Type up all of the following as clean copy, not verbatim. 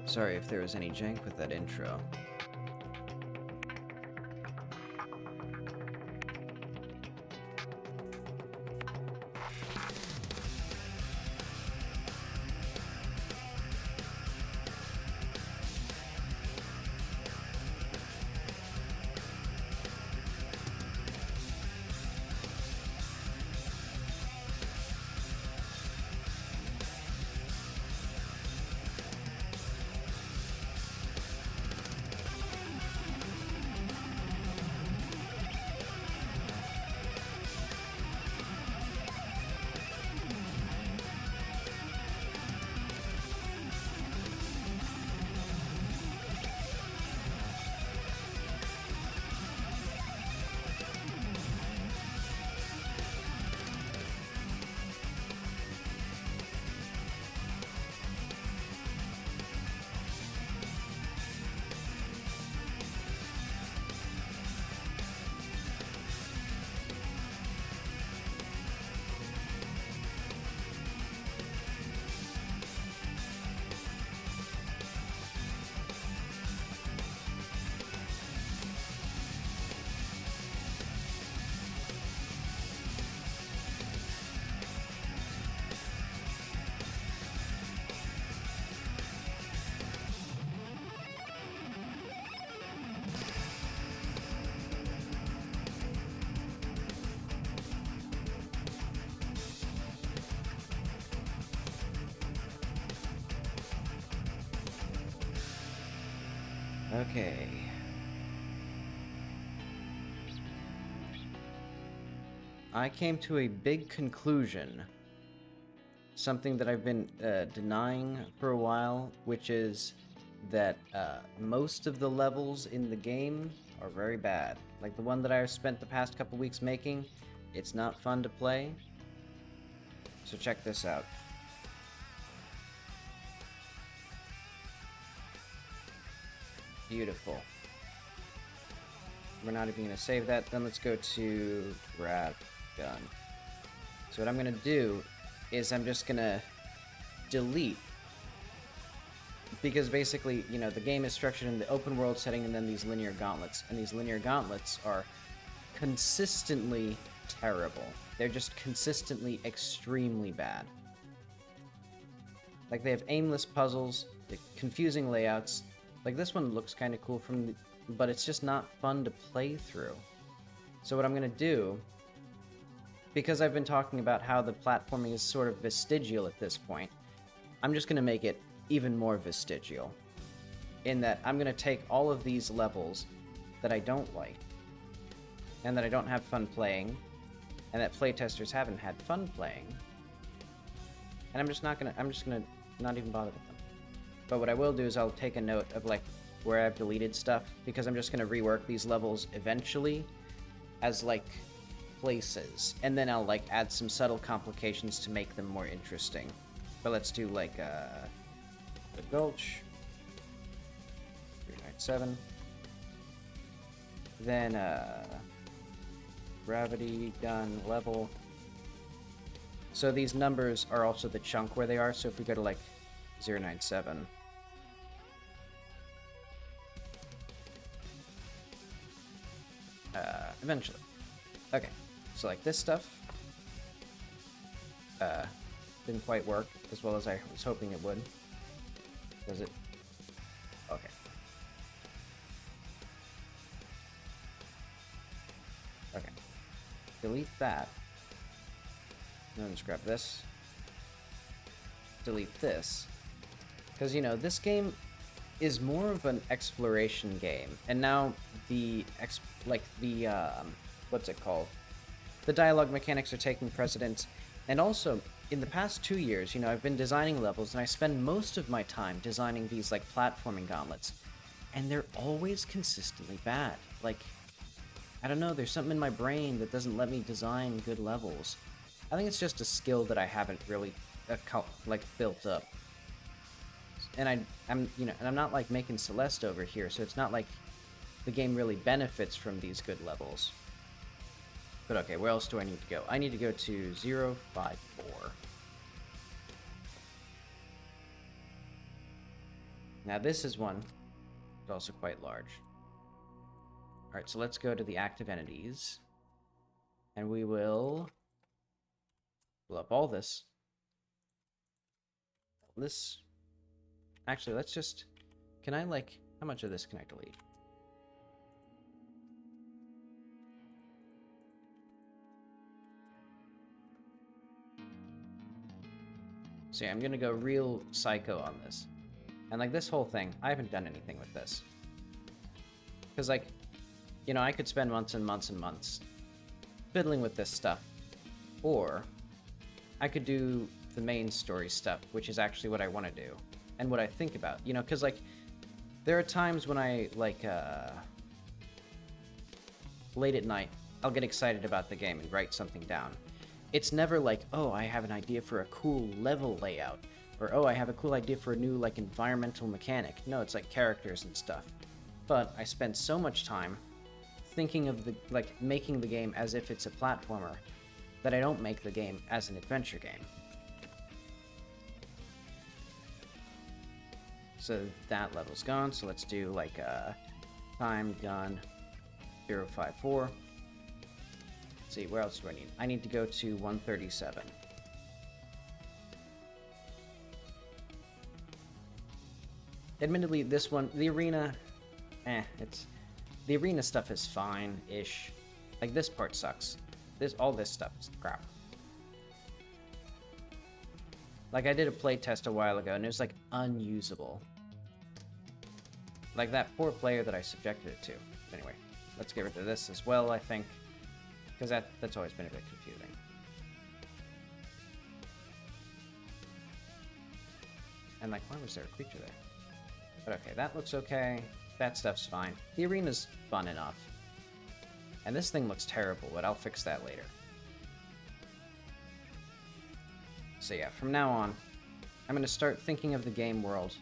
Sorry if there was any jank with that intro. Okay. I came to a big conclusion. Something that I've been denying for a while, which is that most of the levels in the game are very bad. Like the one that I spent the past couple weeks making, it's not fun to play. So check this out. Beautiful. We're not even going to save that. Then let's go to grab gun. So what I'm going to do is I'm just going to delete. Because basically, you know, the game is structured in the open world setting and then these linear gauntlets. And these linear gauntlets are consistently terrible. They're just consistently extremely bad. Like, they have aimless puzzles, confusing layouts. Like, this one looks kind of cool but it's just not fun to play through. So what I'm going to do, because I've been talking about how the platforming is sort of vestigial at this point, I'm just going to make it even more vestigial. In that I'm going to take all of these levels that I don't like, and that I don't have fun playing, and that playtesters haven't had fun playing, and I'm just gonna not even bother with them. But what I will do is I'll take a note of like where I've deleted stuff, because I'm just gonna rework these levels eventually as like places, and then I'll like add some subtle complications to make them more interesting. But let's do like the Gulch 397, then gravity gun level. So these numbers are also the chunk where they are, so if we go to like 097, eventually. Okay, so like this stuff didn't quite work as well as I was hoping it would. Does it? Okay. Okay. Delete that. And then just grab this. Delete this. Because, you know, this game is more of an exploration game. And now what's it called? The dialogue mechanics are taking precedence. And also, in the past 2 years, you know, I've been designing levels, and I spend most of my time designing these, like, platforming gauntlets. And they're always consistently bad. Like, I don't know, there's something in my brain that doesn't let me design good levels. I think it's just a skill that I haven't really, built up. And I'm not, like, making Celeste over here, so it's not like the game really benefits from these good levels. But okay, where else do I need to go? I need to go to 054. Now this is one. It's also quite large. Alright, so let's go to the active entities. And we will pull up all this. This... Actually, let's just... Can I, like... How much of this can I delete? So yeah, I'm gonna go real psycho on this. And, like, this whole thing, I haven't done anything with this. Because, like, you know, I could spend months and months and months fiddling with this stuff. Or I could do the main story stuff, which is actually what I want to do. And what I think about. You know, because, like, there are times when I, like, late at night, I'll get excited about the game and write something down. It's never like, oh, I have an idea for a cool level layout. Or, oh, I have a cool idea for a new, like, environmental mechanic. No, it's like characters and stuff. But I spend so much time thinking of the, like, making the game as if it's a platformer that I don't make the game as an adventure game. So that level's gone, so let's do, like, time gun 054. Let's see, where else do I need? I need to go to 137. Admittedly, this one, the arena, the arena stuff is fine-ish. Like, this part sucks. All this stuff is crap. Like, I did a playtest a while ago, and it was, like, unusable. Like, that poor player that I subjected it to. Anyway, let's get rid of this as well, I think. Because that's always been a bit confusing. And, like, why was there a creature there? But okay, that looks okay. That stuff's fine. The arena's fun enough. And this thing looks terrible, but I'll fix that later. So yeah, from now on, I'm going to start thinking of the game world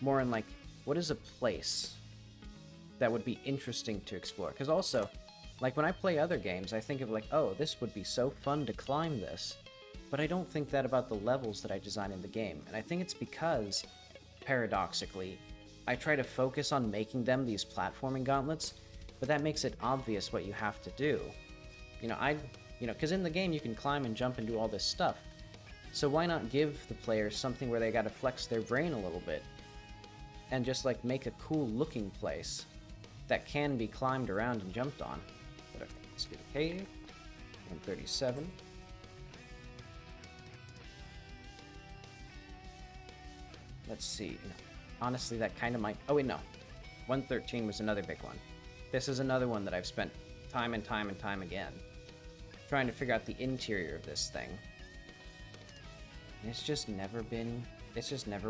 more in, like, what is a place that would be interesting to explore? Because also, like, when I play other games, I think of, like, oh, this would be so fun to climb this. But I don't think that about the levels that I design in the game. And I think it's because, paradoxically, I try to focus on making them these platforming gauntlets, but that makes it obvious what you have to do. You know, because in the game you can climb and jump and do all this stuff. So why not give the players something where they gotta flex their brain a little bit, and just, like, make a cool looking place that can be climbed around and jumped on. But okay, let's do the cave. 137. Let's see. No, honestly, that kind of might... Oh, wait, no. 113 was another big one. This is another one that I've spent time and time and time again trying to figure out the interior of this thing. And it's just never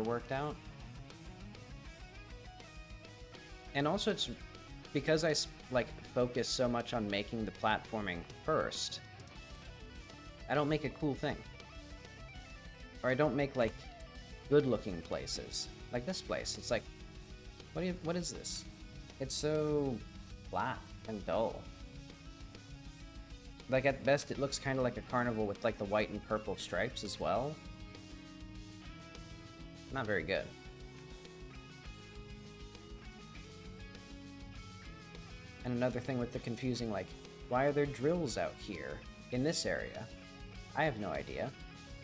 worked out. And also, it's because I, like, focus so much on making the platforming first, I don't make a cool thing. Or I don't make, like, good-looking places. Like this place. It's like, what is this? It's so flat and dull. Like, at best, it looks kind of like a carnival with, like, the white and purple stripes as well. Not very good. And another thing with the confusing, like, why are there drills out here in this area? I have no idea.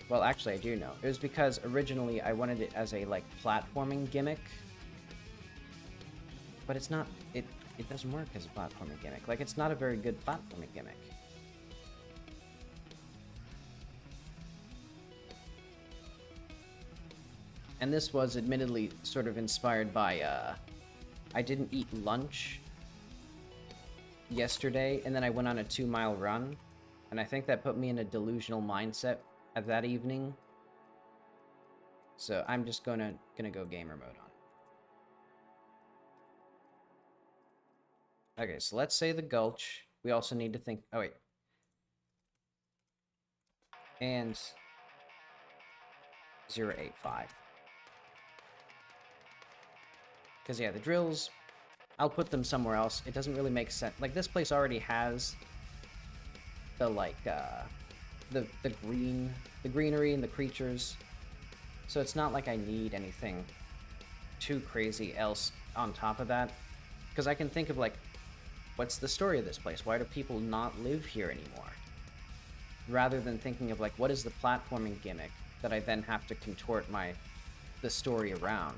Well, actually, I do know. It was because originally I wanted it as a, like, platforming gimmick. But it's not... It doesn't work as a platforming gimmick. Like, it's not a very good platforming gimmick. And this was admittedly sort of inspired by, I didn't eat lunch yesterday, and then I went on a 2-mile run, and I think that put me in a delusional mindset at that evening. So I'm just gonna go gamer mode on. Okay, so let's say the gulch. We also need to think... Oh, wait. And 085. Because, yeah, the drills, I'll put them somewhere else. It doesn't really make sense. Like, this place already has the, like, the greenery and the creatures. So it's not like I need anything too crazy else on top of that. Because I can think of, like, what's the story of this place? Why do people not live here anymore? Rather than thinking of, like, what is the platforming gimmick that I then have to contort the story around.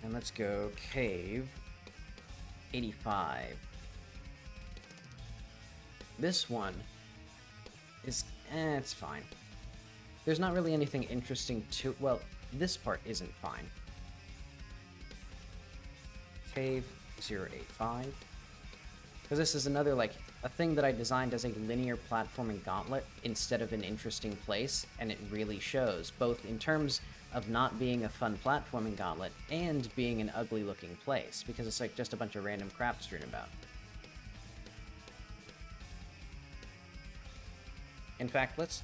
And let's go cave 85. This one is, it's fine. There's not really anything interesting to, well, this part isn't fine. Cave 085. Because this is another, like, a thing that I designed as a linear platforming gauntlet instead of an interesting place, and it really shows, both in terms of not being a fun platforming gauntlet and being an ugly-looking place, because it's, like, just a bunch of random crap strewn about. In fact, let's...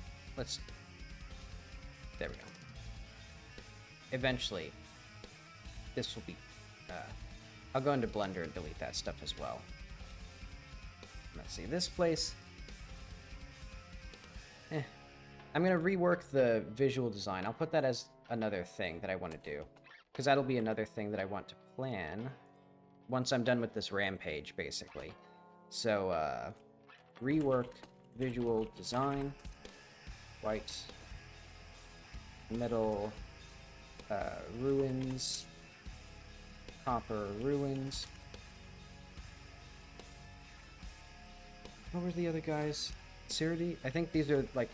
There we go. Eventually, this will be... I'll go into Blender and delete that stuff as well. Let's see, this place... I'm going to rework the visual design. I'll put that as another thing that I want to do. Because that'll be another thing that I want to plan once I'm done with this rampage, basically. So, rework visual design. White. Metal. Ruins. Copper ruins. What were the other guys? Siridi? I think these are, like...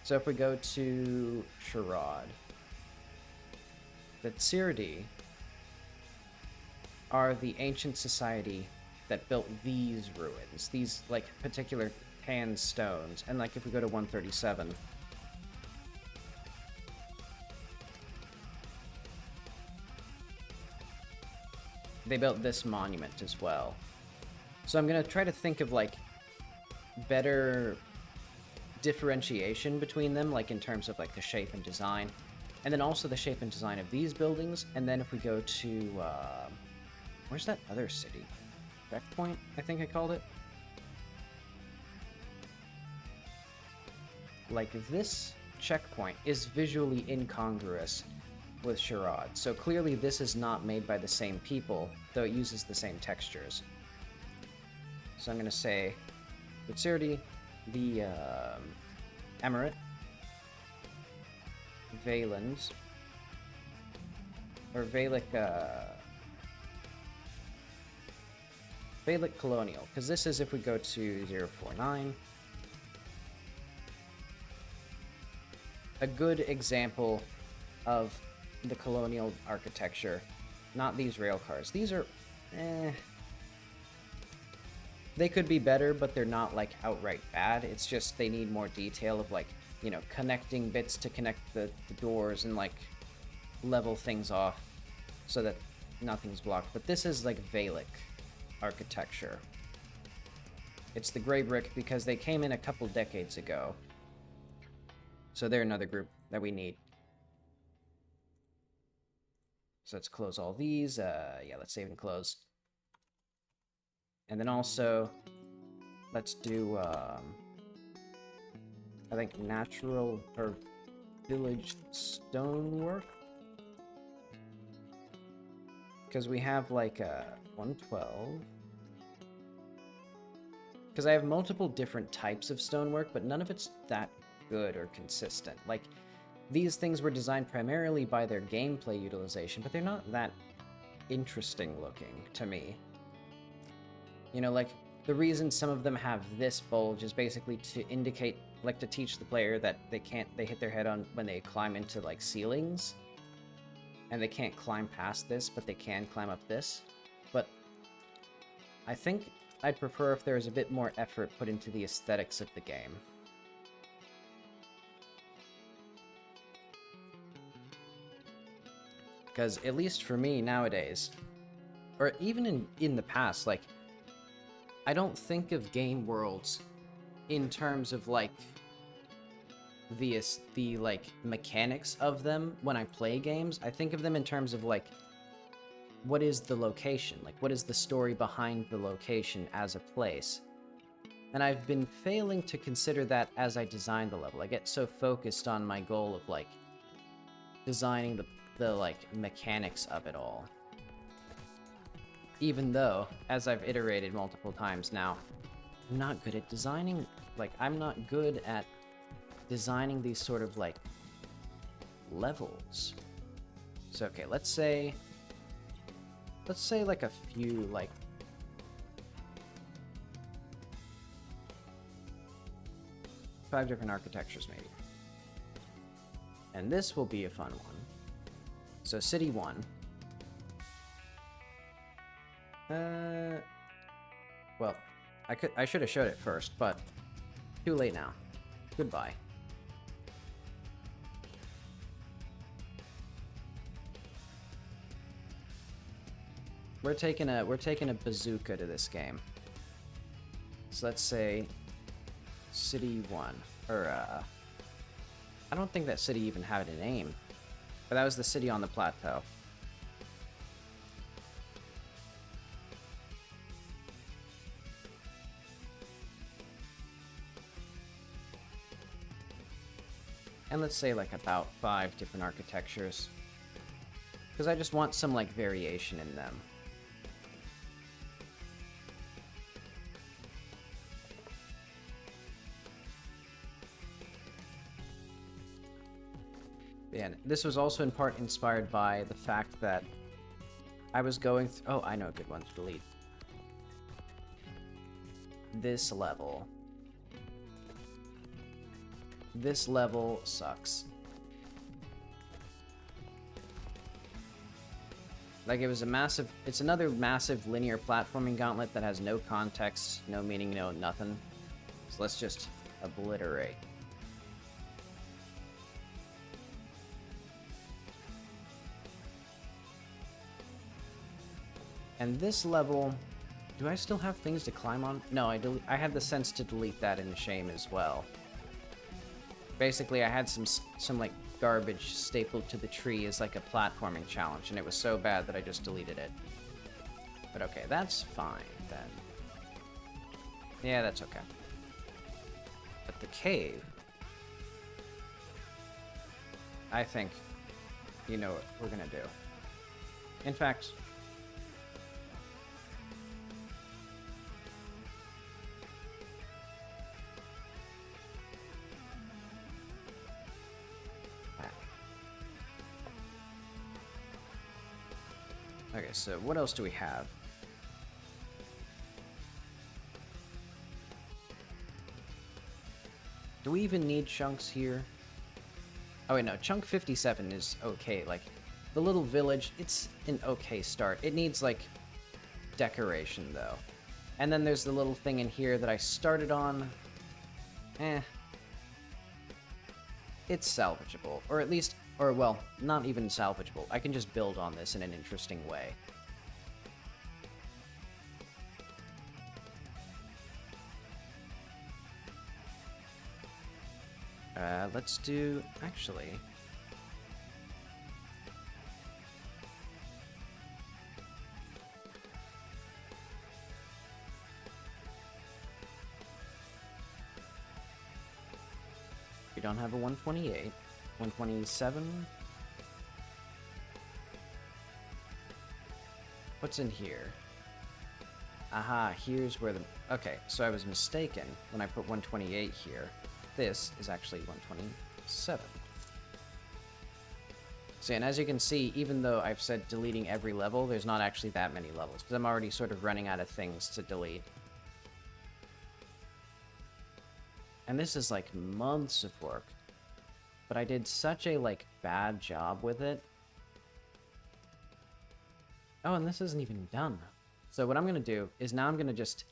So if we go to Charade, the Siridi are the ancient society that built these ruins, these, like, particular hand stones. And, like, if we go to 137... they built this monument as well. So I'm going to try to think of, like, better differentiation between them, like, in terms of, like, the shape and design. And then also the shape and design of these buildings. And then if we go to, where's that other city? Checkpoint, I think I called it. Like, this checkpoint is visually incongruous with Charade. So clearly this is not made by the same people, though it uses the same textures. So I'm going to say, with Siridi, the Emirate, Valand, or Valic Colonial, because this is if we go to 049. A good example of the colonial architecture, not these rail cars. These are, they could be better, but they're not, like, outright bad. It's just they need more detail of, like, you know, connecting bits to connect the doors and, like, level things off so that nothing's blocked. But this is, like, Valic architecture. It's the gray brick because they came in a couple decades ago. So they're another group that we need. So let's close all these. Yeah, let's save and close. And then also, let's do, I think natural, or village stonework? Because we have, like, 112. Because I have multiple different types of stonework, but none of it's that good or consistent. Like, these things were designed primarily by their gameplay utilization, but they're not that interesting looking to me. You know, like, the reason some of them have this bulge is basically to indicate, like, to teach the player that they hit their head on when they climb into, like, ceilings. And they can't climb past this, but they can climb up this. But I think I'd prefer if there was a bit more effort put into the aesthetics of the game. Because, at least for me nowadays, or even in the past, like, I don't think of game worlds in terms of, like, the like mechanics of them when I play games. I think of them in terms of like, what is the location? Like, what is the story behind the location as a place? And I've been failing to consider that as I design the level. I get so focused on my goal of like designing the like mechanics of it all. Even though, as I've iterated multiple times now, I'm not good at designing, like, I'm not good at designing these sort of, like, levels. So, okay, let's say, like, a few, like, five different architectures, maybe. And this will be a fun one. So, City 1. Well, I should have showed it first, but too late now. Goodbye. We're taking a bazooka to this game. So let's say City 1, or I don't think that city even had a name, but that was the city on the plateau. And let's say like about 5 different architectures, because I just want some like variation in them. And this was also in part inspired by the fact that I was going through... Oh, I know a good one to delete. This level. This level sucks. Like, it was a massive... It's another massive linear platforming gauntlet that has no context, no meaning, no nothing. So let's just obliterate. And this level... Do I still have things to climb on? No, I had the sense to delete that in Shame as well. Basically, I had some like garbage stapled to the tree as like a platforming challenge, and it was so bad that I just deleted it. But okay, that's fine then. Yeah, that's okay. But the cave, I think, you know what we're gonna do. In fact, okay, so what else do we have? Do we even need chunks here? Oh wait, no, chunk 57 is okay. Like, the little village, it's an okay start. It needs, like, decoration, though. And then there's the little thing in here that I started on. It's salvageable. Or at least... Or, well, not even salvageable. I can just build on this in an interesting way. Let's do... Actually... We don't have a 128. 127. What's in here? Aha, here's where the... Okay, so I was mistaken when I put 128 here. This is actually 127. So, and as you can see, even though I've said deleting every level, there's not actually that many levels, because I'm already sort of running out of things to delete. And this is like months of work. But I did such a, like, bad job with it. Oh, and this isn't even done. So what I'm going to do is now I'm going to just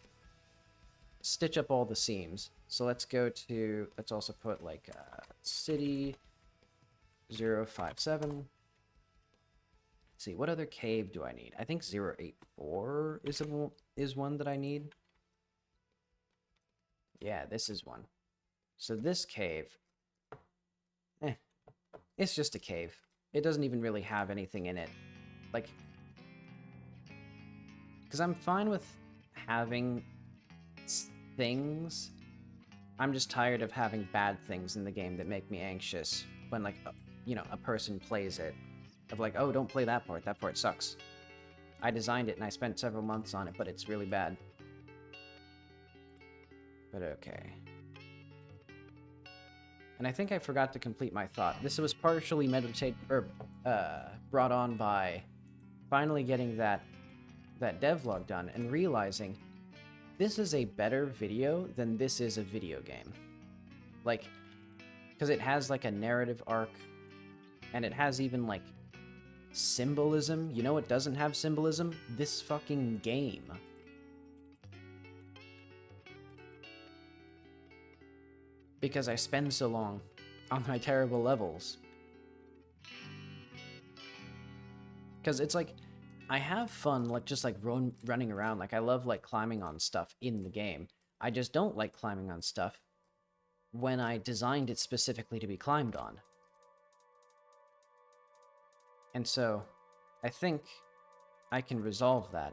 stitch up all the seams. So let's go to... Let's also put, like, city 057. Let's see, what other cave do I need? I think 084 is one that I need. Yeah, this is one. So this cave... It's just a cave. It doesn't even really have anything in it. Like, because I'm fine with having things. I'm just tired of having bad things in the game that make me anxious when, like, you know, a person plays it. Of like, oh, don't play that part sucks. I designed it and I spent several months on it, but it's really bad. But okay. And I think I forgot to complete my thought. This was partially brought on by finally getting that devlog done and realizing this is a better video than this is a video game. Like, because it has like a narrative arc, and it has even like symbolism. You know what doesn't have symbolism? This fucking game. Because I spend so long on my terrible levels. Because it's like, I have fun, like, just, like, running around. Like, I love, like, climbing on stuff in the game. I just don't like climbing on stuff when I designed it specifically to be climbed on. And so, I think I can resolve that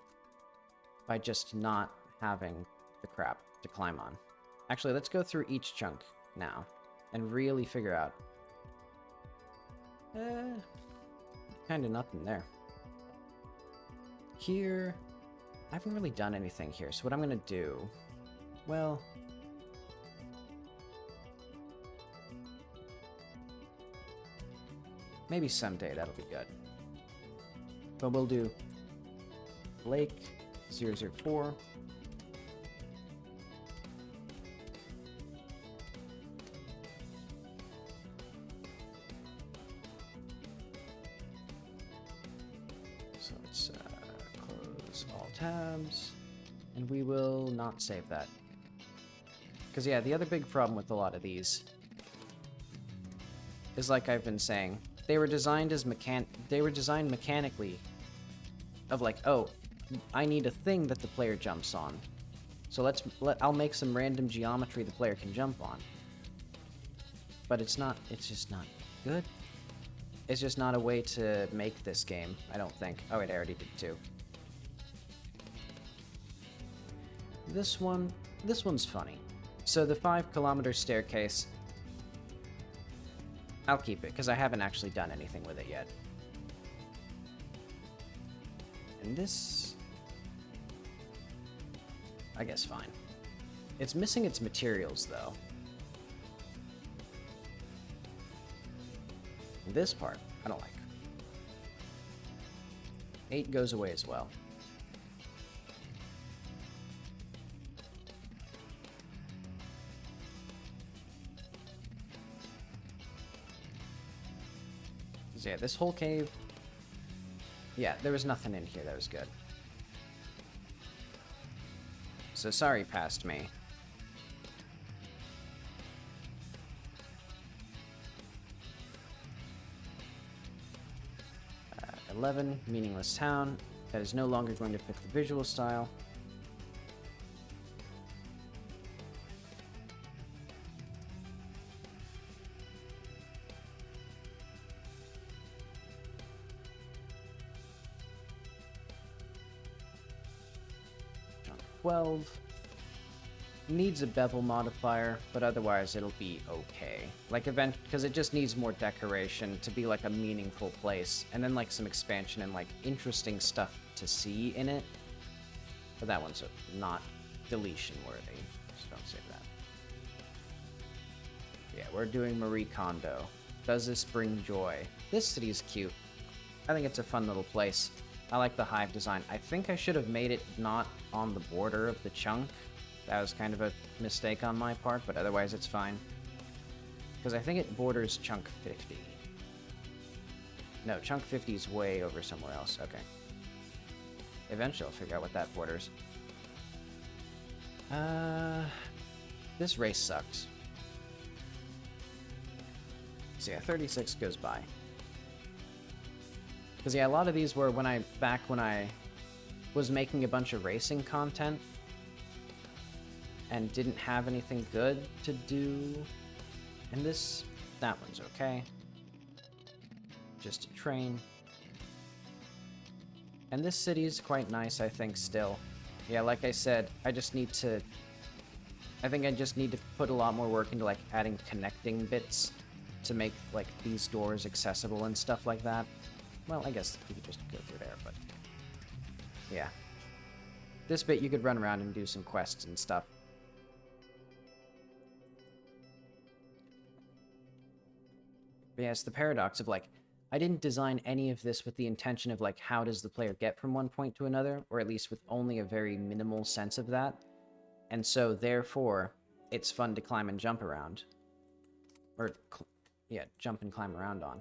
by just not having the crap to climb on. Actually, let's go through each chunk now and really figure out. Kind of nothing there. Here, I haven't really done anything here, so what I'm gonna do, well, maybe someday that'll be good. But we'll do Lake 004. So let's close all tabs, and we will not save that. Because yeah, the other big problem with a lot of these is, like I've been saying, they were designed as mechanically of like, oh, I need a thing that the player jumps on. So I'll make some random geometry the player can jump on. But it's just not good. It's just not a way to make this game, I don't think. Oh wait, I already did too. This one's funny. So the 5-kilometer staircase, I'll keep it, because I haven't actually done anything with it yet. And this, I guess fine. It's missing its materials, though. This part, I don't like. 8 goes away as well. So yeah, this whole cave, yeah, there was nothing in here that was good. So sorry, past me. 11, meaningless town. That is no longer going to fit the visual style. Chunk 12. Needs a bevel modifier, but otherwise it'll be okay. Like because it just needs more decoration to be like a meaningful place, and then like some expansion and like interesting stuff to see in it. But that one's not deletion worthy, so don't say that. Yeah, we're doing Marie Kondo. Does this bring joy? This city is cute. I think it's a fun little place. I like the hive design. I think I should have made it not on the border of the chunk. That was kind of a mistake on my part, but otherwise it's fine. Because I think it borders chunk 50. No, chunk 50 is way over somewhere else. Okay. Eventually I'll figure out what that borders. This race sucks. So yeah, 36 goes by. Because yeah, a lot of these were back when I was making a bunch of racing content and didn't have anything good to do. And this That one's okay. Just a train. And this city is quite nice, I think, still. Yeah, like I said, I just need to... I think I just need to put a lot more work into, like, adding connecting bits to make, like, these doors accessible and stuff like that. Well, I guess you could just go through there, but... yeah. This bit you could run around and do some quests and stuff. But yeah, it's the paradox of, like, I didn't design any of this with the intention of, like, how does the player get from one point to another, or at least with only a very minimal sense of that. And so, therefore, it's fun to climb and jump around. Or, yeah, jump and climb around on.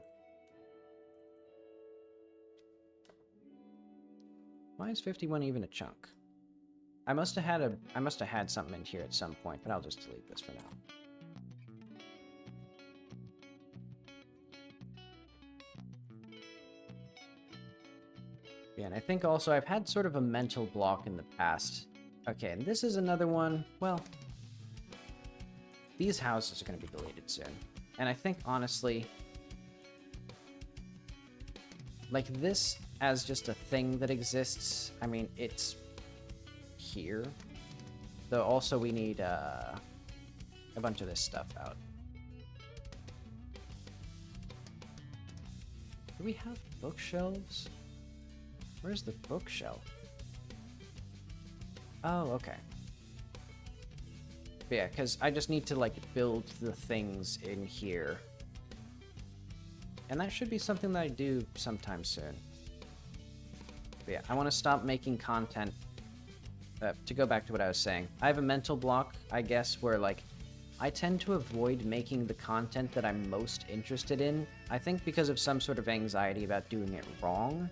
Why is 51 even a chunk? I must have had something in here at some point, but I'll just delete this for now. Yeah, and I think also I've had sort of a mental block in the past. Okay, and this is another one. Well, these houses are going to be deleted soon. And I think, honestly, like this as just a thing that exists, I mean, it's here. Though also we need a bunch of this stuff out. Do we have bookshelves? Where's the bookshelf? Oh, okay. But yeah, because I just need to, like, build the things in here. And that should be something that I do sometime soon. But yeah, I want to stop making content. To go back to what I was saying, I have a mental block, I guess, where, like, I tend to avoid making the content that I'm most interested in, I think because of some sort of anxiety about doing it wrong.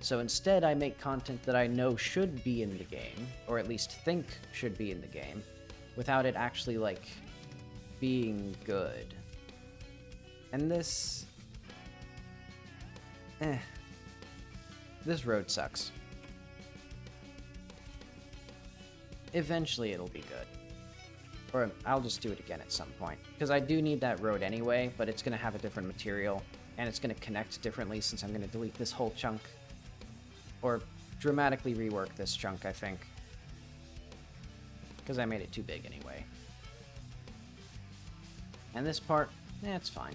So instead, I make content that I know should be in the game, or at least think should be in the game, without it actually, like, being good. And this... this road sucks. Eventually it'll be good. Or I'll just do it again at some point. Because I do need that road anyway, but it's going to have a different material, and it's going to connect differently since I'm going to delete this whole chunk. Or dramatically rework this chunk, I think. Because I made it too big anyway. And this part, it's fine.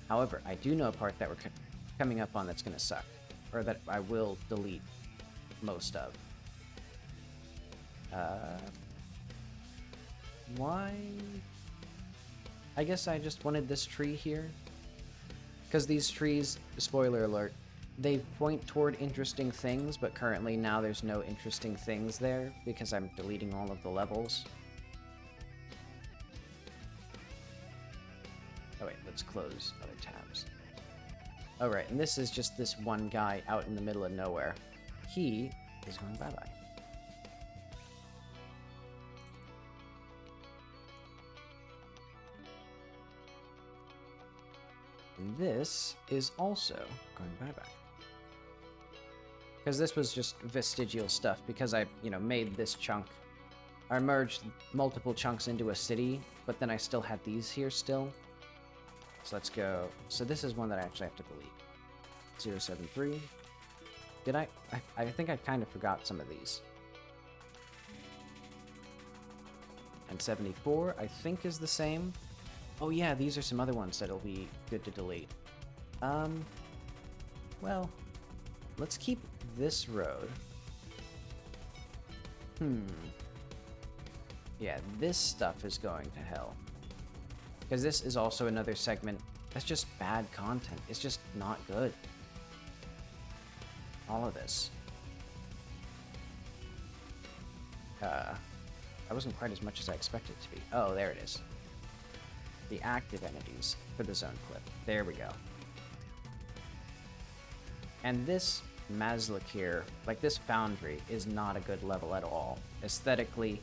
However, I do know a part that we're coming up on that's going to suck. Or that I will delete most of. Why? I guess I just wanted this tree here. Because these trees, spoiler alert, they point toward interesting things, but currently now there's no interesting things there because I'm deleting all of the levels. Oh wait, let's close other tabs. Oh right, and this is just this one guy out in the middle of nowhere. He is going bye-bye. And this is also going bye-bye. Because this was just vestigial stuff, because I, made this chunk. I merged multiple chunks into a city, but then I still had these here still. So let's go. So this is one that I actually have to delete. 073. Did I think I kind of forgot some of these. And 74, I think, is the same. Oh yeah, these are some other ones that'll be good to delete. Well, let's keep this road. Yeah, this stuff is going to hell. Because this is also another segment that's just bad content. It's just not good. All of this. That wasn't quite as much as I expected it to be. Oh, there it is. The active entities for the zone clip. There we go. And this Mazlik here, like this foundry, is not a good level at all. Aesthetically,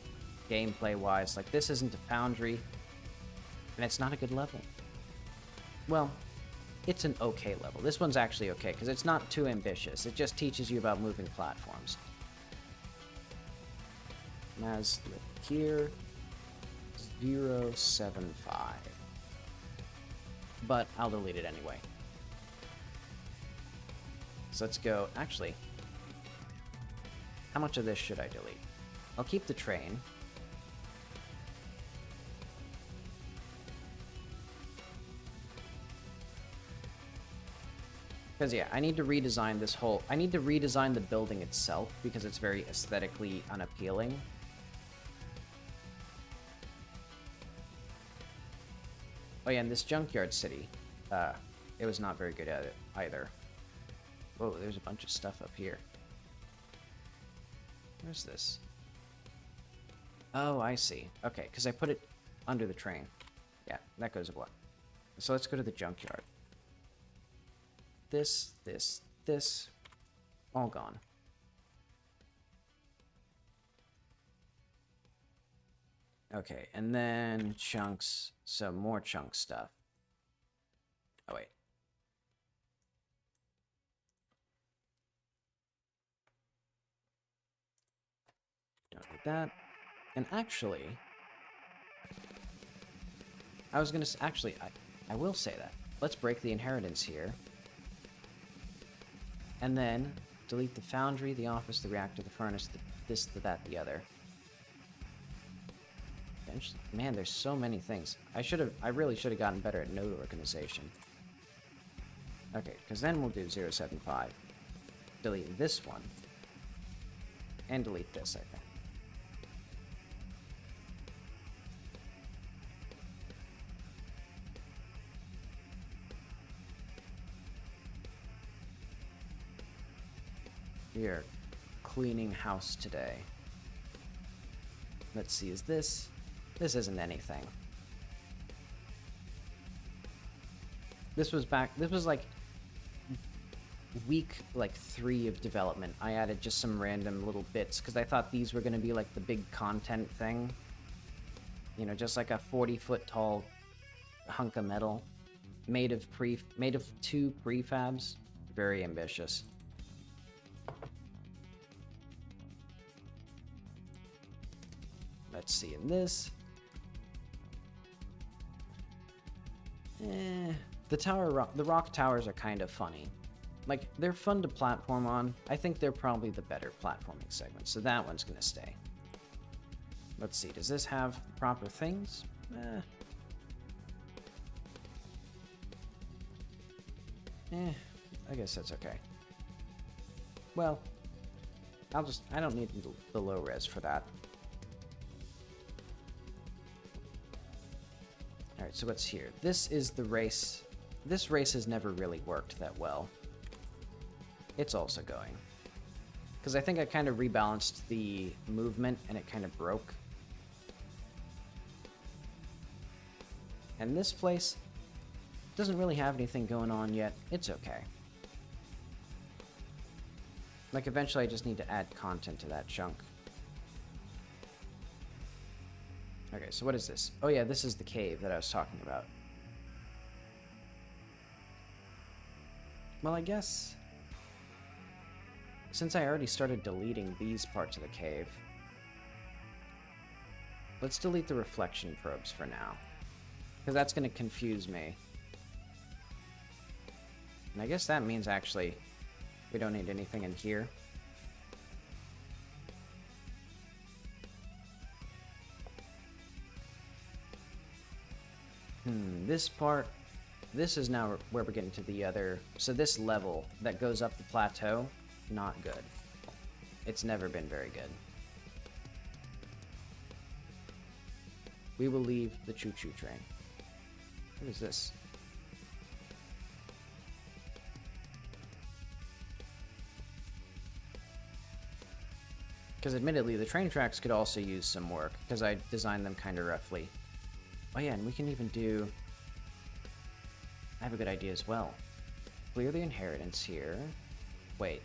gameplay-wise, like this isn't a foundry, and it's not a good level. Well, it's an okay level. This one's actually okay, because it's not too ambitious. It just teaches you about moving platforms. Mazlik here, 075. but I'll delete it anyway. So let's go... Actually, how much of this should I delete? I'll keep the train. Because, yeah, I need to redesign this whole... I need to redesign the building itself, because it's very aesthetically unappealing. Oh yeah, and this junkyard city, it was not very good at it, either. Whoa, there's a bunch of stuff up here. Where's this? Oh, I see. Okay, because I put it under the train. Yeah, that goes away. So let's go to the junkyard. This, all gone. Okay, and then chunks, some more chunk stuff. Oh, wait. Don't need that. And actually, I was gonna, actually, I will say that. Let's break the inheritance here. And then delete the foundry, the office, the reactor, the furnace, this, that, the other. Man, there's so many things. I really should have gotten better at node organization. Okay, because then we'll do 075. Delete this one. And delete this, I think. We are cleaning house today. Let's see, is this... This isn't anything. This was like week 3 of development. I added just some random little bits because I thought these were going to be like the big content thing. You know, just like a 40-foot tall hunk of metal made of 2 prefabs. Very ambitious. Let's see in this. The rock towers are kind of funny. Like, they're fun to platform on. I think they're probably the better platforming segment, so that one's gonna stay. Let's see, does this have the proper things? I guess that's okay. Well, I don't need the low res for that. Alright, so what's here? This is the race. This race has never really worked that well. It's also going. Because I think I kind of rebalanced the movement and it kind of broke. And this place doesn't really have anything going on yet. It's okay. Like, eventually I just need to add content to that chunk. Okay, so what is this? Oh yeah, this is the cave that I was talking about. Well, I guess... Since I already started deleting these parts of the cave, let's delete the reflection probes for now. Because that's going to confuse me. And I guess that means, actually, we don't need anything in here. This part, this is now where we're getting to the other... So this level that goes up the plateau, not good. It's never been very good. We will leave the choo-choo train. What is this? Because admittedly, the train tracks could also use some work, because I designed them kind of roughly. Oh yeah, and we can even do... I have a good idea as well. Clear the inheritance here. Wait.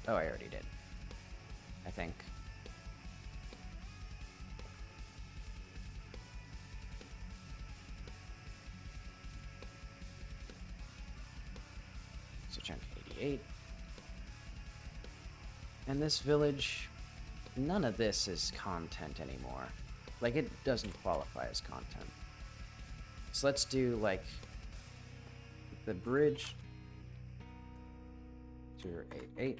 Oh, I already did. I think. So chunk 88. And this village, none of this is content anymore. Like, it doesn't qualify as content. So let's do, like, the bridge. 088.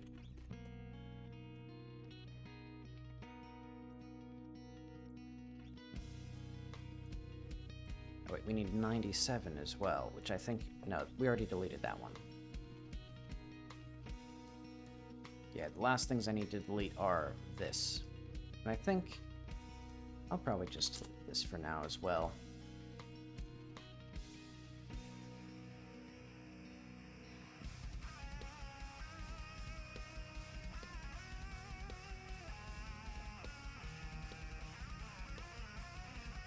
Oh wait, we need 97 as well, which I think... No, we already deleted that one. Yeah, the last things I need to delete are this. And I think I'll probably just delete this for now as well.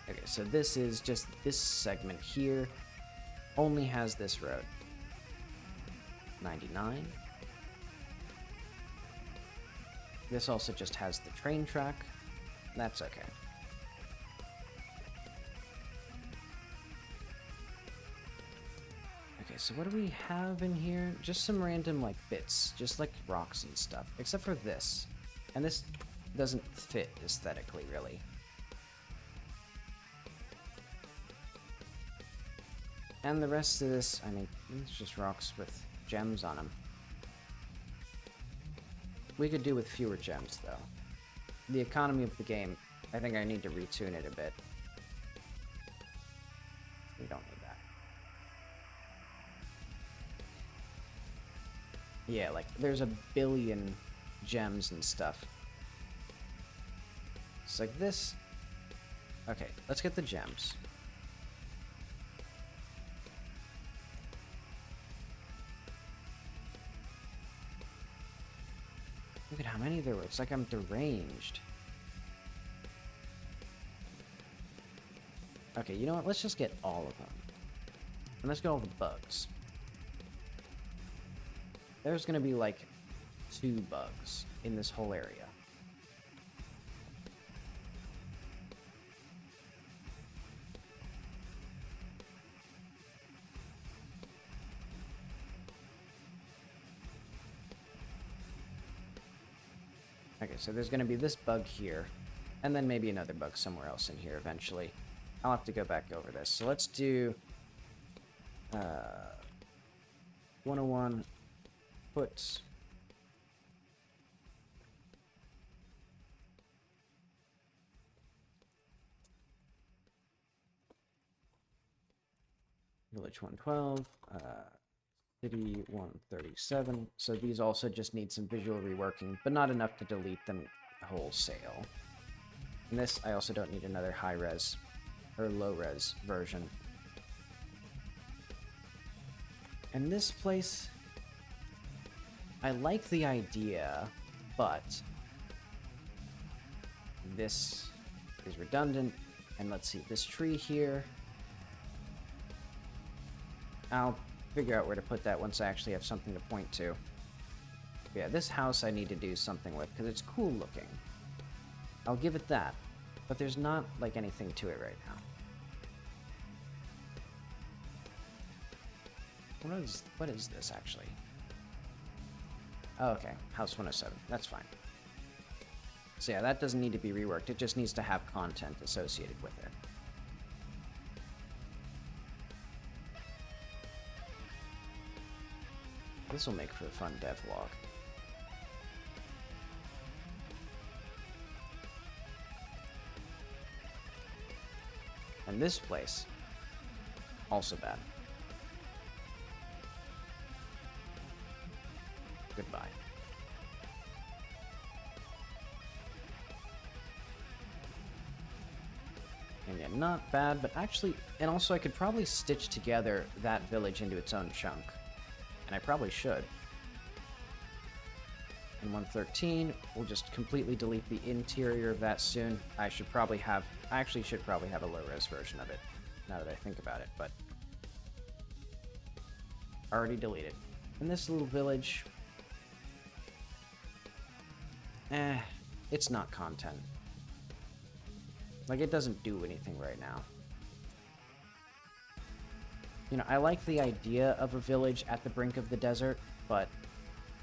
Okay, so this is just this segment here only has this road. 99. This also just has the train track. That's okay. Okay, so what do we have in here? Just some random, like, bits. Just, like, rocks and stuff. Except for this. And this doesn't fit aesthetically, really. And the rest of this, I mean, it's just rocks with gems on them. We could do with fewer gems, though. The economy of the game, I think I need to retune it a bit. We don't need that. Yeah, like, there's a billion gems and stuff. It's like this. Okay, let's get the gems. Look at how many there were. It's like I'm deranged. Okay, you know what? Let's just get all of them. And let's get all the bugs. There's gonna be like 2 bugs in this whole area. Okay, so there's going to be this bug here, and then maybe another bug somewhere else in here eventually. I'll have to go back over this. So let's do 101 put village 112, city 137. So these also just need some visual reworking, but not enough to delete them wholesale. And this, I also don't need another high-res or low-res version. And this place, I like the idea, but this is redundant. And let's see, this tree here, I'll figure out where to put that once I actually have something to point to. Yeah, this house I need to do something with, because it's cool looking. I'll give it that, but there's not, like, anything to it right now. What is this, actually? Oh, okay, house 107. That's fine. So yeah, that doesn't need to be reworked. It just needs to have content associated with it. This will make for a fun devlog. And this place, also bad. Goodbye. And yeah, not bad, but actually, and also I could probably stitch together that village into its own chunk. And I probably should. And 113, we'll just completely delete the interior of that soon. I actually should probably have a low-res version of it, now that I think about it, but already deleted. And this little village, it's not content. Like, it doesn't do anything right now. You know, I like the idea of a village at the brink of the desert, but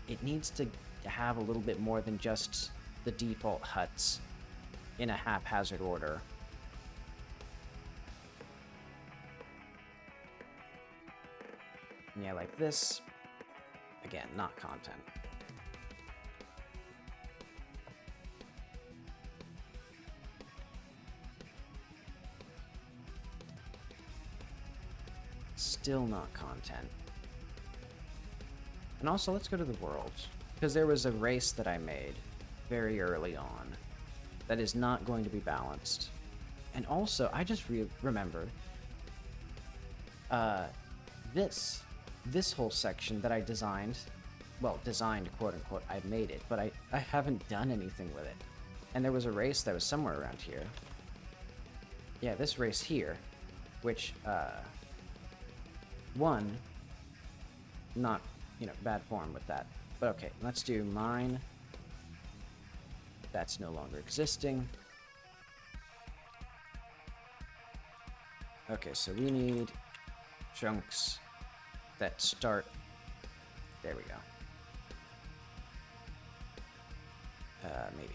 it needs to have a little bit more than just the default huts in a haphazard order. Yeah, like this. Again, not content. Still not content. And also, let's go to the world. Because there was a race that I made very early on that is not going to be balanced. And also, I just remembered this whole section that I designed, well, designed, quote-unquote, I made it, but I haven't done anything with it. And there was a race that was somewhere around here. Yeah, this race here, which, one, not, you know, bad form with that. But okay, let's do mine. That's no longer existing. Okay, so we need chunks that start... There we go. Maybe.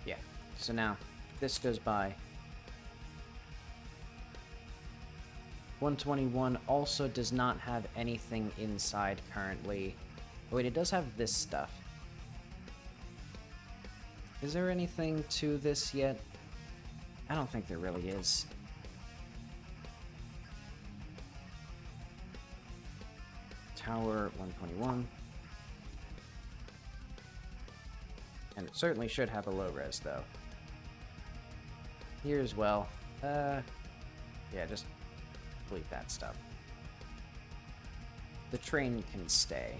Yeah, so now this goes by. 121 also does not have anything inside currently. Oh, wait, it does have this stuff. Is there anything to this yet? I don't think there really is. Tower 121. And it certainly should have a low res, though. Here as well. Yeah, just delete that stuff. The train can stay.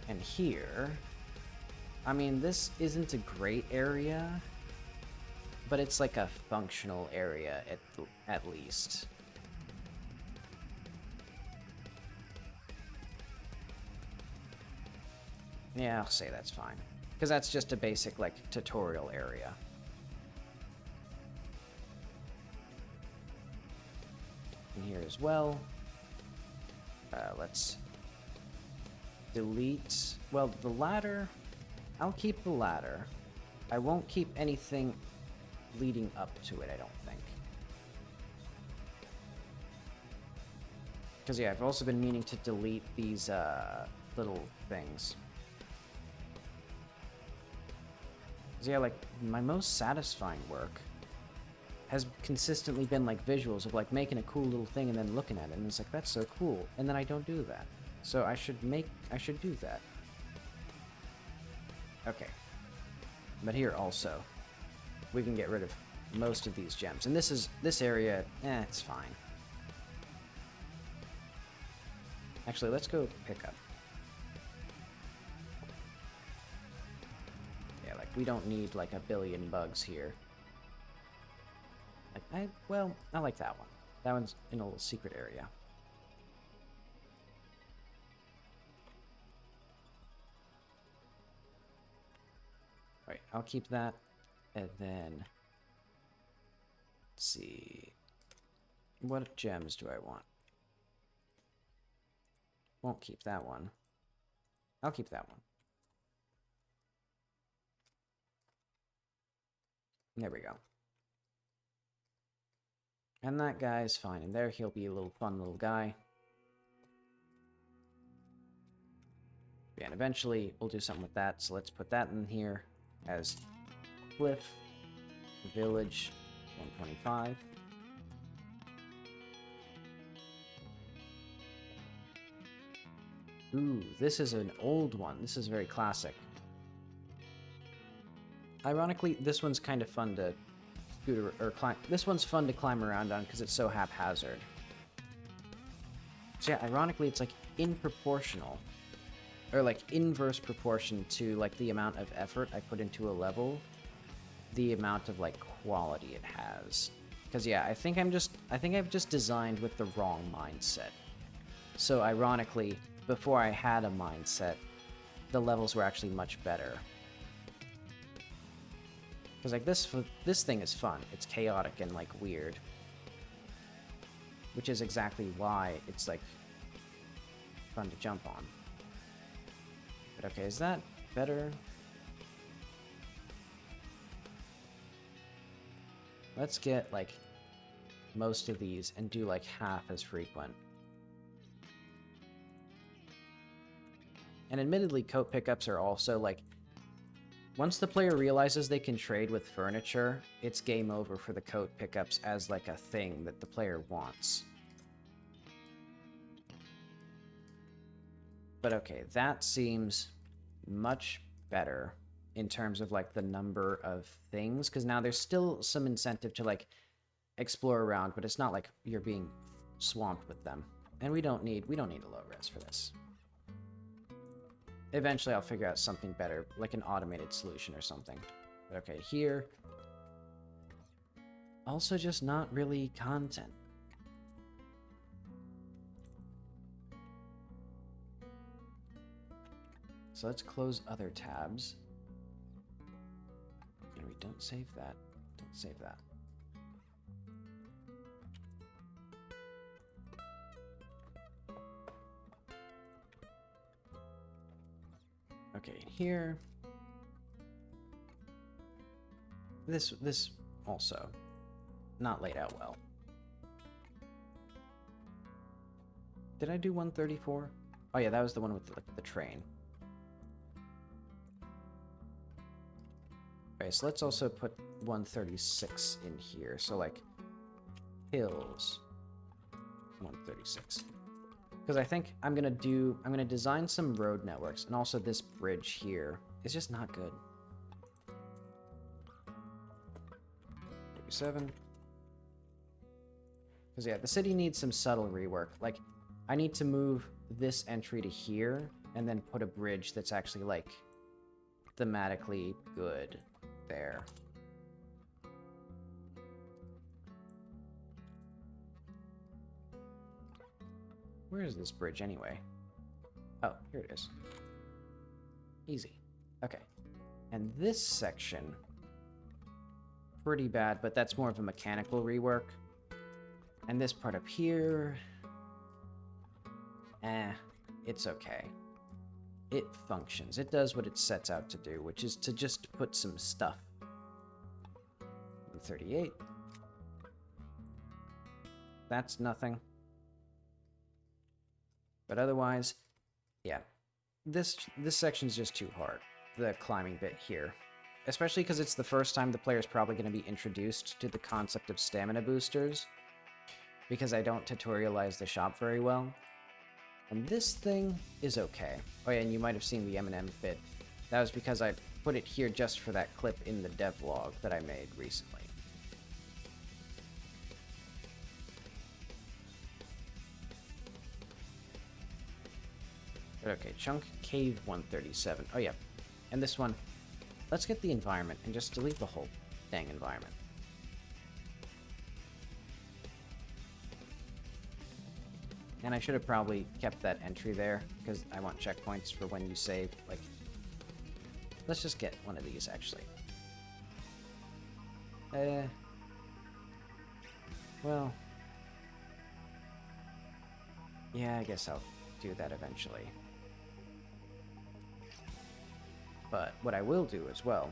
And here, I mean, this isn't a great area, but it's like a functional area at least. Yeah, I'll say that's fine. Because that's just a basic, like, tutorial area. And here as well. Let's delete... Well, the ladder... I'll keep the ladder. I won't keep anything leading up to it, I don't think. Because, yeah, I've also been meaning to delete these, little things. Yeah, like, my most satisfying work has consistently been, like, visuals of, like, making a cool little thing and then looking at it, and it's like, that's so cool, and then I don't do that. So I should do that. Okay. But here also, we can get rid of most of these gems. And this area, it's fine. Actually, let's go pick up. We don't need, like, a billion bugs here. Like, well, I like that one. That one's in a little secret area. Alright, I'll keep that. And then... Let's see... What gems do I want? Won't keep that one. I'll keep that one. There we go. And that guy's fine in there. He'll be a little fun little guy. Yeah, and eventually we'll do something with that. So let's put that in here as Cliff Village 125. Ooh, this is an old one. This is very classic. Ironically, this one's kind of fun to scoot or climb. This one's fun to climb around on because it's so haphazard. So yeah, ironically, it's like in proportional, or like inverse proportion to like the amount of effort I put into a level, the amount of like quality it has. Because yeah, I think I've just designed with the wrong mindset. So ironically, before I had a mindset, the levels were actually much better. Because, like, this thing is fun. It's chaotic and, like, weird. Which is exactly why it's, like, fun to jump on. But okay, is that better? Let's get, like, most of these and do, like, half as frequent. And admittedly, coat pickups are also, like, once the player realizes they can trade with furniture, it's game over for the coat pickups as, like, a thing that the player wants. But okay, that seems much better in terms of, like, the number of things, because now there's still some incentive to, like, explore around, but it's not like you're being swamped with them. And we don't need a low res for this. Eventually I'll figure out something better, like an automated solution or something. But okay, here... also just not really content. So let's close other tabs. And we don't save that. Don't save that. Okay, here. This also not laid out well. Did I do 134? Oh yeah, that was the one with the train. Okay, so let's also put 136 in here. So like hills 136. Because I think I'm gonna design some road networks, and also this bridge here is just not good. 37. Because yeah, the city needs some subtle rework. Like, I need to move this entry to here, and then put a bridge that's actually like thematically good there. Where is this bridge anyway? Oh, here it is. Easy. Okay. And this section, pretty bad, but that's more of a mechanical rework. And this part up here, it's okay. It functions. It does what it sets out to do, which is to just put some stuff. 138. That's nothing. But otherwise, yeah, this section's just too hard, the climbing bit here. Especially because it's the first time the player's probably going to be introduced to the concept of stamina boosters, because I don't tutorialize the shop very well. And this thing is okay. Oh yeah, and you might have seen the M&M bit. That was because I put it here just for that clip in the devlog that I made recently. Okay, Chunk Cave 137. Oh yeah, and this one, let's get the environment and just delete the whole dang environment. And I should have probably kept that entry there, because I want checkpoints for when you save. Like, let's just get one of these, actually. Well, yeah, I guess I'll do that eventually. But what I will do as well,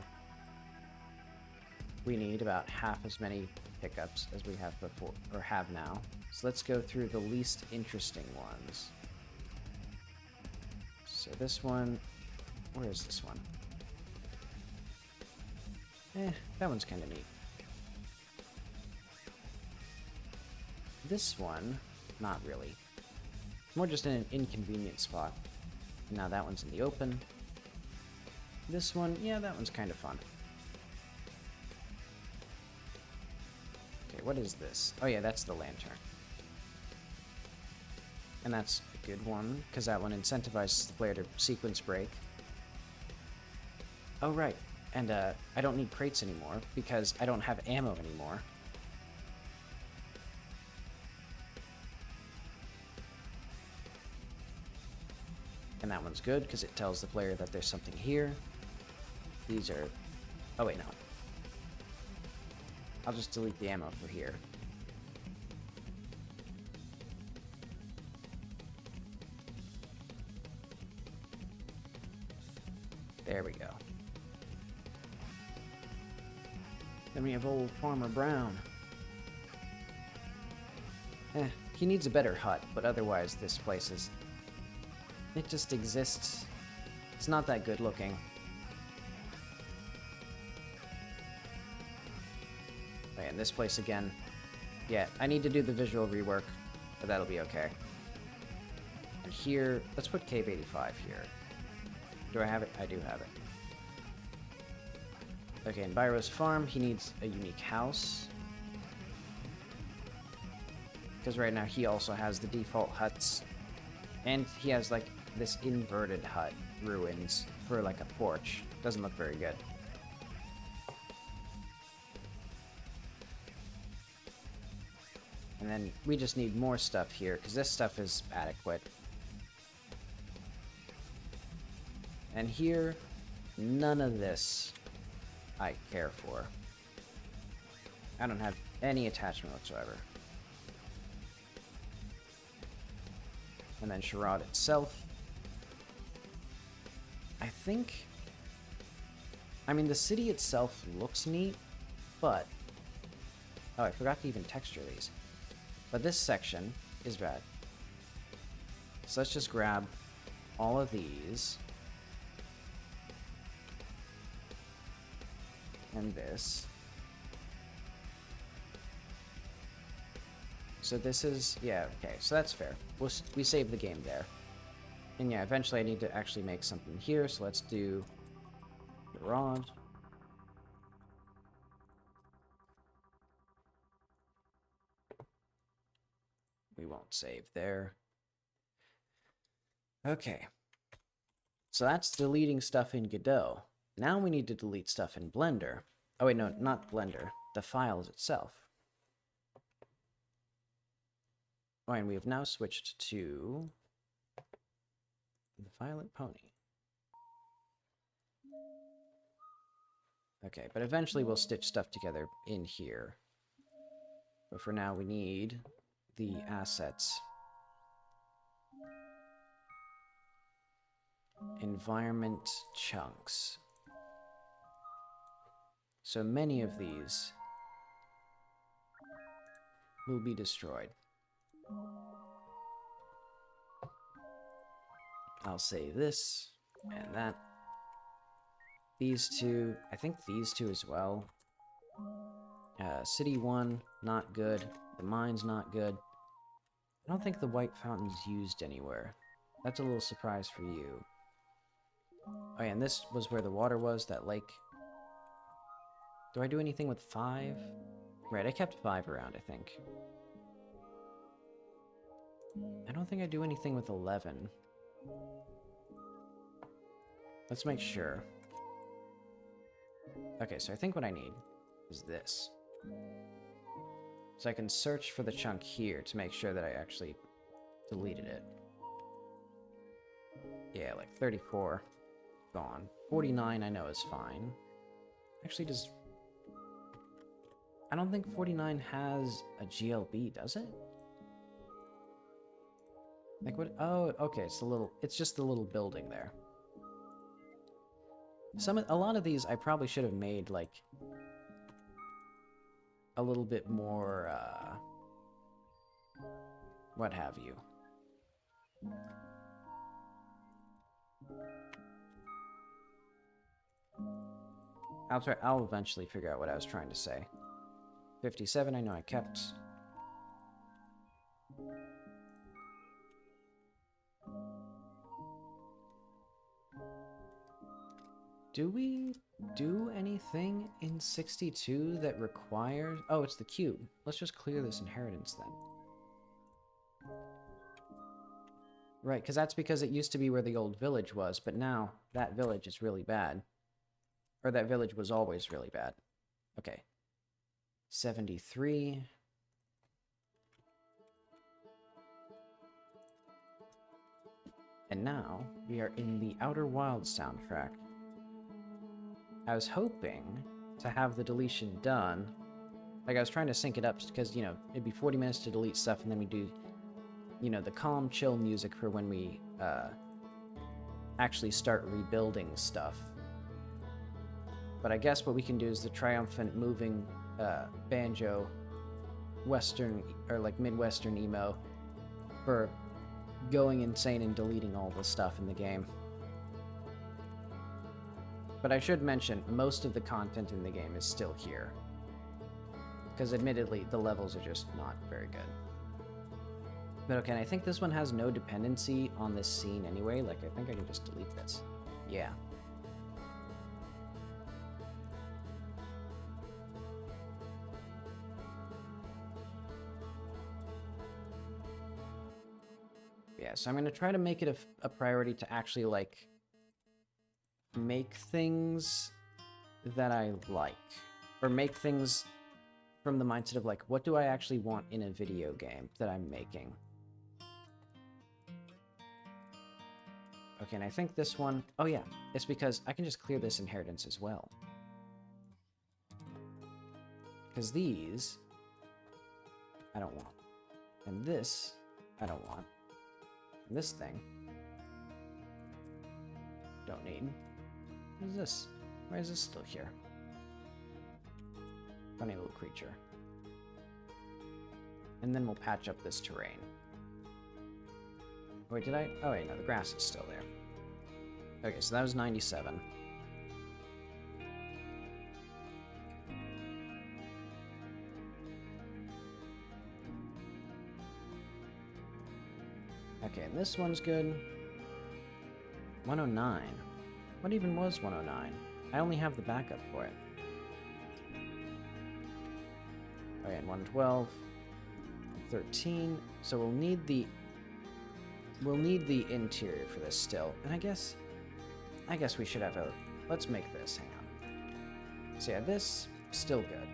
we need about half as many pickups as we have before, or have now. So let's go through the least interesting ones. So this one, where is this one? That one's kind of neat. This one, not really. More just in an inconvenient spot. Now that one's in the open. This one, yeah, that one's kind of fun. Okay, what is this? Oh yeah, that's the lantern. And that's a good one, because that one incentivizes the player to sequence break. Oh right, and I don't need crates anymore, because I don't have ammo anymore. And that one's good, because it tells the player that there's something here. These are... oh wait, no. I'll just delete the ammo for here. There we go. Then we have old Farmer Brown. He needs a better hut, but otherwise this place is... It just exists. It's not that good looking. Oh, and this place again. Yeah, I need to do the visual rework, but that'll be okay. And here, let's put Cave 85 here. Do I have it? I do have it. Okay, in Byro's farm, he needs a unique house. Because right now he also has the default huts. And he has, like, this inverted hut ruins for, like, a porch. Doesn't look very good. And then we just need more stuff here, because this stuff is adequate. And here, none of this I care for. I don't have any attachment whatsoever. And then Sherrod itself. I think... I mean, the city itself looks neat, but... Oh, I forgot to even texture these. But this section is bad. So let's just grab all of these. And this. So this is... Yeah, okay, so that's fair. We save the game there. And yeah, eventually I need to actually make something here, so let's do the rod. We won't save there. Okay. So that's deleting stuff in Godot. Now we need to delete stuff in Blender. Oh wait, no, not Blender. The files itself. Oh, and we have now switched to the Violet Pony. Okay, but eventually we'll stitch stuff together in here. But for now we need the assets. Environment chunks. So many of these will be destroyed. I'll say this and that. These two, I think these two as well. City 1, not good. The mine's not good. I don't think the white fountain's used anywhere. That's a little surprise for you. Oh yeah, and this was where the water was, that lake. Do I do anything with 5? Right, I kept 5 around, I think. I don't think I do anything with 11. Let's make sure. Okay, so I think what I need is this. So I can search for the chunk here to make sure that I actually deleted it. Yeah, like 34. Gone. 49 I know is fine. Actually, does... I don't think 49 has a GLB, does it? Like what? Oh, okay, it's a little... It's just the little building there. A lot of these I probably should have made, like... a little bit more, what have you. I'll eventually figure out what I was trying to say. 57, I know I kept. Do we do anything in 62 that requires... Oh, it's the cube. Let's just clear this inheritance then. Right, because it used to be where the old village was, but now that village is really bad. Or that village was always really bad. Okay. 73. And now we are in the Outer Wilds soundtrack. I was hoping to have the deletion done. Like, I was trying to sync it up because, you know, it'd be 40 minutes to delete stuff, and then we do, you know, the calm, chill music for when we actually start rebuilding stuff. But I guess what we can do is the triumphant moving banjo western or like midwestern emo for going insane and deleting all the stuff in the game. But I should mention, most of the content in the game is still here. Because admittedly, the levels are just not very good. But okay, and I think this one has no dependency on this scene anyway. Like, I think I can just delete this. Yeah. Yeah, so I'm going to try to make it a priority to actually, like, make things that I like. Or make things from the mindset of, like, what do I actually want in a video game that I'm making? Okay, and I think this one... Oh, yeah. It's because I can just clear this inheritance as well. Because these... I don't want. And this... I don't want. And this thing... don't need. What is this? Why is this still here? Funny little creature. And then we'll patch up this terrain. Wait, did I? Oh wait, no, the grass is still there. Okay, so that was 97. Okay, and this one's good. 109. What even was 109? I only have the backup for it. Okay, and 112. 13. So we'll need the interior for this still. And I guess we should have a... Let's make this. Hang on. So yeah, this still good.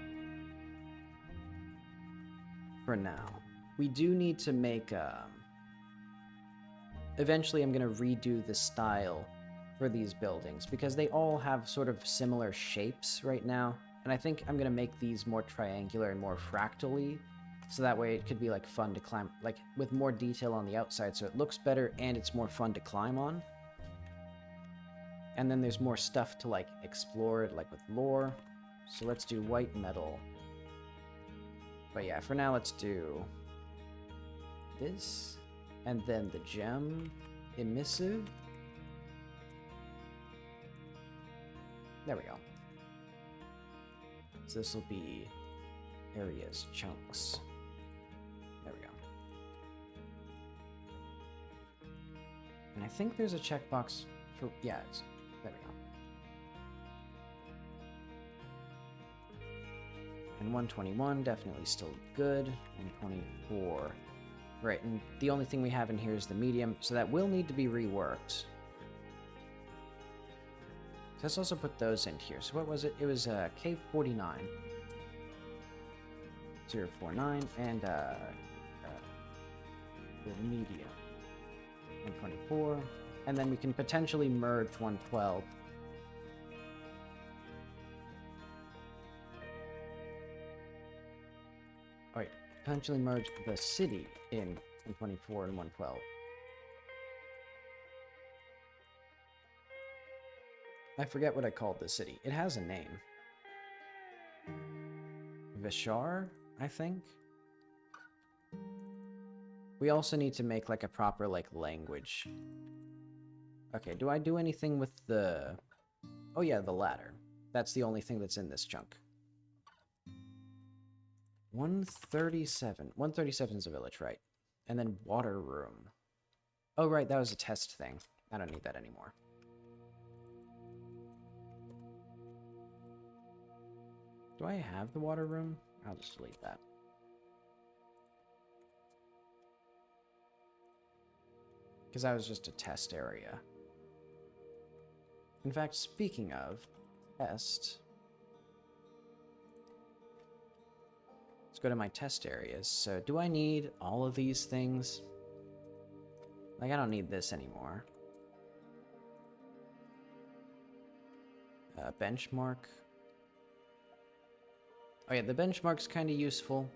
For now. We do need to make... Eventually I'm going to redo the style for these buildings, because they all have sort of similar shapes right now. And I think I'm going to make these more triangular and more fractally, so that way it could be like fun to climb, like with more detail on the outside, so it looks better and it's more fun to climb on. And then there's more stuff to like explore, like with lore. So let's do white metal. But yeah, for now let's do this, and then the gem emissive. There we go. So this will be areas, chunks. There we go. And I think there's a checkbox for... Yeah, there we go. And 121, definitely still good. 124. Right, and the only thing we have in here is the medium, so that will need to be reworked. So let's also put those in here. So what was it? It was K49. 049, and the medium. 124. And then we can potentially merge 112. Oh wait, potentially merge the city in 124 and 112. I forget what I called the city. It has a name. Vishar, I think? We also need to make like a proper like language. Okay, do I do anything with the... Oh yeah, the ladder. That's the only thing that's in this chunk. 137. 137 is a village, right? And then water room. Oh right, that was a test thing. I don't need that anymore. Do I have the water room? I'll just delete that. Because that was just a test area. In fact, speaking of test, let's go to my test areas. So do I need all of these things? Like, I don't need this anymore. Benchmark. Oh yeah, the benchmark's kind of useful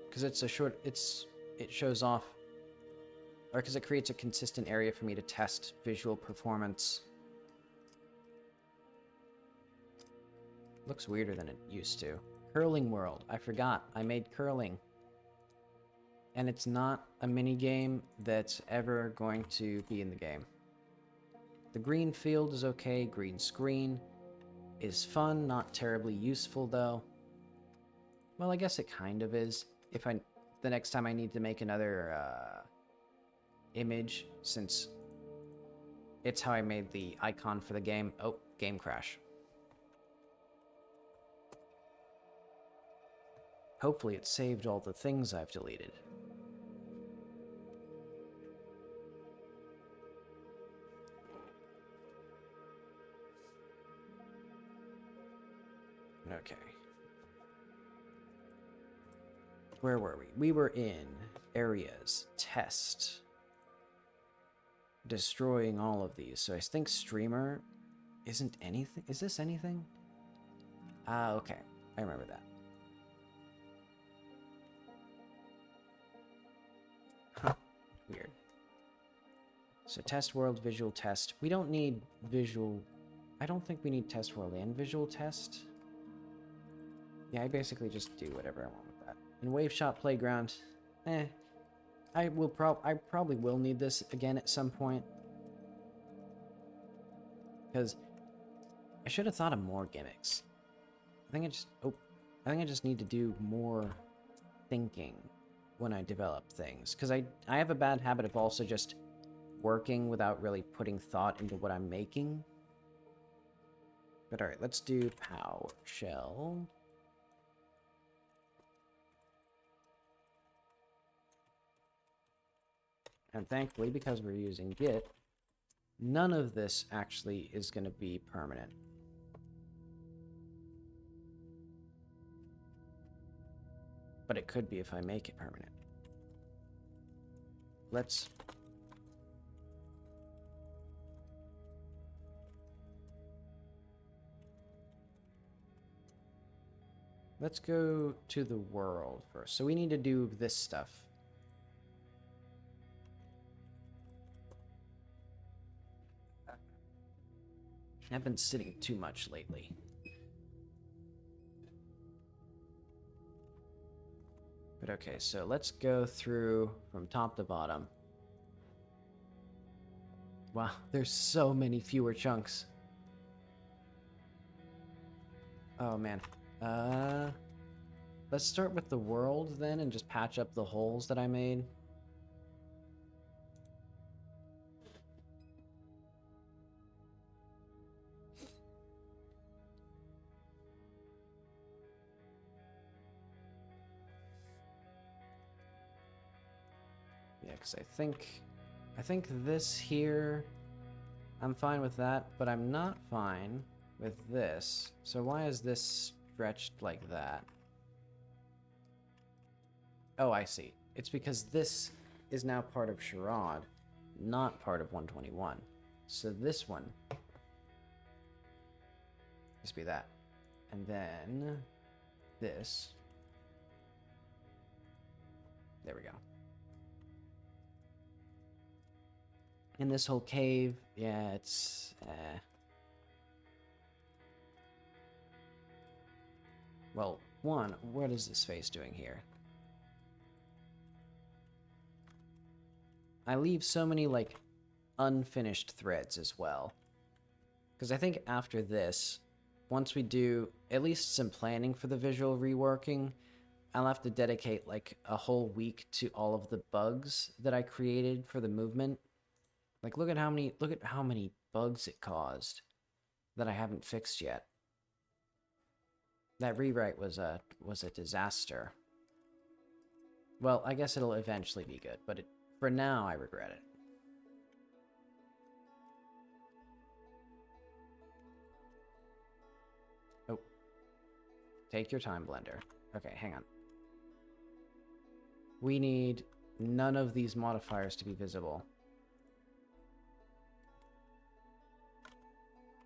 because it's a short. It shows off, or because it creates a consistent area for me to test visual performance. Looks weirder than it used to. Curling World. I forgot. I made curling. And it's not a mini game that's ever going to be in the game. The green field is okay. Green screen is fun. Not terribly useful, though. Well, I guess it kind of is. If the next time I need to make another image, since it's how I made the icon for the game. Oh, game crash. Hopefully it saved all the things I've deleted. Okay. Where were we? We were in areas, test, destroying all of these. So I think streamer isn't anything. Is this anything? Ah, okay. I remember that. Huh. Weird. So test world, visual test. We don't need visual. I don't think we need test world and visual test. Yeah, I basically just do whatever I want with that. And wave shot playground. I probably will need this again at some point. Because I should have thought of more gimmicks. I think I just need to do more thinking when I develop things. Because I have a bad habit of also just working without really putting thought into what I'm making. But alright, let's do PowerShell. And thankfully, because we're using Git, none of this actually is going to be permanent. But it could be if I make it permanent. Let's go to the world first. So we need to do this stuff. I've been sitting too much lately. But okay, so let's go through from top to bottom. Wow, there's so many fewer chunks. Oh man. Let's start with the world then and just patch up the holes that I made. Yeah, because I think this here, I'm fine with that, but I'm not fine with this. So why is this stretched like that? Oh, I see. It's because this is now part of Charade, not part of 121. So this one just be that. And then this. There we go. And this whole cave, yeah, it's... Well, one, what is this face doing here? I leave so many, like, unfinished threads as well. Because I think after this, once we do at least some planning for the visual reworking, I'll have to dedicate, like, a whole week to all of the bugs that I created for the movement. Like, look at how many bugs it caused that I haven't fixed yet. That rewrite was a disaster. Well, I guess it'll eventually be good, but for now, I regret it. Oh. Take your time, Blender. Okay, hang on. We need none of these modifiers to be visible.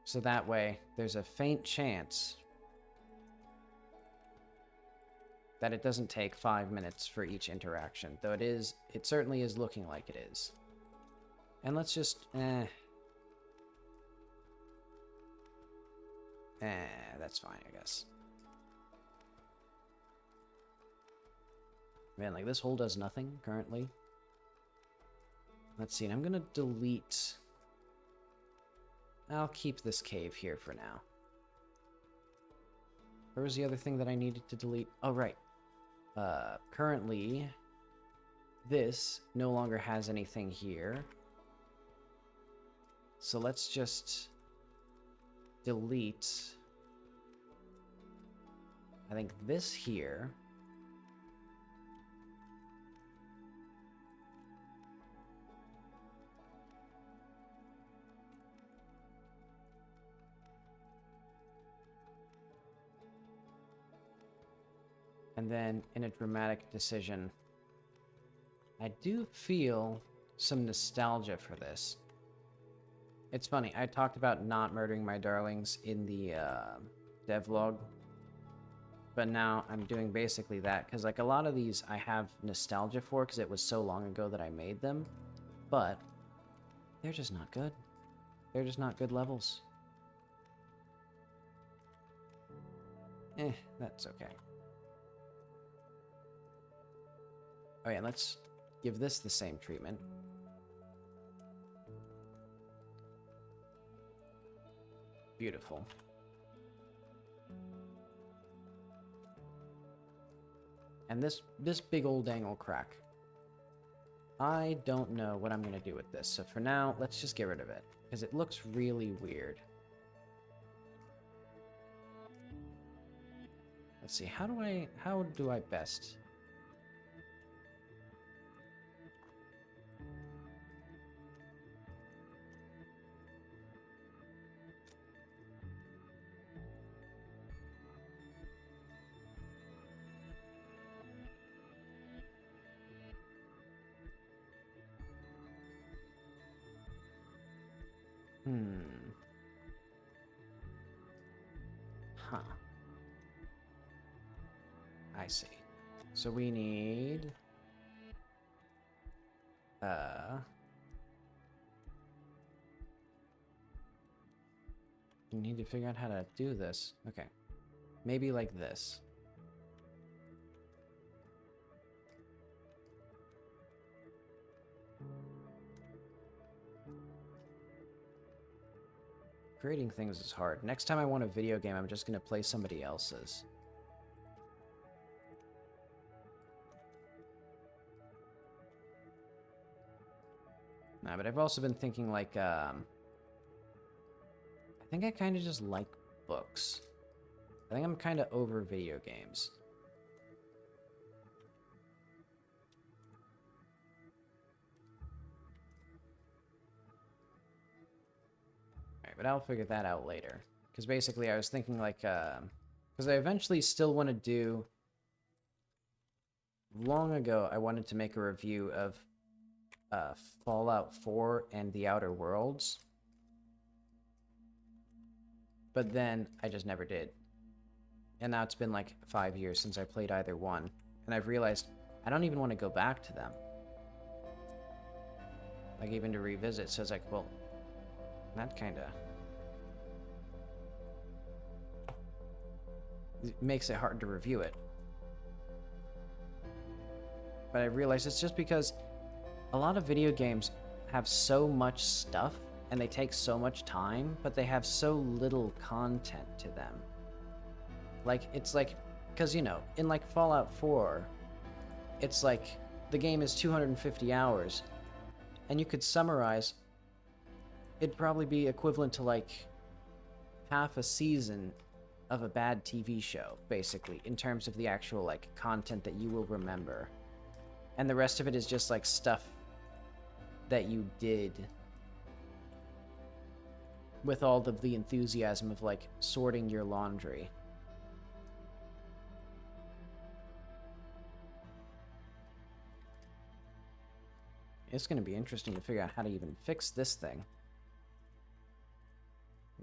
So that way, there's a faint chance that it doesn't take 5 minutes for each interaction, though it certainly is looking like it is. And let's just, That's fine, I guess. Man, like, this hole does nothing currently. Let's see, and I'm gonna delete... I'll keep this cave here for now. Where was the other thing that I needed to delete? Oh, right. Currently, this no longer has anything here. So let's just delete, I think, this here. And then, in a dramatic decision, I do feel some nostalgia for this. It's funny, I talked about not murdering my darlings in the devlog, but now I'm doing basically that, because like a lot of these I have nostalgia for, because it was so long ago that I made them, but they're just not good. They're just not good levels. That's okay. Oh yeah, let's give this the same treatment. Beautiful. And this big old angle crack. I don't know what I'm going to do with this. So for now, let's just get rid of it, because it looks really weird. Let's see, how do I best... Huh. I see. So we need... We need to figure out how to do this. Okay. Maybe like this. Creating things is hard. Next time I want a video game, I'm just going to play somebody else's. Nah, but I've also been thinking, like, I think I kind of just like books. I think I'm kind of over video games. But I'll figure that out later. Because basically I was thinking like, because I eventually still want to do... Long ago, I wanted to make a review of Fallout 4 and The Outer Worlds. But then I just never did. And now it's been like 5 years since I played either one. And I've realized I don't even want to go back to them. Like even to revisit. So it's like, well, that kind of... It makes it hard to review it. But I realize it's just because a lot of video games have so much stuff and they take so much time, but they have so little content to them. Like, it's like, because, you know, in like Fallout 4, it's like the game is 250 hours, and you could summarize, it'd probably be equivalent to like half a season of a bad TV show, basically, in terms of the actual like content that you will remember. And the rest of it is just like stuff that you did with all of the enthusiasm of like sorting your laundry. It's going to be interesting to figure out how to even fix this thing.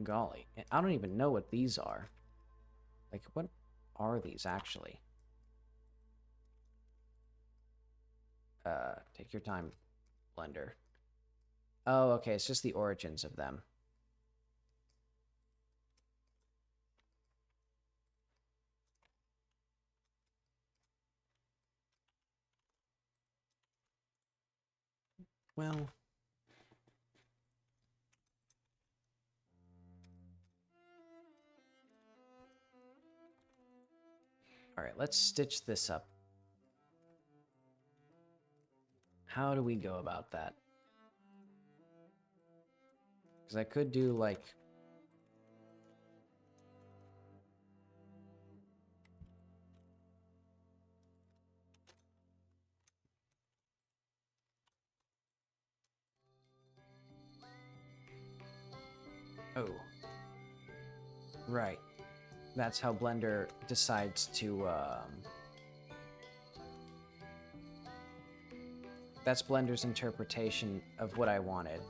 Golly, I don't even know what these are. Like, what are these actually? Take your time, Blender. Oh, okay, it's just the origins of them. Well... Alright, let's stitch this up. How do we go about that? Because I could do, like... Oh. Right. That's how Blender decides to, That's Blender's interpretation of what I wanted.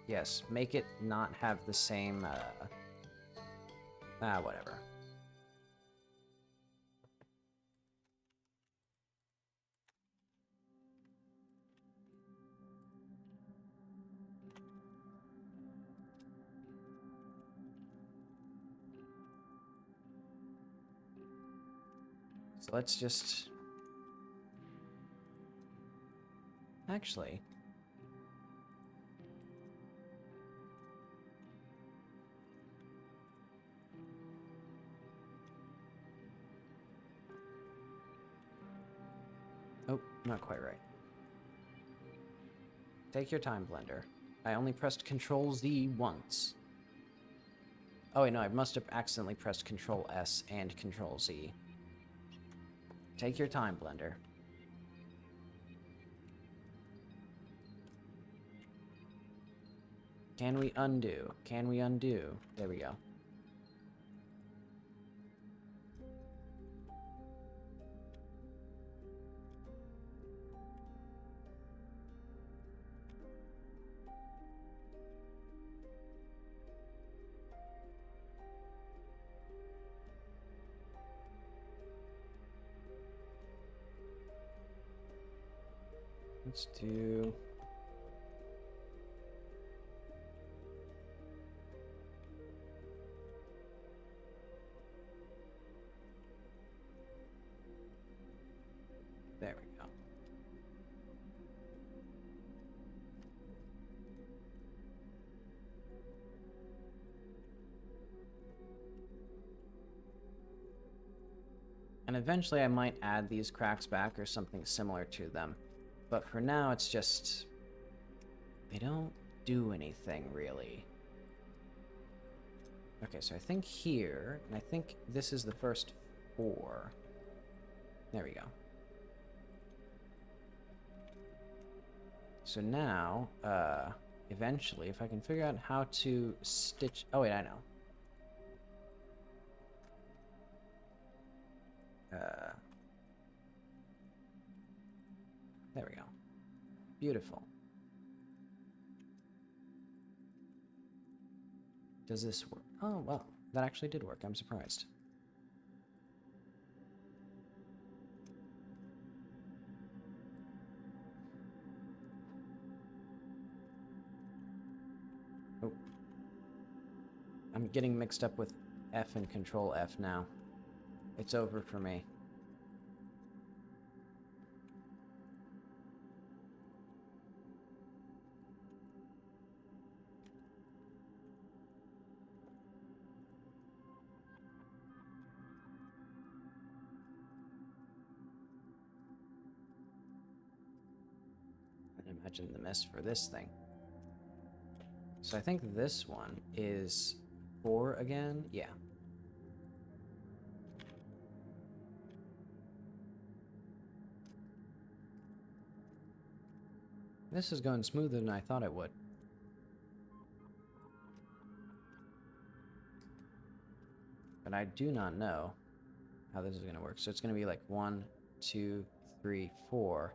Yes, make it not have the same, whatever. So let's just... Actually... Oh, not quite right. Take your time, Blender. I only pressed Control-Z once. Oh wait, no, I must have accidentally pressed Control-S and Control-Z. Take your time, Blender. Can we undo? Can we undo? There we go. Let's do... There we go. And eventually I might add these cracks back or something similar to them. But for now, it's just... They don't do anything, really. Okay, so I think here, and I think this is the first 4. There we go. So now, eventually, if I can figure out how to stitch... Oh, wait, I know. There we go. Beautiful. Does this work? Oh, well, that actually did work. I'm surprised. Oh. I'm getting mixed up with F and Control F now. It's over for me. Imagine the mess for this thing. So I think this one is 4 again. Yeah. This is going smoother than I thought it would. But I do not know how this is going to work. So it's going to be like 1, 2, 3, 4,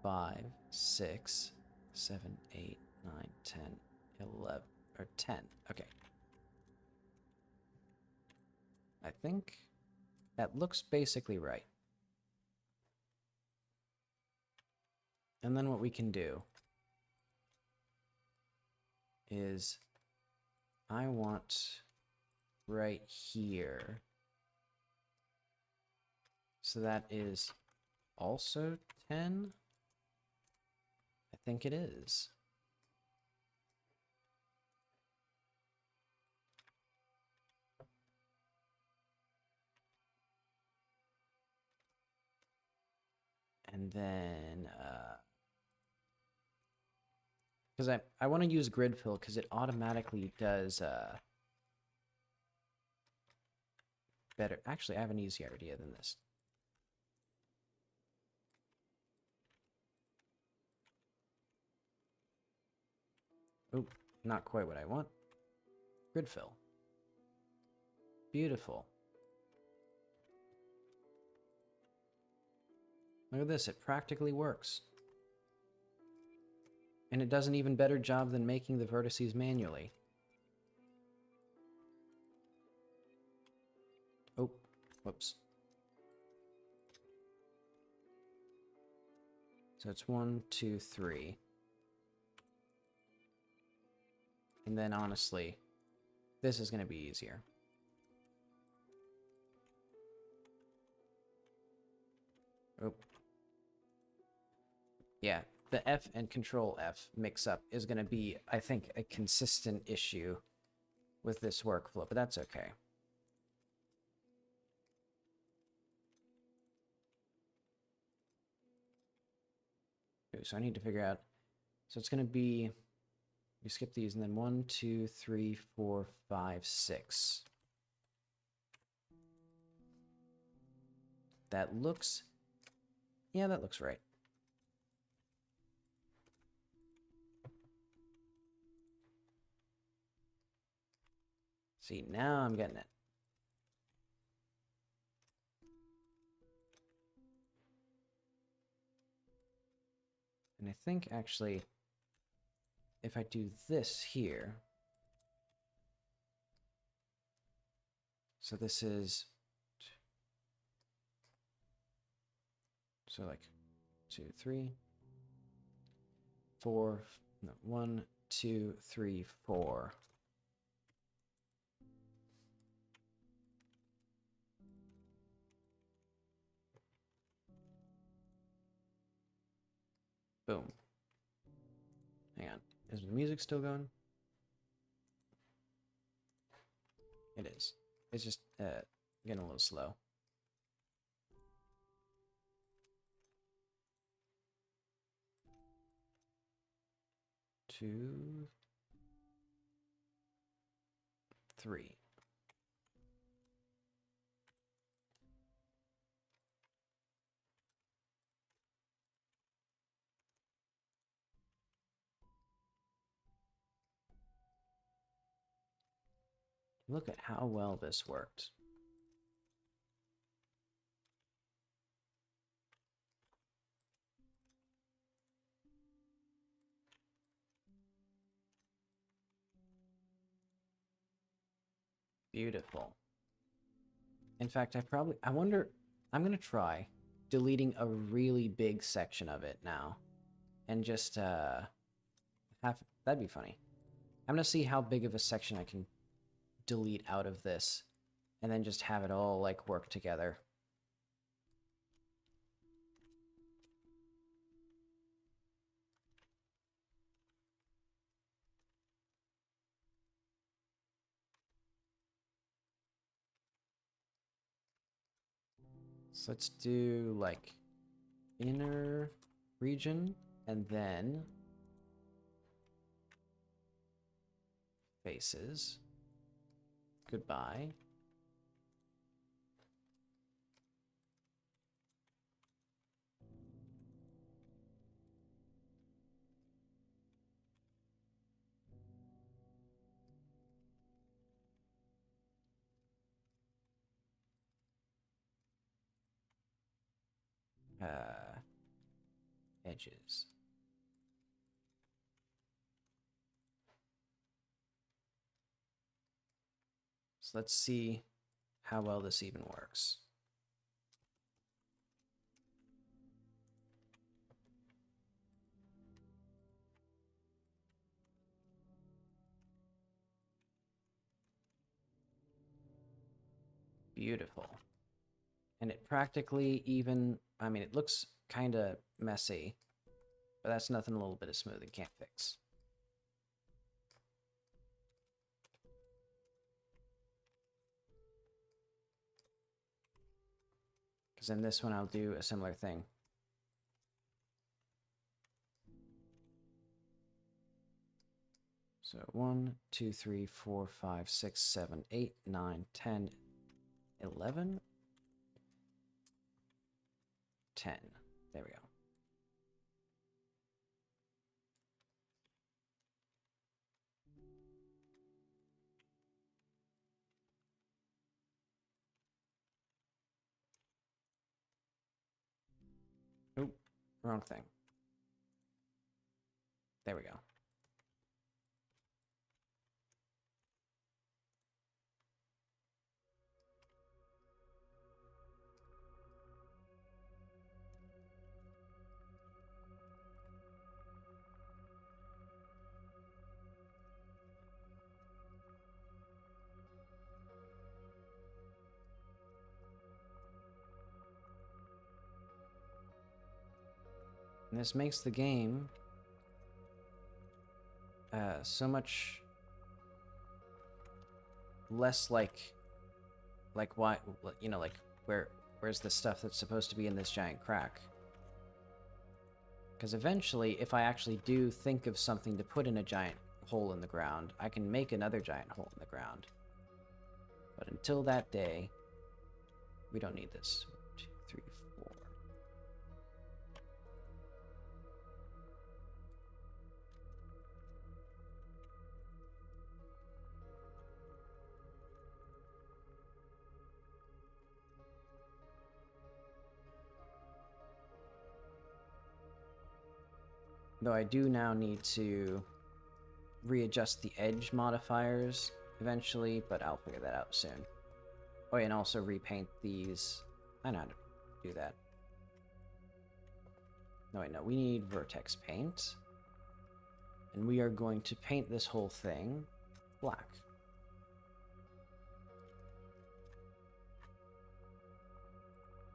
5, 6, 7, 8, 9, 10, 11, or 10. Okay. I think that looks basically right. And then what we can do is I want right here. So that is also 10. I think it is. And then, because I want to use grid fill because it automatically does better. Actually, I have an easier idea than this. Oh, not quite what I want. Grid fill. Beautiful. Look at this, it practically works. And it does an even better job than making the vertices manually. Oh, whoops. So it's 1, 2, 3. And then honestly, this is going to be easier. Oh. Yeah, the F and Control F mix-up is going to be, I think, a consistent issue with this workflow, but that's okay. Okay, so I need to figure out, so it's going to be, we skip these, and then 1, 2, 3, 4, 5, 6. That looks, yeah, that looks right. See, now I'm getting it. And I think, actually, if I do this here, so this is, so like 2, 3, 4, no, 1, 2, 3, 4. Boom. Hang on. Is the music still going? It is. It's just getting a little slow. Two, 3. Look at how well this worked. Beautiful. In fact, I wonder, I'm going to try deleting a really big section of it now. And just, that'd be funny. I'm going to see how big of a section I can delete out of this. And then just have it all, like, work together. So let's do, like, inner region, and then faces. Goodbye. Edges. So let's see how well this even works. Beautiful. And it practically even, I mean, it looks kind of messy, But that's nothing a little bit of smoothing can't fix. Because in this one, I'll do a similar thing. So 1, 2, 3, 4, 5, 6, 7, 8, 9, 10, 11, 10. There we go. Oop, wrong thing. There we go. And this makes the game so much less like why, you know, like where's the stuff that's supposed to be in this giant crack? Because eventually, if I actually do think of something to put in a giant hole in the ground, I can make another giant hole in the ground. But until that day, we don't need this. 1, 2, 3, 4. Though I do now need to readjust the edge modifiers eventually, but I'll figure that out soon. Oh, yeah, and also repaint these. I know how to do that. No, wait, no, we need vertex paint. And we are going to paint this whole thing black.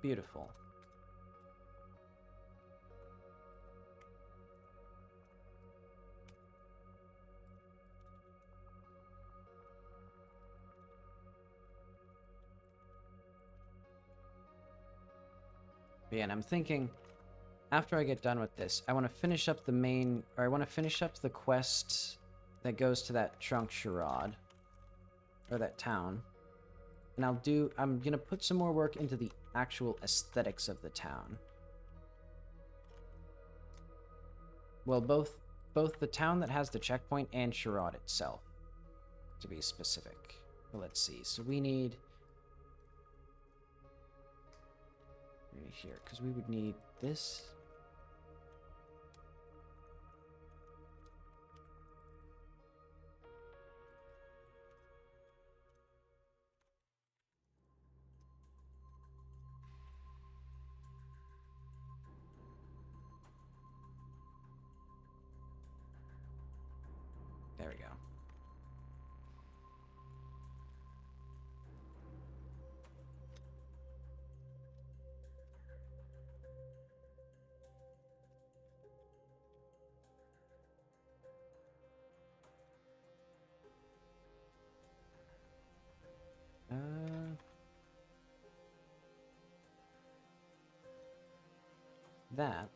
Beautiful. Yeah, and I'm thinking, after I get done with this, I want to finish up the main, or I want to finish up the quest that goes to that trunk charade, or that town. And I'm gonna put some more work into the actual aesthetics of the town. Well, both the town that has the checkpoint and charade itself, to be specific. Well, let's see, so we need... here, because we would need this. There we go. That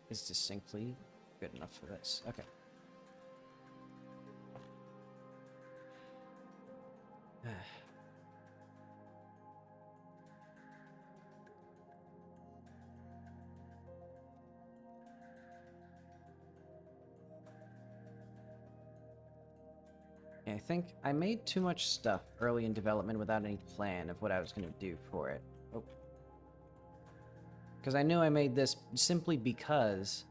is distinctly good enough for this. Okay. I think I made too much stuff early in development without any plan of what I was going to do for it. Oh. Because I knew I made this simply because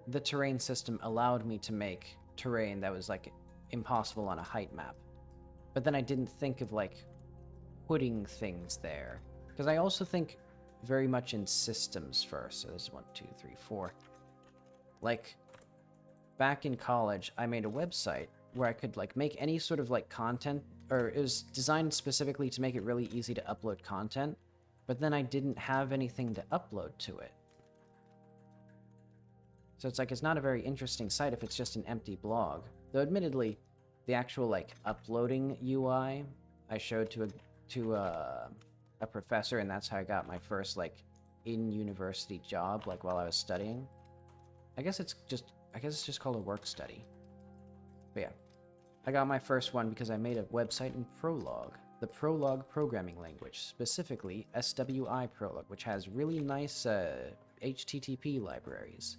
the terrain system allowed me to make terrain that was, like, impossible on a height map. But then I didn't think of, like, putting things there. Because I also think very much in systems first. So this is 1, 2, 3, 4. Like, back in college, I made a website where I could, like, make any sort of, like, content, or it was designed specifically to make it really easy to upload content, but then I didn't have anything to upload to it. So it's like it's not a very interesting site if it's just an empty blog. Though admittedly, the actual like uploading UI I showed to a professor, and that's how I got my first like in-university job, like while I was studying. I guess it's just called a work study. But yeah, I got my first one because I made a website in Prolog, the Prolog programming language, specifically SWI Prolog, which has really nice HTTP libraries.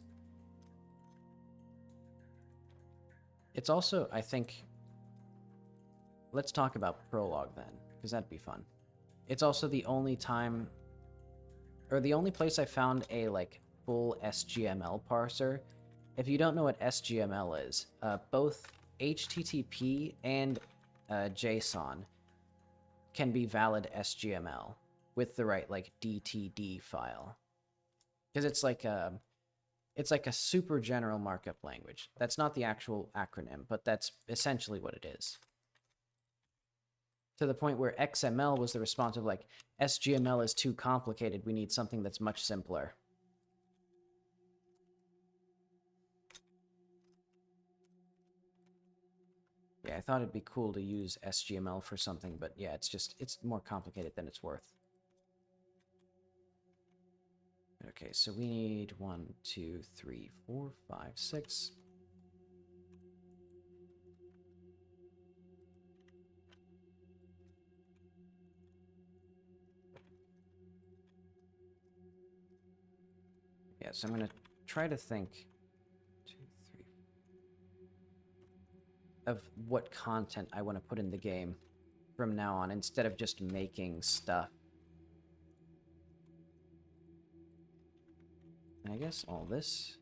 It's also, I think, let's talk about Prolog then, because that'd be fun. It's also the only time, or the only place I found a like full SGML parser. If you don't know what SGML is, both HTTP and JSON can be valid SGML with the right like DTD file, because it's like a super general markup language. That's not the actual acronym, but that's essentially what it is. To the point where XML was the response of like, SGML is too complicated, we need something that's much simpler. Yeah, I thought it'd be cool to use SGML for something, but yeah, it's more complicated than it's worth. Okay, so we need 1, 2, 3, 4, 5, 6. Yeah, so I'm gonna try to think 2, 3, of what content I want to put in the game from now on, instead of just making stuff. And I guess all this.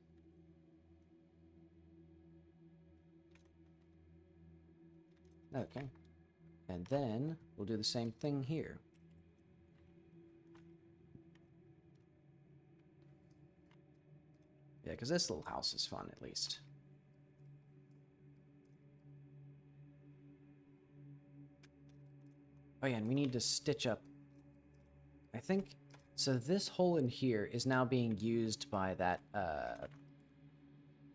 Okay. And then we'll do the same thing here. Yeah, because this little house is fun, at least. Oh yeah, and we need to stitch up. I think... So this hole in here is now being used by that,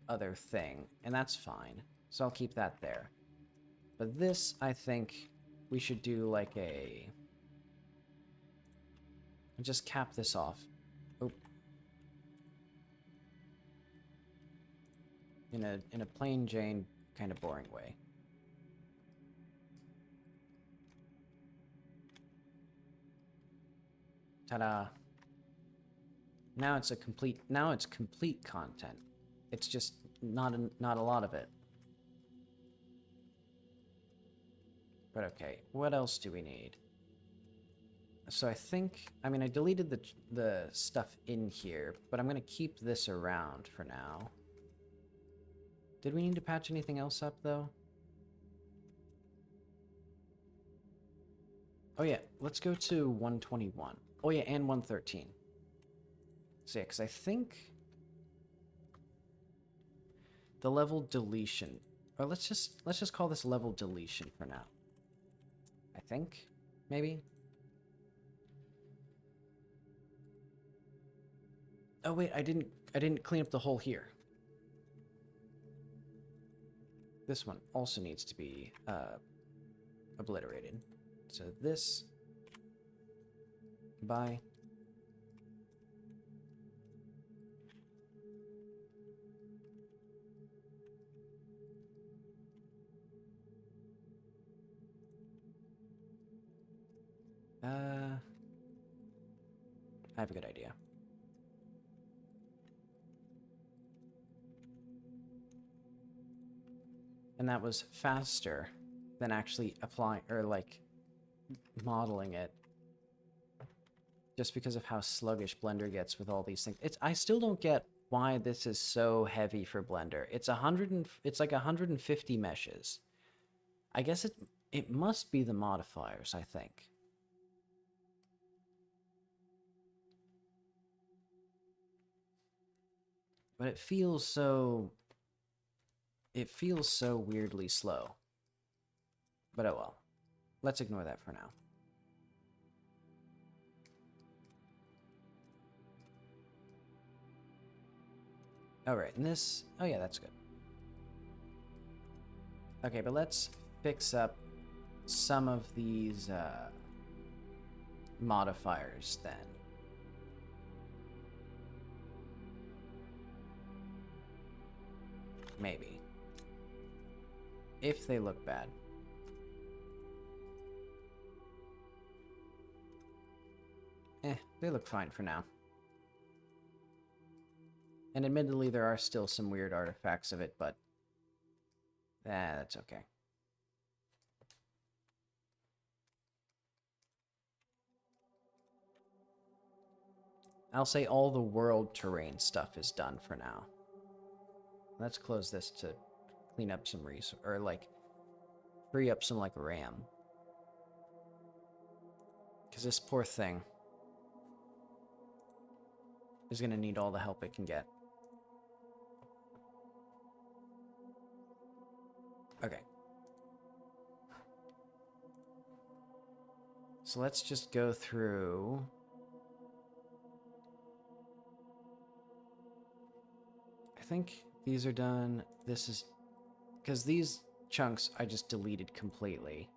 other thing, and that's fine. So I'll keep that there. But this, I think, we should do like a... Just cap this off. Oh. In a plain Jane kind of boring way. Ta-da. Now it's complete content. It's just not a lot of it. But okay, what else do we need? So I think, I mean, I deleted the stuff in here, but I'm gonna keep this around for now. Did we need to patch anything else up, though? Oh yeah, let's go to 121. Oh yeah, and 113. So yeah, because I think the level deletion, or let's just call this level deletion for now. I think, maybe. Oh wait, I didn't clean up the hole here. This one also needs to be obliterated. So this, bye. I have a good idea. And that was faster than actually applying, or like, modeling it. Just because of how sluggish Blender gets with all these things. I still don't get why this is so heavy for Blender. It's like 150 meshes. I guess it must be the modifiers, I think. But it feels so weirdly slow. But oh well. Let's ignore that for now. Oh, right, and this... Oh, yeah, that's good. Okay, but let's fix up some of these modifiers then. Maybe. If they look bad. They look fine for now. And admittedly, there are still some weird artifacts of it, but... that's okay. I'll say all the world terrain stuff is done for now. Let's close this to clean up some or like free up some like RAM. Because this poor thing is going to need all the help it can get. Okay. So let's just go through... I think these are done. This is... because these chunks I just deleted completely.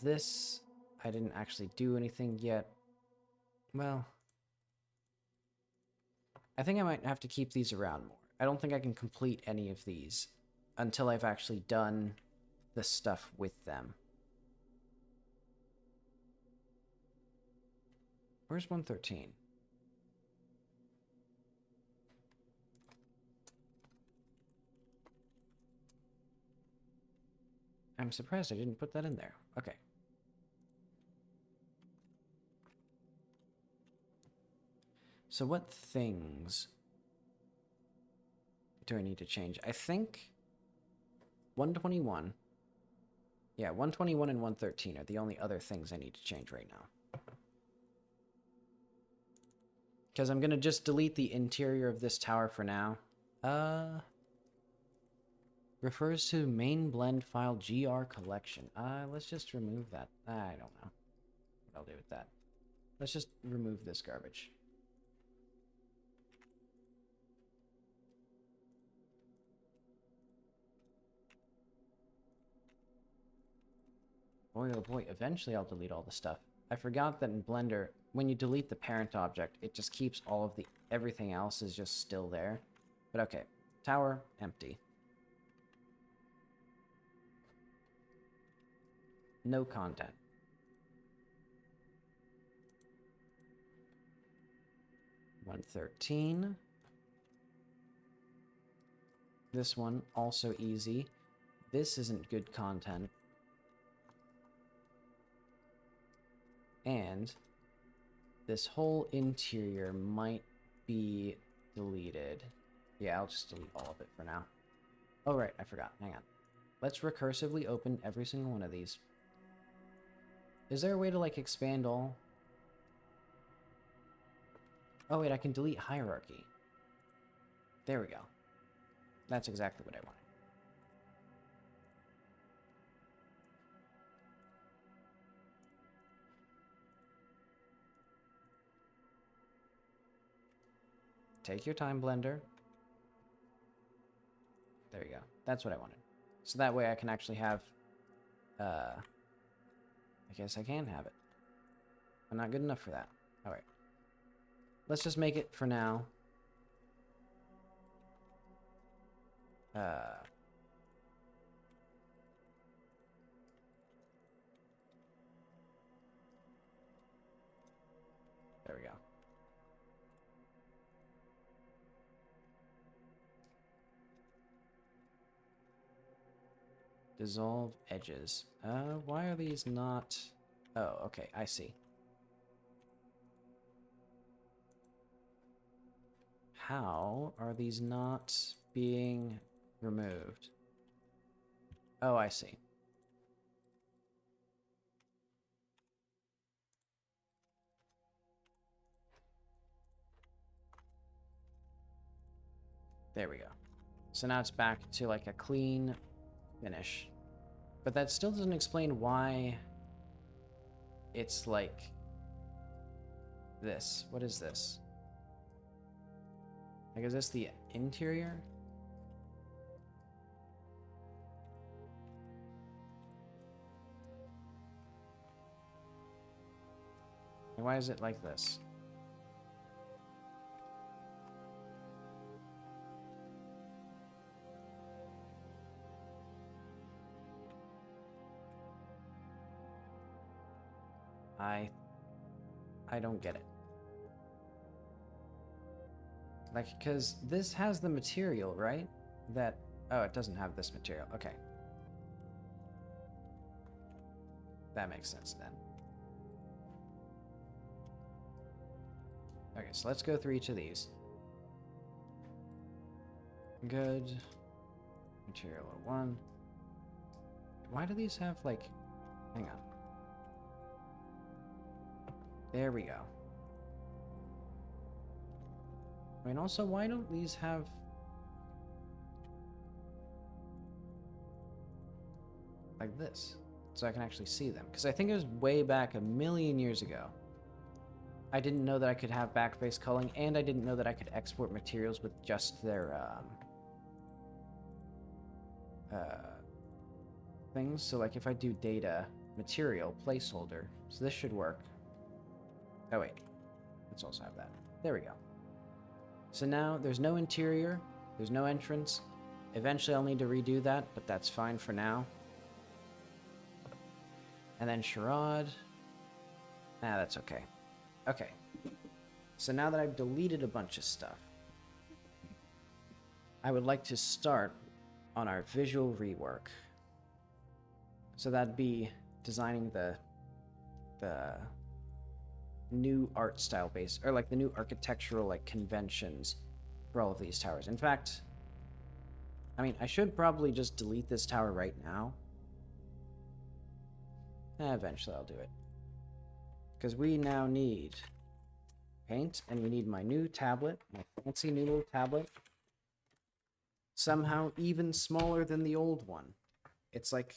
This... I didn't actually do anything yet. Well... I think I might have to keep these around more. I don't think I can complete any of these until I've actually done the stuff with them. Where's 113? I'm surprised I didn't put that in there. Okay. So what things do I need to change? I think 121. Yeah, 121 and 113 are the only other things I need to change right now. Because I'm going to just delete the interior of this tower for now. Refers to main blend file GR collection. Let's just remove that. I don't know what I'll do with that. Let's just remove this garbage. Boy, oh boy, eventually I'll delete all the stuff. I forgot that in Blender, when you delete the parent object, it just keeps all of the... everything else is just still there. But okay, tower, empty. No content. $113. This one, also easy. This isn't good content. And this whole interior might be deleted. Yeah, I'll just delete all of it for now. Oh, right, I forgot. Hang on. Let's recursively open every single one of these. Is there a way to, like, expand all? Oh, wait, I can delete hierarchy. There we go. That's exactly what I wanted. Take your time, Blender. There you go. That's what I wanted. So that way I can actually have... I guess I can have it. I'm not good enough for that. Alright. Let's just make it for now. There we go. Dissolve edges. Why are these not... Oh, okay, I see. How are these not being removed? Oh, I see. There we go. So now it's back to like a clean finish. But that still doesn't explain why it's like this. What is this? Like, is this the interior? Why is it like this? I don't get it. Like, because this has the material, right? That... Oh, it doesn't have this material. Okay. That makes sense then. Okay, so let's go through each of these. Good. Material 1. Why do these have, like... Hang on. There we go. I mean, also, why don't these have... like this? So I can actually see them. Because I think it was way back a million years ago. I didn't know that I could have backface culling, and I didn't know that I could export materials with just their, things. So, like, if I do data, material, placeholder, so this should work. Oh, wait. Let's also have that. There we go. So now, there's no interior, there's no entrance. Eventually, I'll need to redo that, but that's fine for now. And then charade. Ah, that's okay. Okay. So now that I've deleted a bunch of stuff, I would like to start on our visual rework. So that'd be designing the new art style base, or like the new architectural like conventions for all of these towers. In fact, I mean, I should probably just delete this tower right now. Eventually I'll do it. Because we now need paint, and we need my new tablet, my fancy new little tablet. Somehow even smaller than the old one. It's like...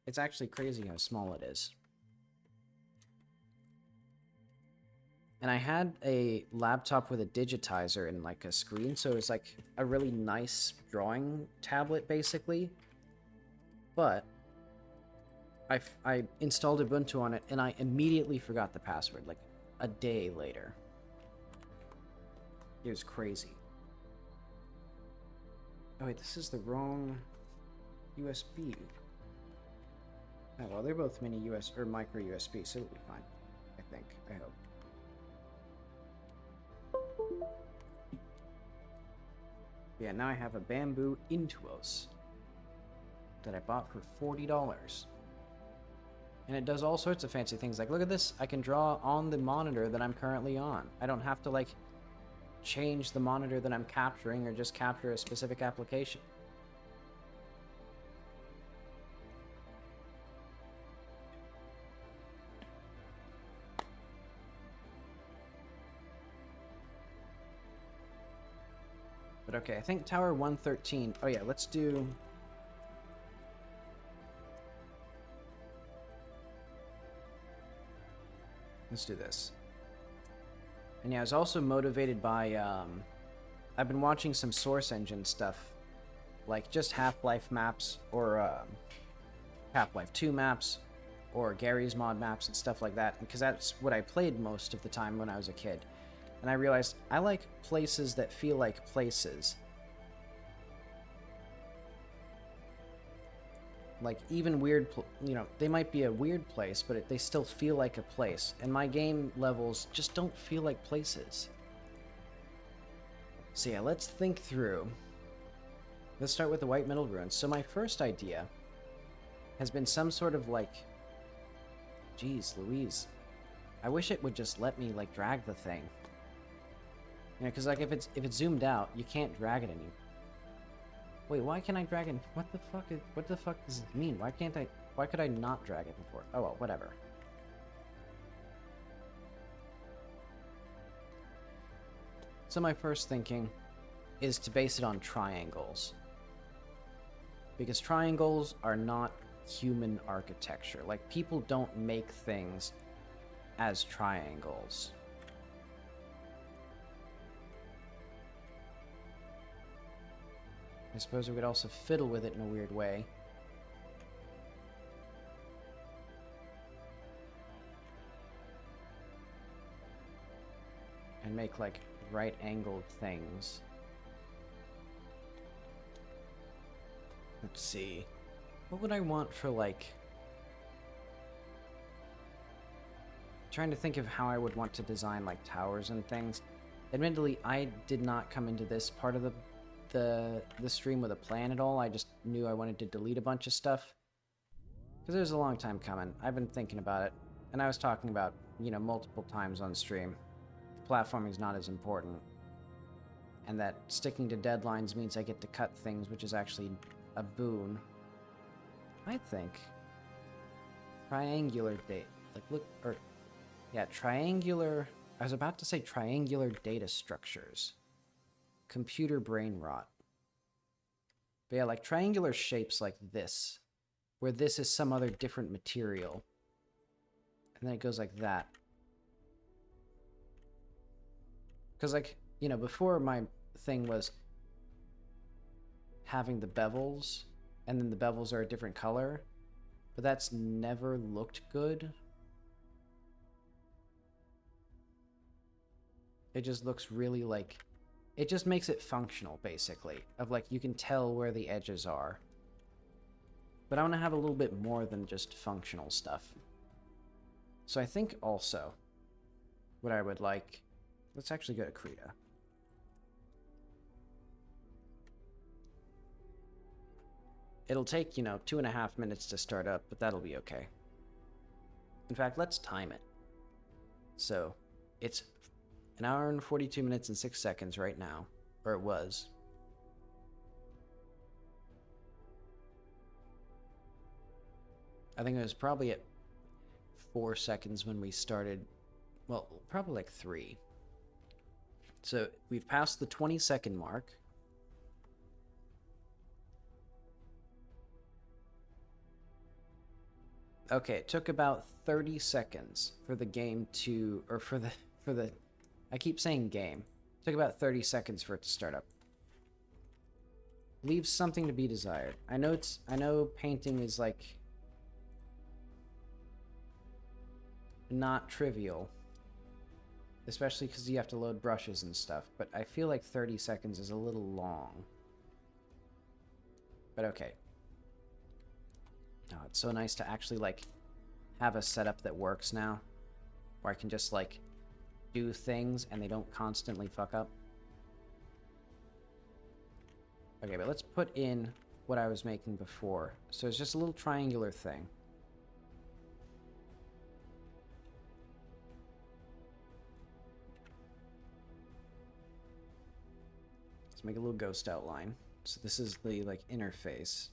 It's actually crazy how small it is. And I had a laptop with a digitizer and like a screen, so it's like a really nice drawing tablet, basically. But I installed Ubuntu on it, and I immediately forgot the password, like a day later. It was crazy. Oh wait, this is the wrong USB. Oh, well, they're both mini US or micro USB, so it'll be fine. I think. I hope. Yeah, now I have a bamboo Intuos that I bought for $40. And it does all sorts of fancy things. Like, look at this. I can draw on the monitor that I'm currently on. I don't have to, like, change the monitor that I'm capturing or just capture a specific application. But okay, I think Tower 113... Oh yeah, let's do... Let's do this. And yeah, I was also motivated by, I've been watching some Source Engine stuff, like just Half-Life maps, or Half-Life 2 maps, or Gary's mod maps and stuff like that, because that's what I played most of the time when I was a kid. And I realized I like places that feel like places. Like, even weird, you know, they might be a weird place, but they still feel like a place. And my game levels just don't feel like places. So yeah, let's think through. Let's start with the White Metal Ruins. So my first idea has been some sort of, like... Jeez Louise. I wish it would just let me, like, drag the thing. You know, because, like, if it's zoomed out, you can't drag it anymore. Wait, why can't I drag it? What the fuck does it mean? Why could I not drag it before? Oh well, whatever. So my first thinking is to base it on triangles. Because triangles are not human architecture. Like, people don't make things as triangles. I suppose we could also fiddle with it in a weird way. And make, like, right-angled things. Let's see. What would I want for, like... Trying to think of how I would want to design, like, towers and things. Admittedly, I did not come into this part of the stream with a plan at all. I just knew I wanted to delete a bunch of stuff. Because it was a long time coming. I've been thinking about it. And I was talking about, you know, multiple times on stream. Platforming is not as important. And that sticking to deadlines means I get to cut things, which is actually a boon. I think. Triangular date. Like, look, or... Yeah, triangular... I was about to say triangular data structures. Computer brain rot. But yeah, like triangular shapes like this. Where this is some other different material. And then it goes like that. Because, like, you know, before my thing was having the bevels, and then the bevels are a different color. But that's never looked good. It just looks really, like... It just makes it functional, basically. Of, like, you can tell where the edges are. But I want to have a little bit more than just functional stuff. So I think also what I would like... Let's actually go to Krita. It'll take, you know, 2.5 minutes to start up, but that'll be okay. In fact, let's time it. So, it's 1 hour and 42 minutes and 6 seconds right now. Or it was. I think it was probably at 4 seconds when we started. Well, probably like 3. So we've passed the 20-second mark. Okay, it took about 30 seconds for the game to, or for the, I keep saying game. It took about 30 seconds for it to start up. Leaves something to be desired. I know painting is like not trivial. Especially because you have to load brushes and stuff, but I feel like 30 seconds is a little long. But okay. Oh, it's so nice to actually, like, have a setup that works now. Where I can just, like, do things and they don't constantly fuck up. Okay, but let's put in what I was making before. So it's just a little triangular thing. Let's make a little ghost outline. So this is the, like, interface.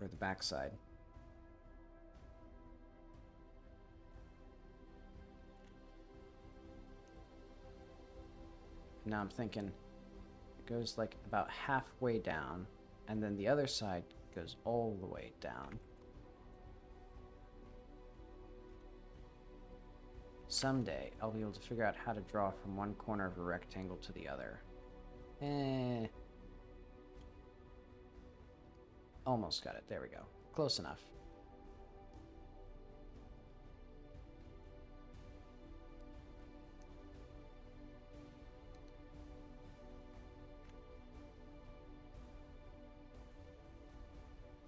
Or the backside. Now I'm thinking it goes, like, about halfway down, and then the other side goes all the way down. Someday, I'll be able to figure out how to draw from one corner of a rectangle to the other. Almost got it. There we go. Close enough.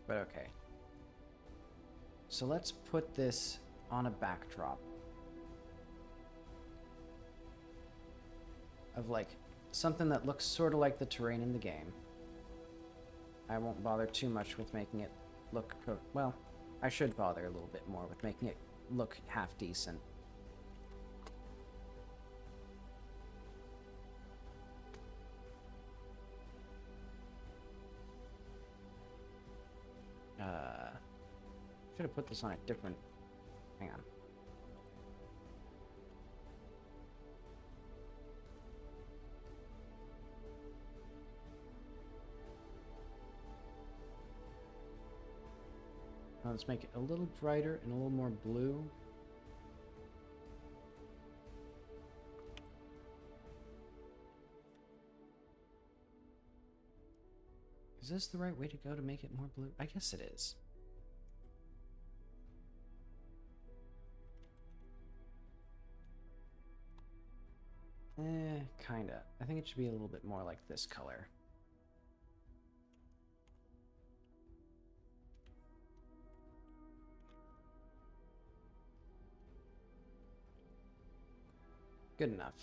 But okay. So let's put this on a backdrop. Of, like, something that looks sort of like the terrain in the game. I won't bother too much with making it look... Well, I should bother a little bit more with making it look half decent. Should have put this on a different... Hang on. Let's make it a little brighter and a little more blue. Is this the right way to go to make it more blue? I guess it is. Kinda. I think it should be a little bit more like this color. Good enough.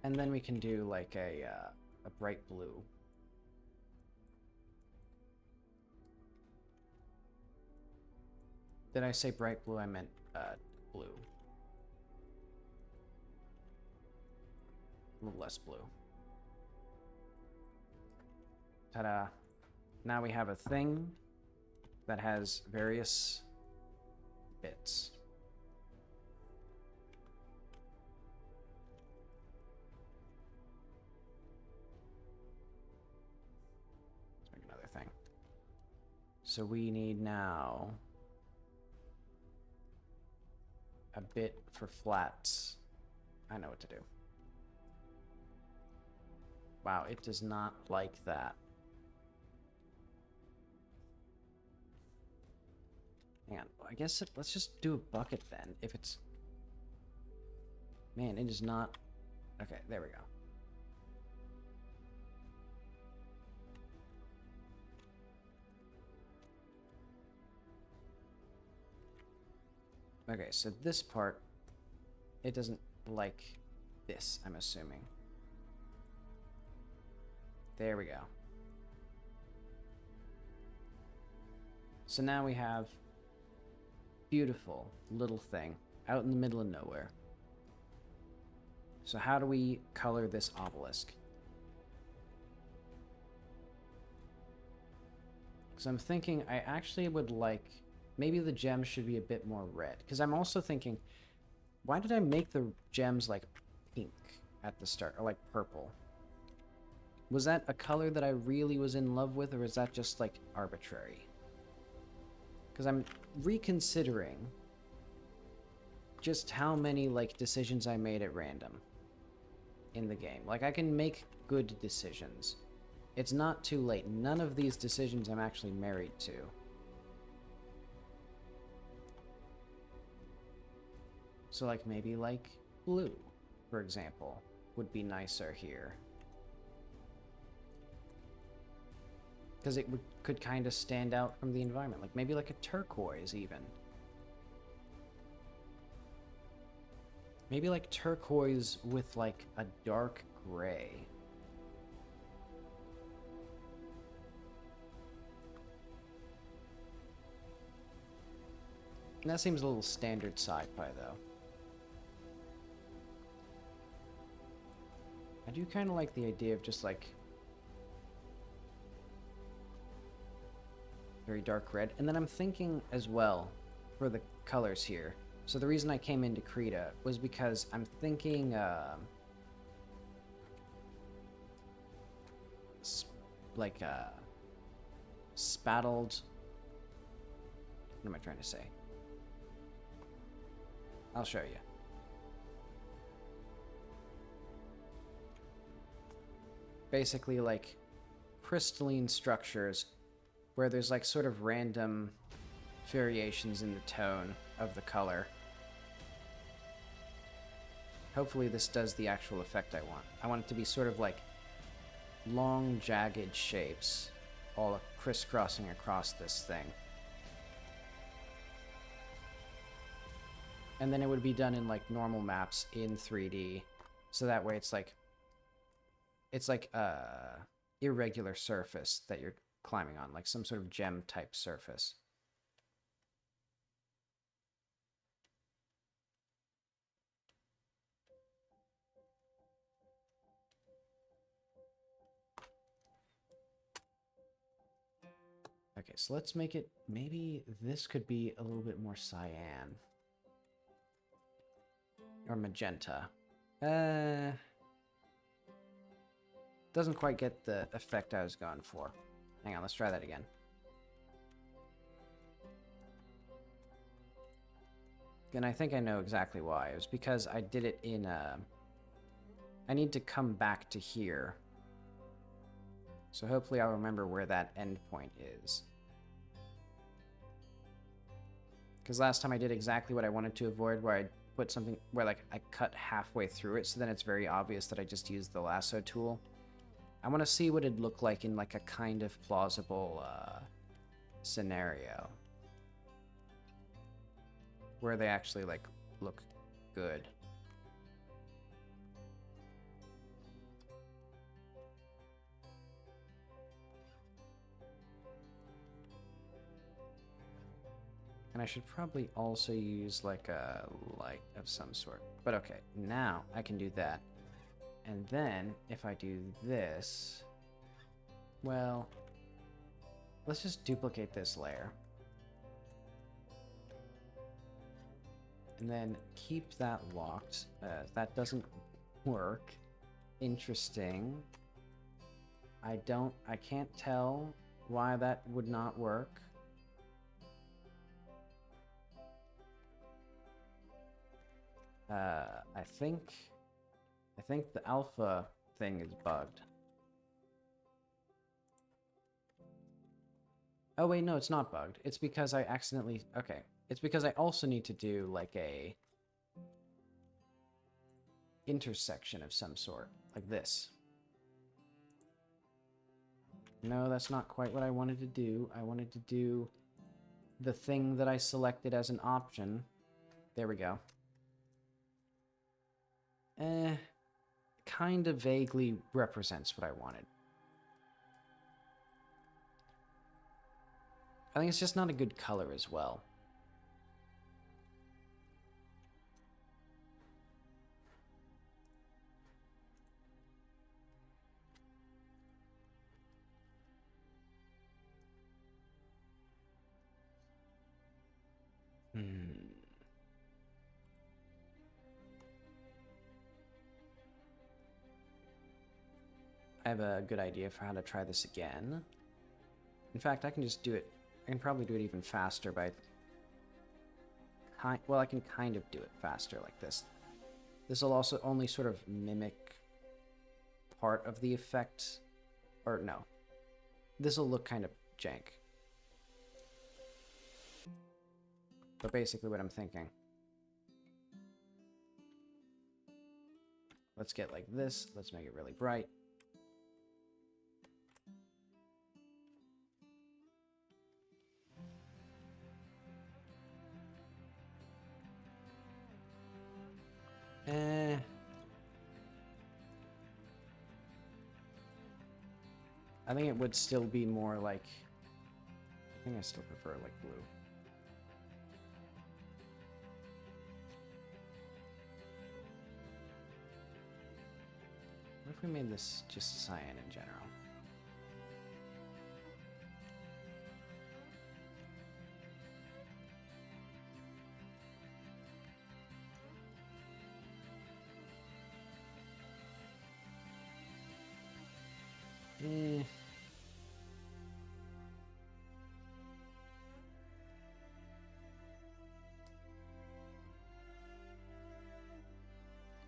And then we can do like a bright blue. Did I say bright blue? I meant blue. A little less blue. Ta-da. Now we have a thing that has various bits. Let's make another thing. So we need now a bit for flats. I know what to do. Wow, it does not like that. Hang on, I guess let's just do a bucket then. If it's... Man, it is not... Okay, there we go. Okay, so this part, it doesn't like this, I'm assuming. There we go. So now we have beautiful little thing out in the middle of nowhere. So how do we color this obelisk? So I'm thinking I actually would like, maybe the gems should be a bit more red. Because I'm also thinking, why did I make the gems like pink at the start, or like purple? Was that a color that I really was in love with, or is that just like arbitrary? Because I'm reconsidering just how many like decisions I made at random in the game. Like, I can make good decisions. It's not too late. None of these decisions I'm actually married to. So like maybe like blue, for example, would be nicer here. Because it could kind of stand out from the environment. Like maybe like a turquoise even. Maybe like turquoise with like a dark gray. And that seems a little standard sci-fi though. I do kind of like the idea of just like very dark red. And then I'm thinking as well for the colors here. So the reason I came into Krita was because I'm thinking like spattled, what am I trying to say? I'll show you. Basically like crystalline structures where there's like sort of random variations in the tone of the color. Hopefully this does the actual effect I want. I want it to be sort of like long, jagged shapes all crisscrossing across this thing. And then it would be done in like normal maps in 3D. So that way it's like a irregular surface that you're climbing on, like some sort of gem type surface. Okay, so let's make it, maybe this could be a little bit more cyan. Or magenta. Doesn't quite get the effect I was going for. Hang on, let's try that again. And I think I know exactly why. It was because I did it in I need to come back to here So hopefully I'll remember where that endpoint is. Because last time I did exactly what I wanted to avoid, where I put something where like I cut halfway through it, so then it's very obvious that I just used the lasso tool. I want to see what it'd look like in like a kind of plausible scenario. Where they actually like look good. And I should probably also use like a light of some sort. But okay, now I can do that. And then if I do this, well, let's just duplicate this layer. And then keep that locked. That doesn't work. Interesting. I can't tell why that would not work. I think the alpha thing is bugged. Oh wait, no, it's not bugged. It's because I accidentally... Okay. It's because I also need to do, like, a... intersection of some sort. Like this. No, that's not quite what I wanted to do. I wanted to do the thing that I selected as an option. There we go. Kind of vaguely represents what I wanted. I think it's just not a good color as well. I have a good idea for how to try this again. In fact, I can just do it. I can probably do it even faster by... Well, I can kind of do it faster like this. This will also only sort of mimic part of the effect. Or no. This will look kind of jank. But basically what I'm thinking. Let's get like this. Let's make it really bright. I think it would still be more like... I think I still prefer like blue. What if we made this just cyan in general?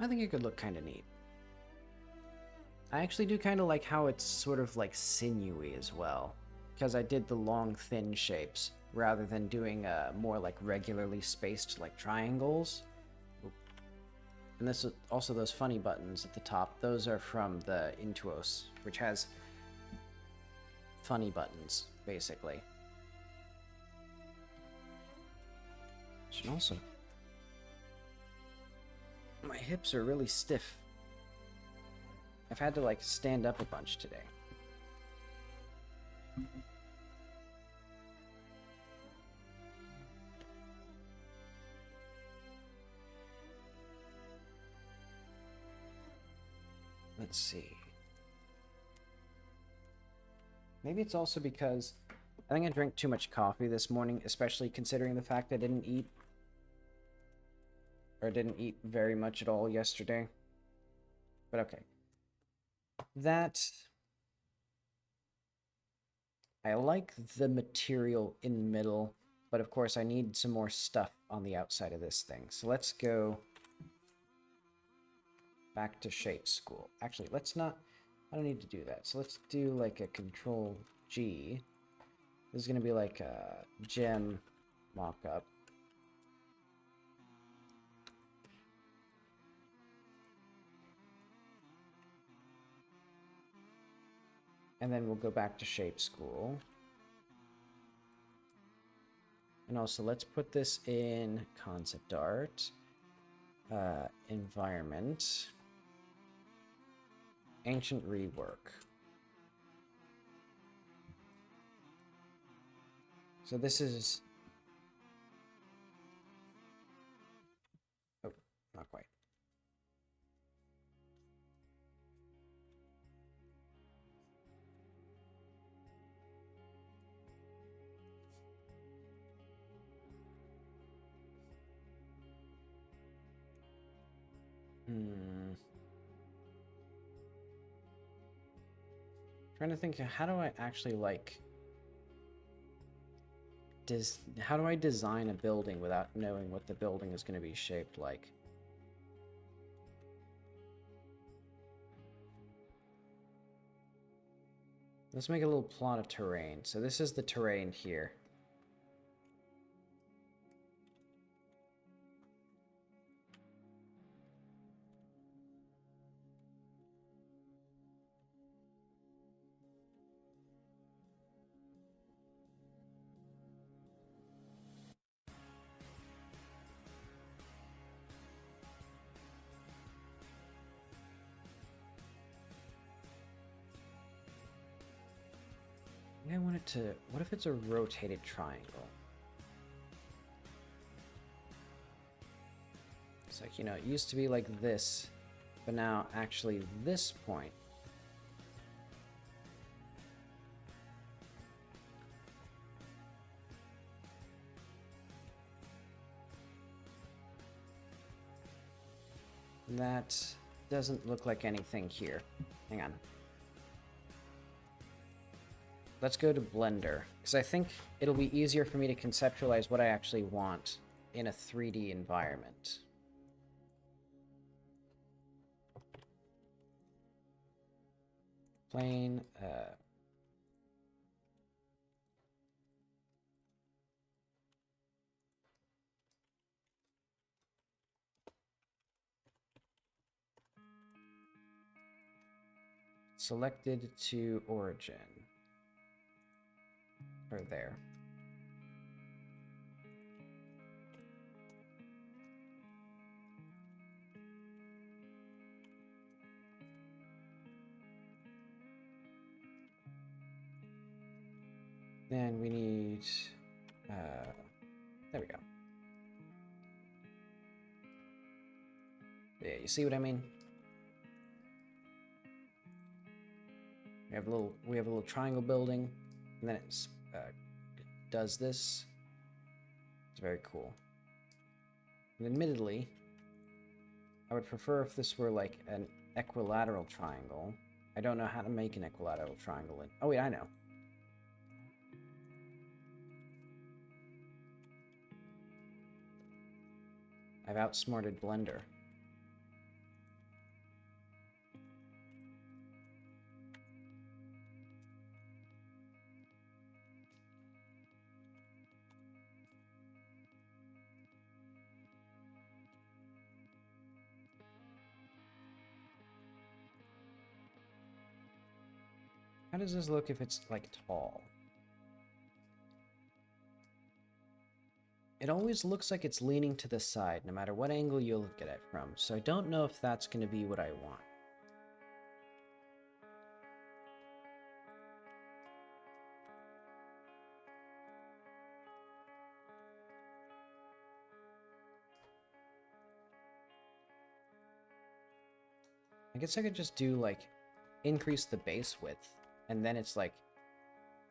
I think it could look kind of neat. I actually do kind of like how it's sort of like sinewy as well, because I did the long thin shapes rather than doing more like regularly spaced like triangles. And this is also those funny buttons at the top. Those are from the Intuos, which has funny buttons basically. Should also... My hips are really stiff. I've had to, like, stand up a bunch today. Let's see. Maybe it's also because I think I drank too much coffee this morning, especially considering the fact I didn't eat very much at all yesterday. But okay. I like the material in the middle, but of course I need some more stuff on the outside of this thing. So let's go back to shape school. Actually, let's not... I don't need to do that. So let's do like a Control G. This is going to be like a gem mock-up. And then we'll go back to Shape School. And also, let's put this in Concept Art, Environment, Ancient Rework. So this is... Oh, not quite. Trying to think, how do I actually like... How do I design a building without knowing what the building is going to be shaped like? Let's make a little plot of terrain. So this is the terrain here. I want it to... What if it's a rotated triangle? It's like, you know, it used to be like this, but now actually this point. That doesn't look like anything here. Hang on. Let's go to Blender, because I think it'll be easier for me to conceptualize what I actually want in a 3D environment. Plane, selected to origin. Or there. Then we need, there we go. Yeah, you see what I mean? We have a little triangle building, and then it's does this. It's very cool. And admittedly, I would prefer if this were like an equilateral triangle. I don't know how to make an equilateral triangle. Oh wait, I know. I've outsmarted Blender. How does this look if it's like tall? It always looks like it's leaning to the side, no matter what angle you look at it from, so I don't know if that's going to be what I want. I guess I could just do, like, increase the base width, and then it's like...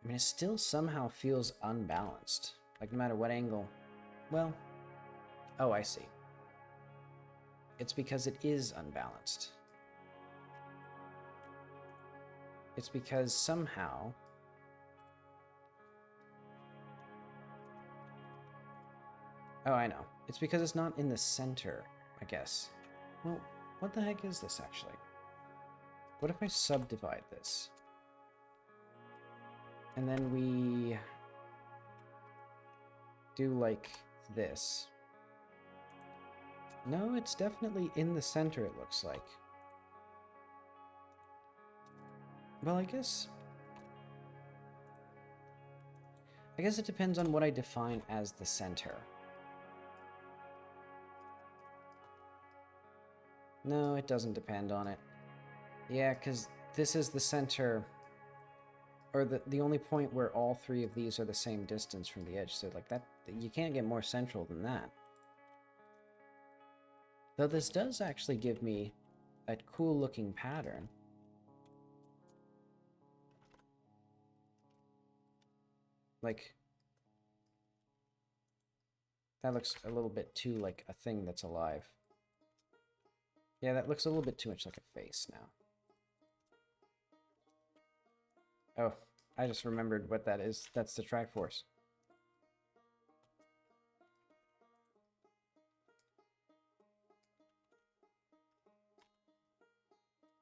I mean, it still somehow feels unbalanced. Like, no matter what angle... Well... Oh, I see. It's because it is unbalanced. It's because somehow... Oh, I know. It's because it's not in the center, I guess. Well, what the heck is this, actually? What if I subdivide this? And then we do like this. No, it's definitely in the center, it looks like. Well, I guess it depends on what I define as the center. No, it doesn't depend on it. Yeah, because this is the center, or the only point where all three of these are the same distance from the edge, so like that, you can't get more central than that. Though this does actually give me a cool looking pattern. Like, that looks a little bit too like a thing that's alive. Yeah, that looks a little bit too much like a face now. Oh, I just remembered what that is. That's the Triforce.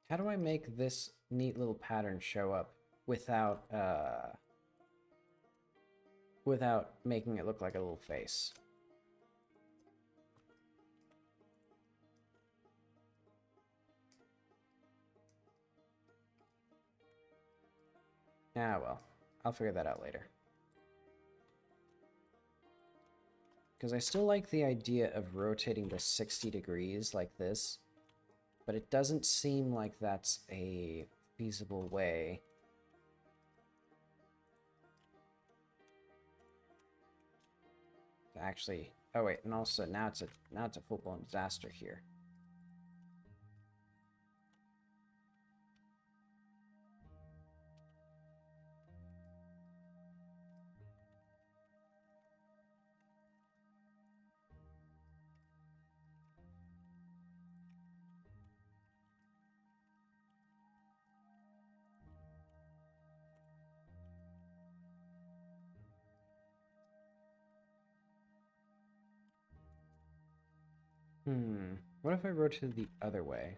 How do I make this neat little pattern show up without making it look like a little face? Ah, well. I'll figure that out later. Because I still like the idea of rotating this 60 degrees like this, but it doesn't seem like that's a feasible way. Actually, oh wait, and also now it's a full-blown disaster here. What if I rotated the other way?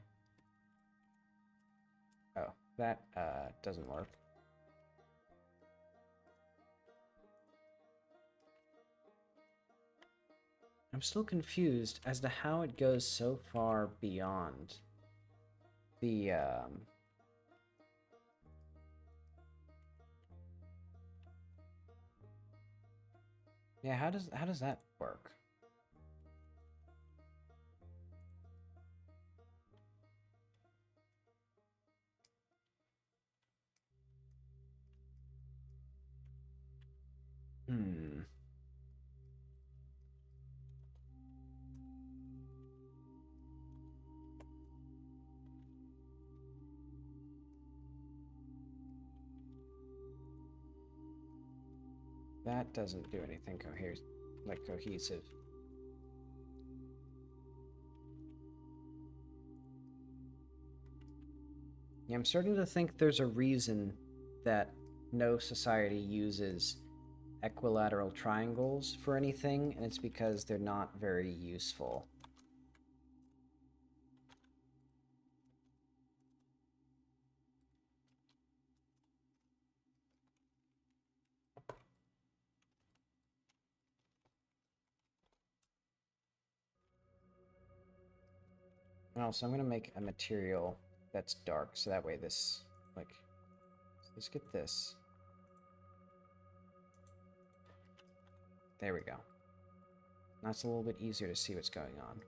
Oh, that doesn't work. I'm still confused as to how it goes so far beyond the yeah, how does that work? That doesn't do anything cohesive. Yeah, I'm starting to think there's a reason that no society uses equilateral triangles for anything, and it's because they're not very useful. And also, I'm going to make a material that's dark, so that way this, like, let's get this. There we go. Now it's a little bit easier to see what's going on.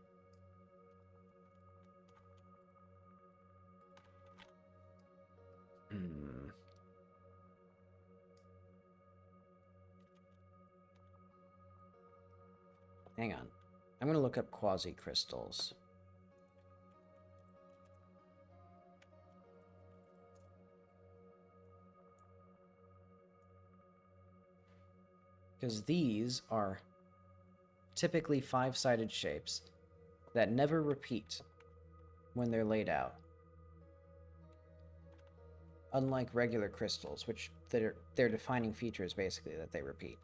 Hang on. I'm going to look up quasi-crystals. Because these are typically five-sided shapes that never repeat when they're laid out. Unlike regular crystals, which their defining feature is basically that they repeat.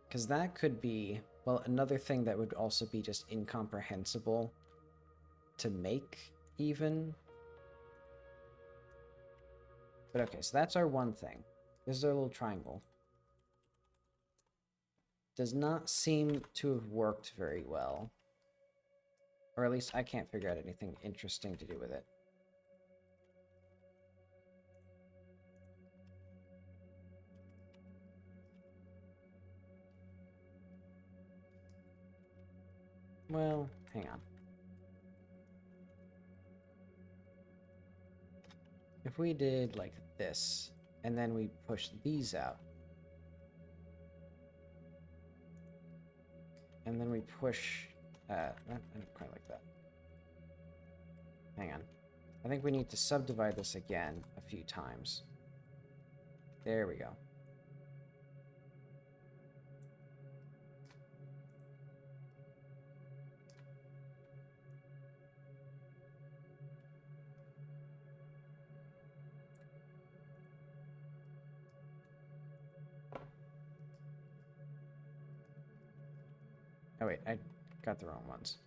Because that could be Well, another thing that would also be just incomprehensible to make, even. But okay, so that's our one thing. This is our little triangle. Does not seem to have worked very well. Or at least I can't figure out anything interesting to do with it. Well, hang on. If we did like this, and then we push these out, and then we push, not quite like that. Hang on. I think we need to subdivide this again a few times. There we go. Oh wait, I got the wrong ones.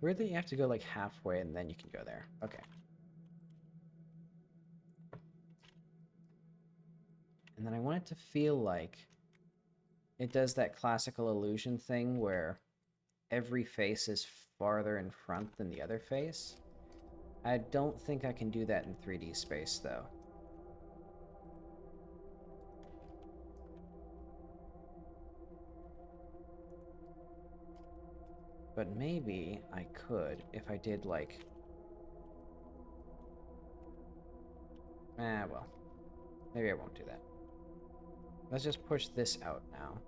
Weirdly, you have to go like halfway and then you can go there. Okay. And then I want it to feel like it does that classical illusion thing where every face is farther in front than the other face. I don't think I can do that in 3D space, though. But maybe I could if I did, like... well. Maybe I won't do that. Let's just push this out now.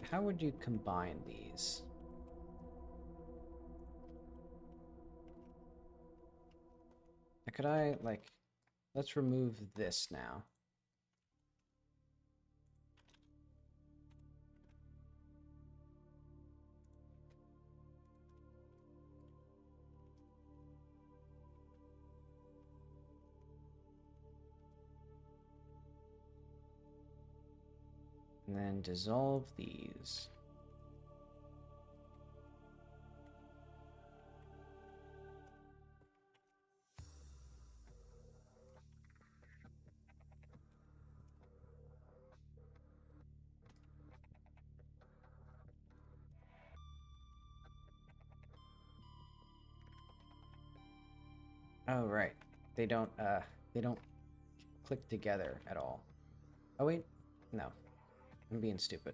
How would you combine these? Could I, like, let's remove this now. And then dissolve these. Oh, right. They don't click together at all. Oh, wait. No. I'm being stupid.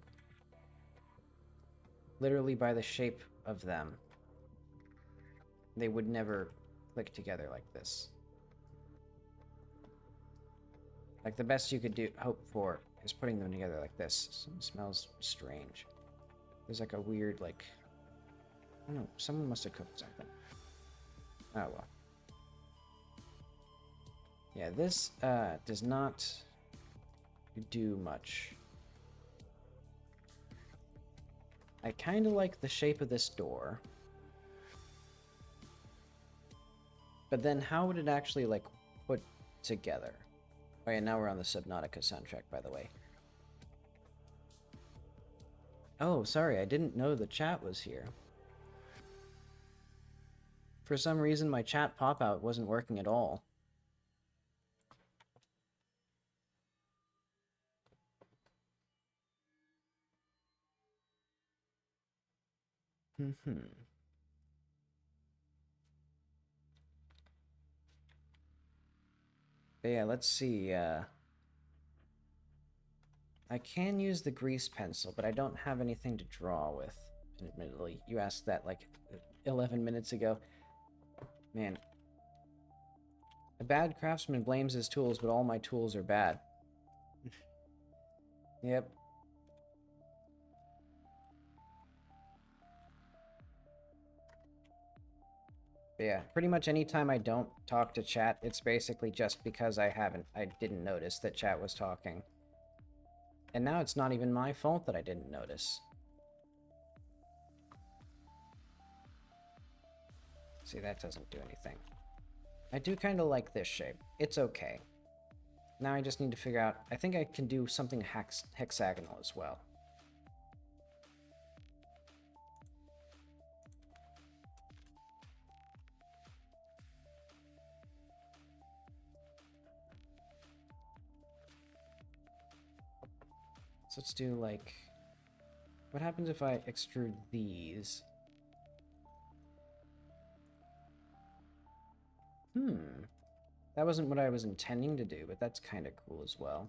Literally by the shape of them, they would never click together like this. Like, the best you could hope for is putting them together like this. It smells strange. There's like a weird, like... I don't know, someone must have cooked something. Oh, well. Yeah, this does not do much. I kind of like the shape of this door. But then how would it actually, like, put together? Oh yeah, now we're on the Subnautica soundtrack, by the way. Oh, sorry, I didn't know the chat was here. For some reason, my chat pop-out wasn't working at all. But yeah, let's see. I can use the grease pencil, but I don't have anything to draw with, admittedly. You asked that like 11 minutes ago. Man. A bad craftsman blames his tools, but all my tools are bad. Yep. But yeah, pretty much anytime I don't talk to chat, it's basically just because I didn't notice that chat was talking. And now it's not even my fault that I didn't notice. See, that doesn't do anything. I do kind of like this shape. It's okay. Now I just need to figure out... I think I can do something hexagonal as well. So let's do, like... What happens if I extrude these? That wasn't what I was intending to do, but that's kind of cool as well.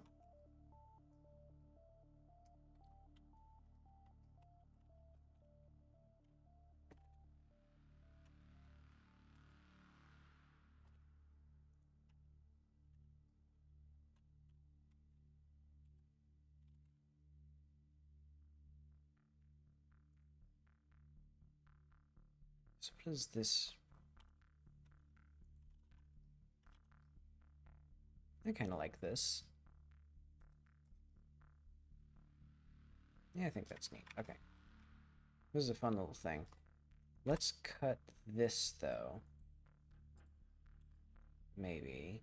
So what is this? I kind of like this. Yeah, I think that's neat. Okay. This is a fun little thing. Let's cut this, though. Maybe.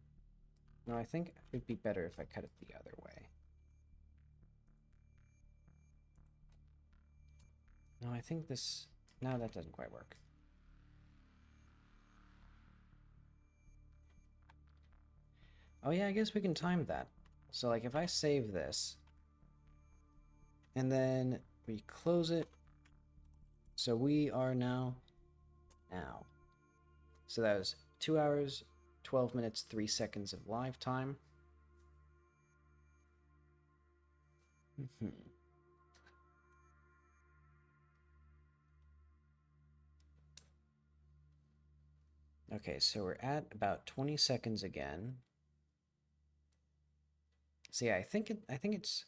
No, I think it'd be better if I cut it the other way. No, I think this... No, that doesn't quite work. Oh yeah, I guess we can time that. So, like, if I save this, and then we close it, so we are now... So that was 2 hours, 12 minutes, 3 seconds of live time. Okay, so we're at about 20 seconds again. So yeah, I think it's...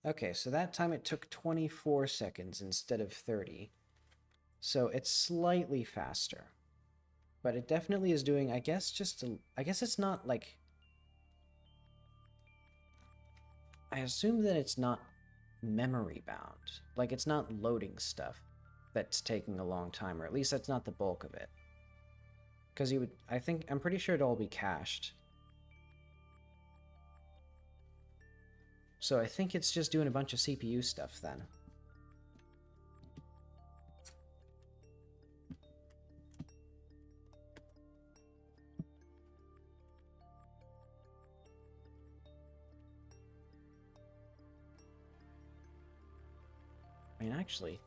Okay, so that time it took 24 seconds instead of 30. So it's slightly faster. But it definitely is doing, I guess, I guess it's not, like... I assume that it's not memory bound. Like, it's not loading stuff that's taking a long time, or at least that's not the bulk of it. Because I'm pretty sure it'll all be cached. So I think it's just doing a bunch of CPU stuff then. I mean, actually,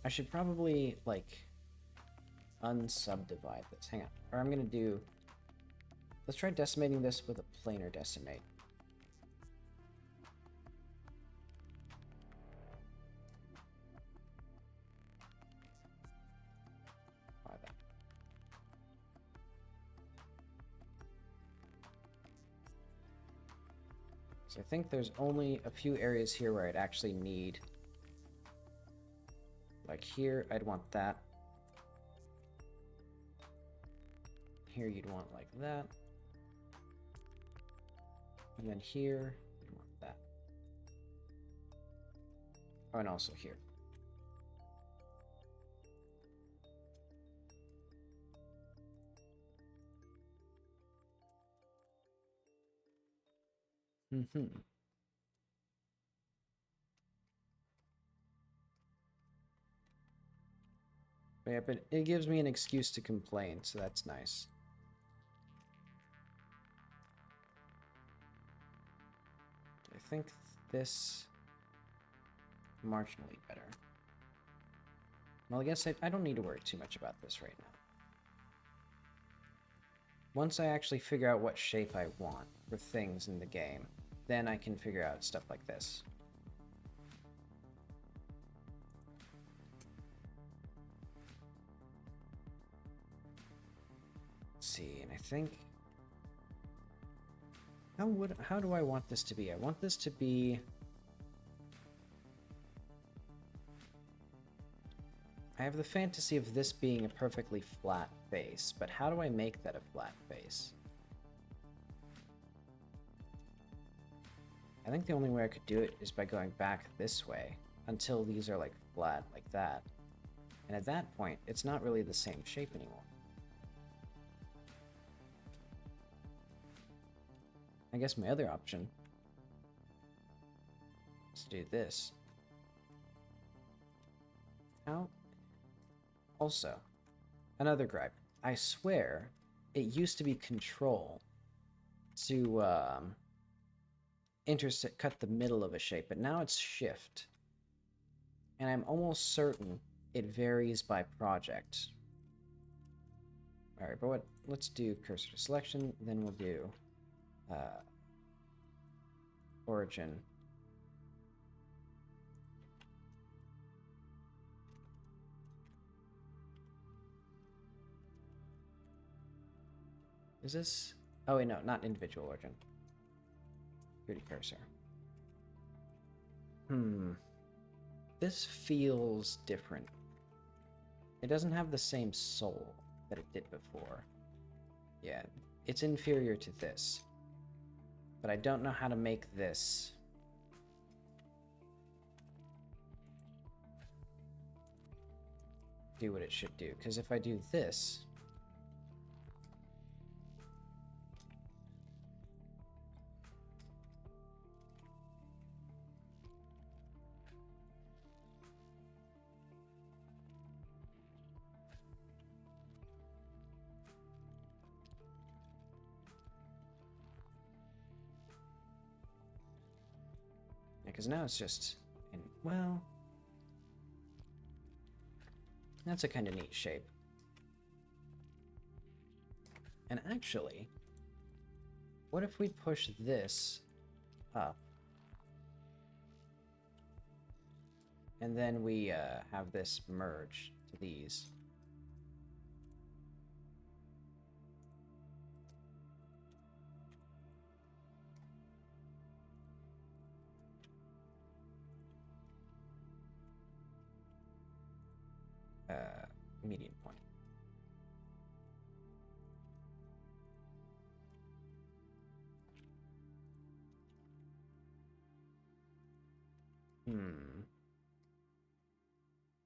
I should probably, like, unsubdivide this. Hang on. Or I'm gonna do... Let's try decimating this with a planar decimate. So I think there's only a few areas here where I'd actually need... Like here, I'd want that. Here you'd want like that. And then here, you'd want that. Oh, and also here. Yeah, but it gives me an excuse to complain, so that's nice. I think this marginally better. Well, I guess I don't need to worry too much about this right now. Once I actually figure out what shape I want for things in the game, then I can figure out stuff like this. Let's see, and I think... How do I want this to be? I want this to be... I have the fantasy of this being a perfectly flat face, but how do I make that a flat face? I think the only way I could do it is by going back this way until these are like flat like that. And at that point, it's not really the same shape anymore. I guess my other option is to do this. How? Also, another gripe. I swear, it used to be Control to cut the middle of a shape, but now it's Shift. And I'm almost certain it varies by project. Alright, but let's do cursor to selection, then we'll do origin. Is this? Oh wait, no, not individual origin. 3D cursor. This feels different. It doesn't have the same soul that it did before. Yeah, it's inferior to this. But I don't know how to make this do what it should do. Because if I do this, because now it's just, well, that's a kind of neat shape. And actually, what if we push this up? And then we have this merge to these. Median point.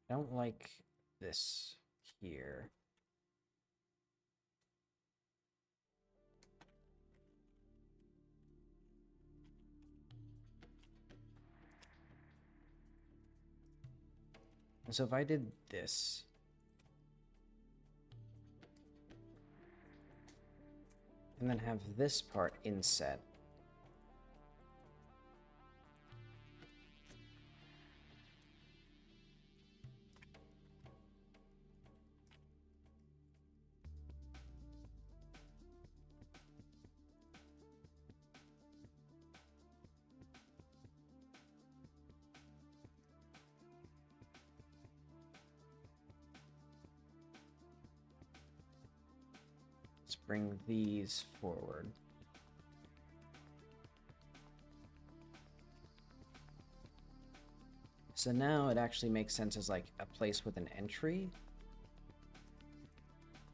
I don't like this here. So if I did this, and then have this part inset, let's bring these forward. So now it actually makes sense as like a place with an entry.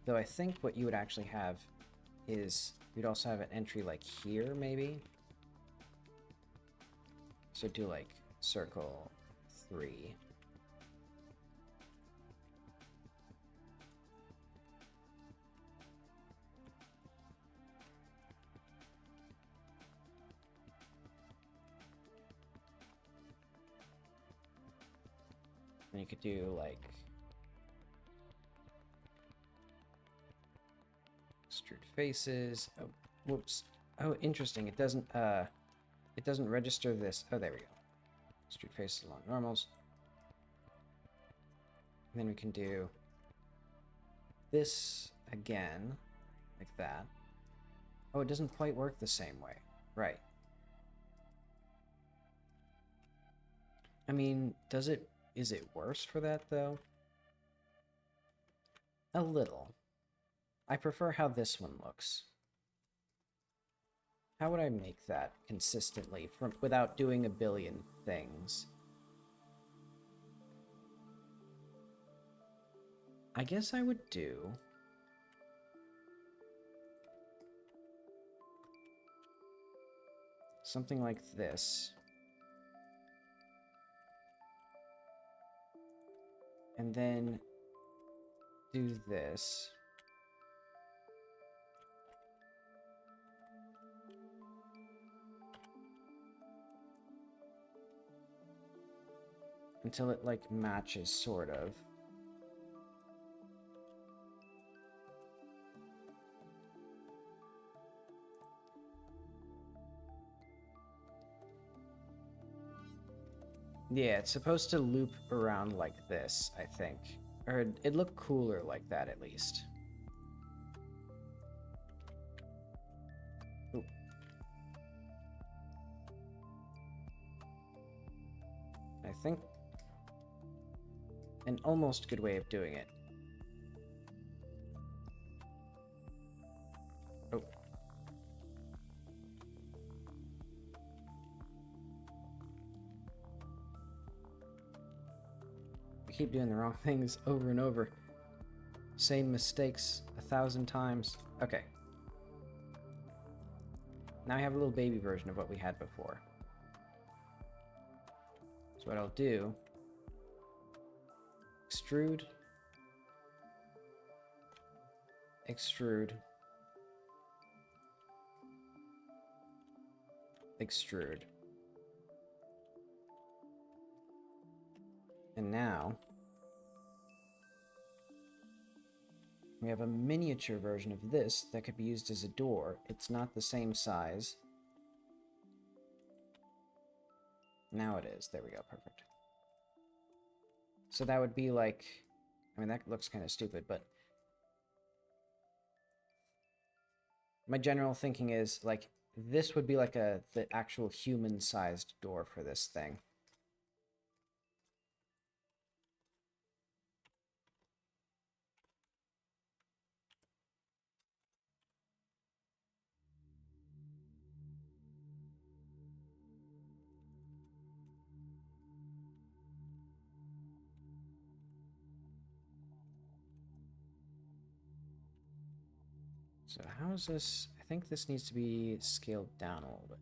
Though I think what you would actually have is you'd also have an entry like here, maybe. So do like circle 3. And you could do like extrude faces. Oh, whoops. Oh, interesting. It doesn't register this. Oh, there we go. Extrude faces along normals. And then we can do this again, like that. Oh, it doesn't quite work the same way. Right. I mean, is it worse for that, though? A little. I prefer how this one looks. How would I make that consistently without doing a billion things? I guess I would do something like this. And then do this. Until it, like, matches, sort of. Yeah, it's supposed to loop around like this, I think. Or it'd look cooler like that, at least. Ooh. I think an almost good way of doing it. Oh. We keep doing the wrong things over and over. Same mistakes 1,000 times. Okay. Now I have a little baby version of what we had before. So what I'll do... extrude. Extrude. Extrude. And now... we have a miniature version of this that could be used as a door. It's not the same size. Now it is. There we go. Perfect. So that would be like... I mean, that looks kind of stupid, but... my general thinking is, like, this would be like the actual human-sized door for this thing. So how is this? I think this needs to be scaled down a little bit.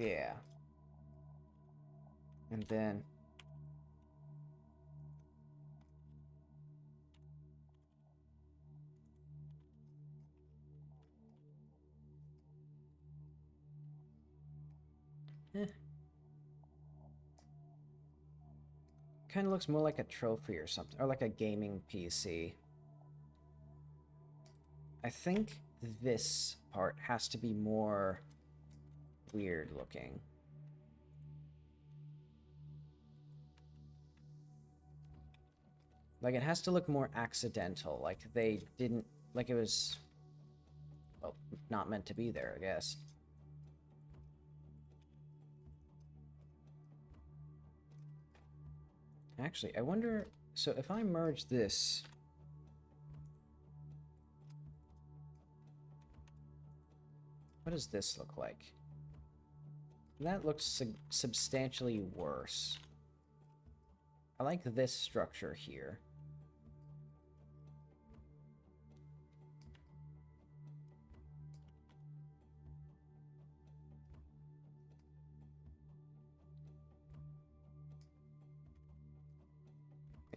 Yeah. And then... kind of looks more like a trophy or something, or like a gaming PC. I think this part has to be more weird looking. Like, it has to look more accidental, like they didn't... like it was... well, not meant to be there, I guess. Actually, I wonder... so if I merge this... what does this look like? That looks substantially worse. I like this structure here.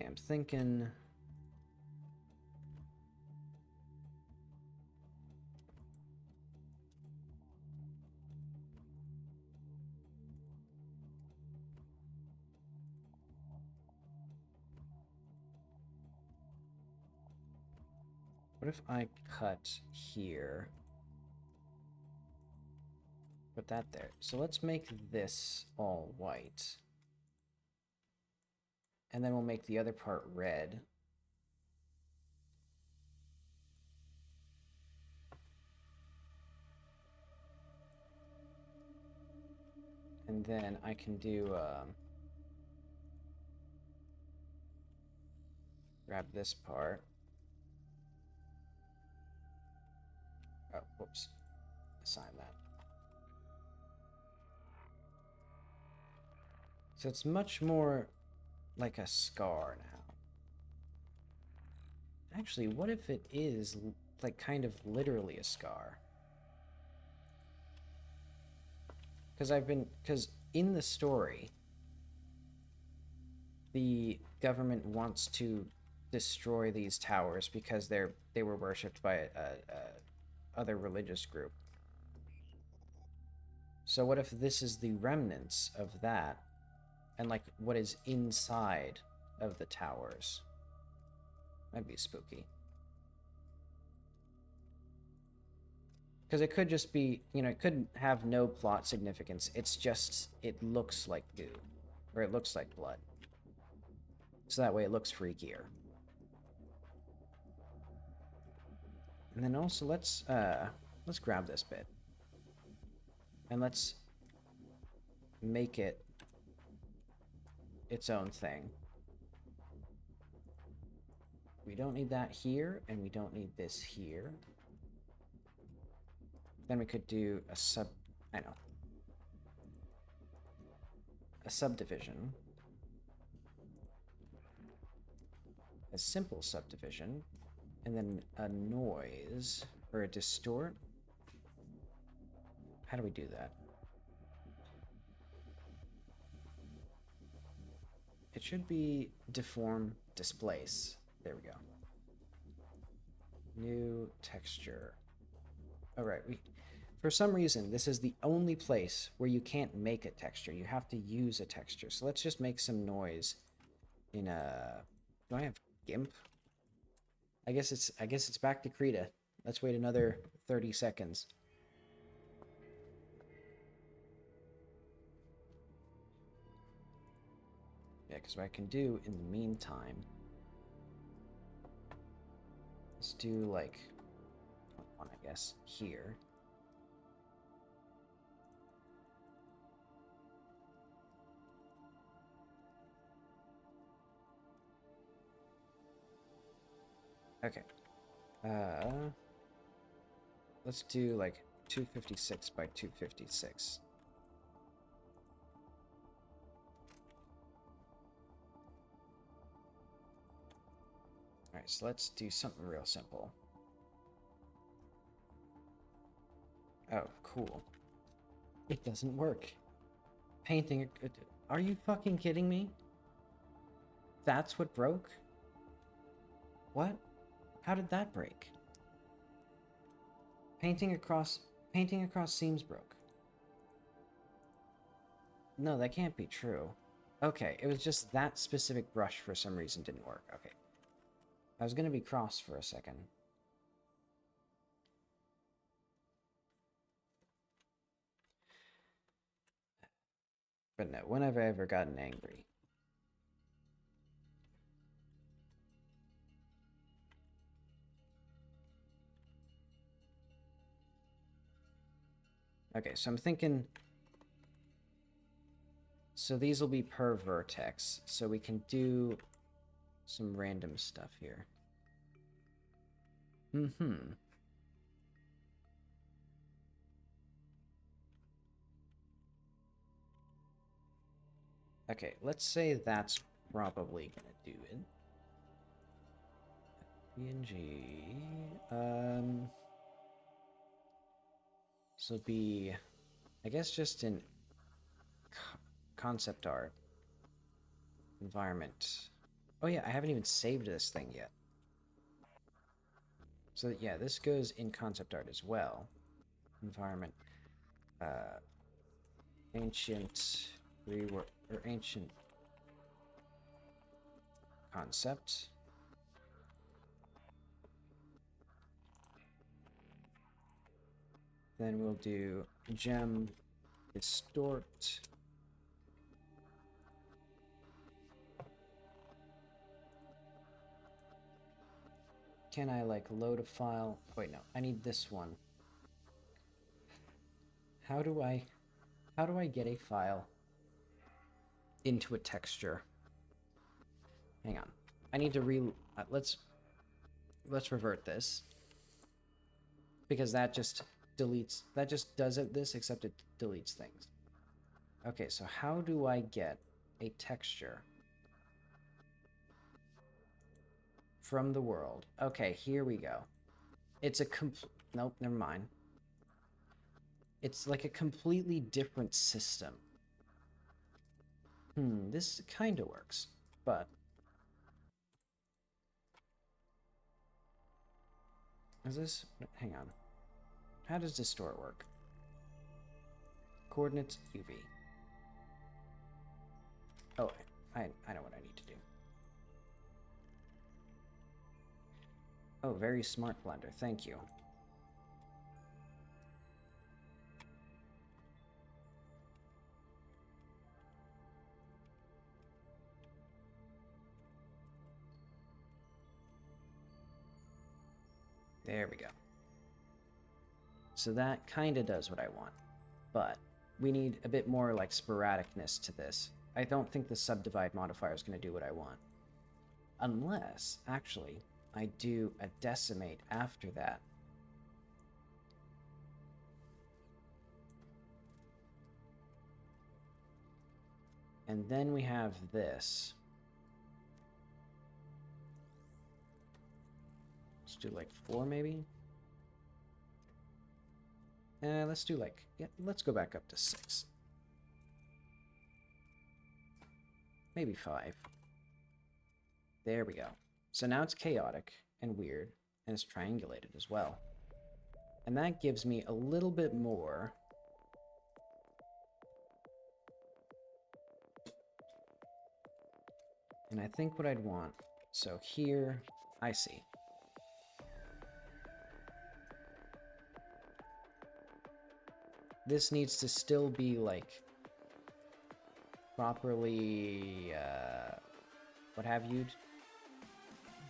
I'm thinking... what if I cut here? Put that there. So let's make this all white. And then we'll make the other part red. And then I can do... grab this part. Oh, whoops. Assign that. So it's much more like a scar now. Actually, what if it is, like, kind of literally a scar? Because in the story, the government wants to destroy these towers because they were worshipped by a other religious group. So what if this is the remnants of that, and like what is inside of the towers? That'd be spooky. Because it could just be, you know, it could have no plot significance. It's just, it looks like goo. Or it looks like blood. So that way it looks freakier. And then also let's grab this bit. And let's make it its own thing. We don't need that here, and we don't need this here. Then we could do a subdivision. A simple subdivision. And then a noise, or a distort. How do we do that? It should be deform, displace. There we go. New texture. All right, for some reason, this is the only place where you can't make a texture. You have to use a texture. So let's just make some noise in a... Do I have GIMP? I guess it's back to Krita. Let's wait another 30 seconds. Yeah, because what I can do in the meantime, let's do like one, I guess, here. Okay. Let's do like 256 by 256. Alright, so let's do something real simple. Oh, cool. It doesn't work. Painting... Are you fucking kidding me? That's what broke? What? How did that break? Painting across seams broke. No, that can't be true. Okay, it was just that specific brush for some reason didn't work. Okay. I was gonna be cross for a second. But no, when have I ever gotten angry? Okay, so I'm thinking... So these will be per vertex, so we can do some random stuff here. Okay, let's say that's probably gonna do it. PNG. So be, I guess, just in concept art environment. Oh yeah, I haven't even saved this thing yet. So yeah, this goes in concept art as well. Environment. Ancient rework or ancient concept. Then we'll do gem distort. Can I like load a file? Wait, no, I need this one. How do I get a file into a texture? Hang on. I need to let's revert this. Because that just deletes, that just does this, except it deletes things. Okay, so how do I get a texture from the world. Okay, here we go. It's a nope, never mind. It's like a completely different system. This kind of works, but... Is this... Hang on. How does distort work? Coordinates UV. Oh, I know what I need to do. Oh, very smart, Blender. Thank you. There we go. So that kind of does what I want. But we need a bit more, like, sporadicness to this. I don't think the subdivide modifier is going to do what I want. Unless, actually, I do a decimate after that. And then we have this. Let's do like 4 maybe? Let's do like, yeah, let's go back up to 6. Maybe 5. There we go. So now it's chaotic and weird, and it's triangulated as well. And that gives me a little bit more. And I think what I'd want, so here, I see. This needs to still be, like, properly, what have you?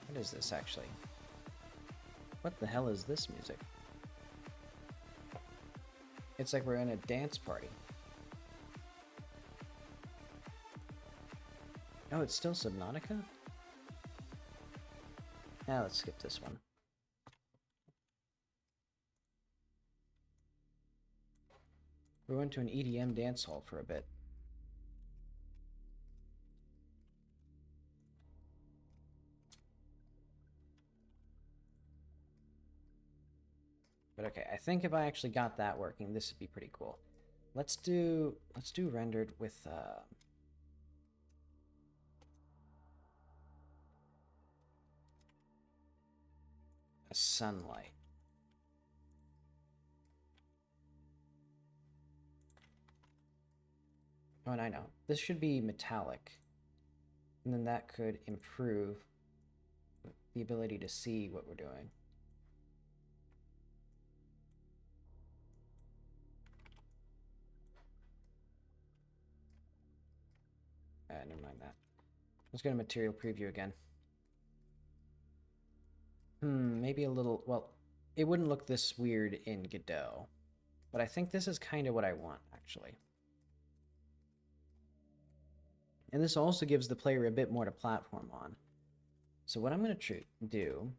What is this, actually? What the hell is this music? It's like we're in a dance party. Oh, it's still Subnautica? Now let's skip this one. We went to an EDM dance hall for a bit. But okay, I think if I actually got that working, this would be pretty cool. Let's do rendered with a sunlight. Oh, and I know. This should be metallic. And then that could improve the ability to see what we're doing. Never mind that. Let's go to material preview again. Maybe a little... Well, it wouldn't look this weird in Godot. But I think this is kind of what I want, actually. And this also gives the player a bit more to platform on. So what I'm going to do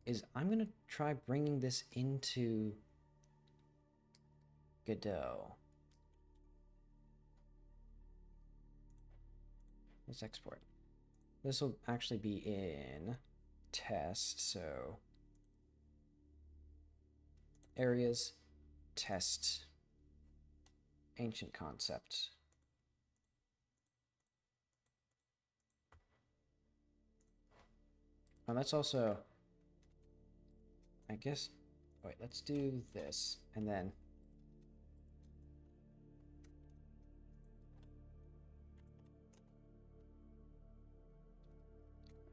is I'm going to try bringing this into Godot. Let's export. This will actually be in test, so areas, test, ancient concept. Oh, that's also, I guess, wait, let's do this, and then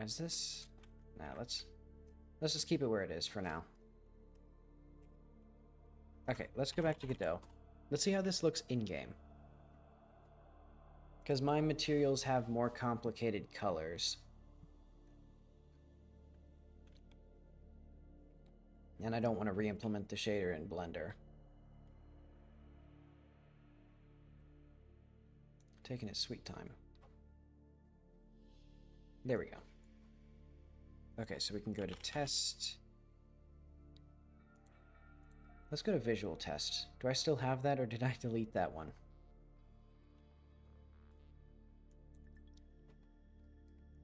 is this? Nah, let's just keep it where it is for now. Okay, let's go back to Godot. Let's see how this looks in-game. Because my materials have more complicated colors. And I don't want to re-implement the shader in Blender. Taking its sweet time. There we go. Okay, so we can go to test. Let's go to visual test. Do I still have that, or did I delete that one?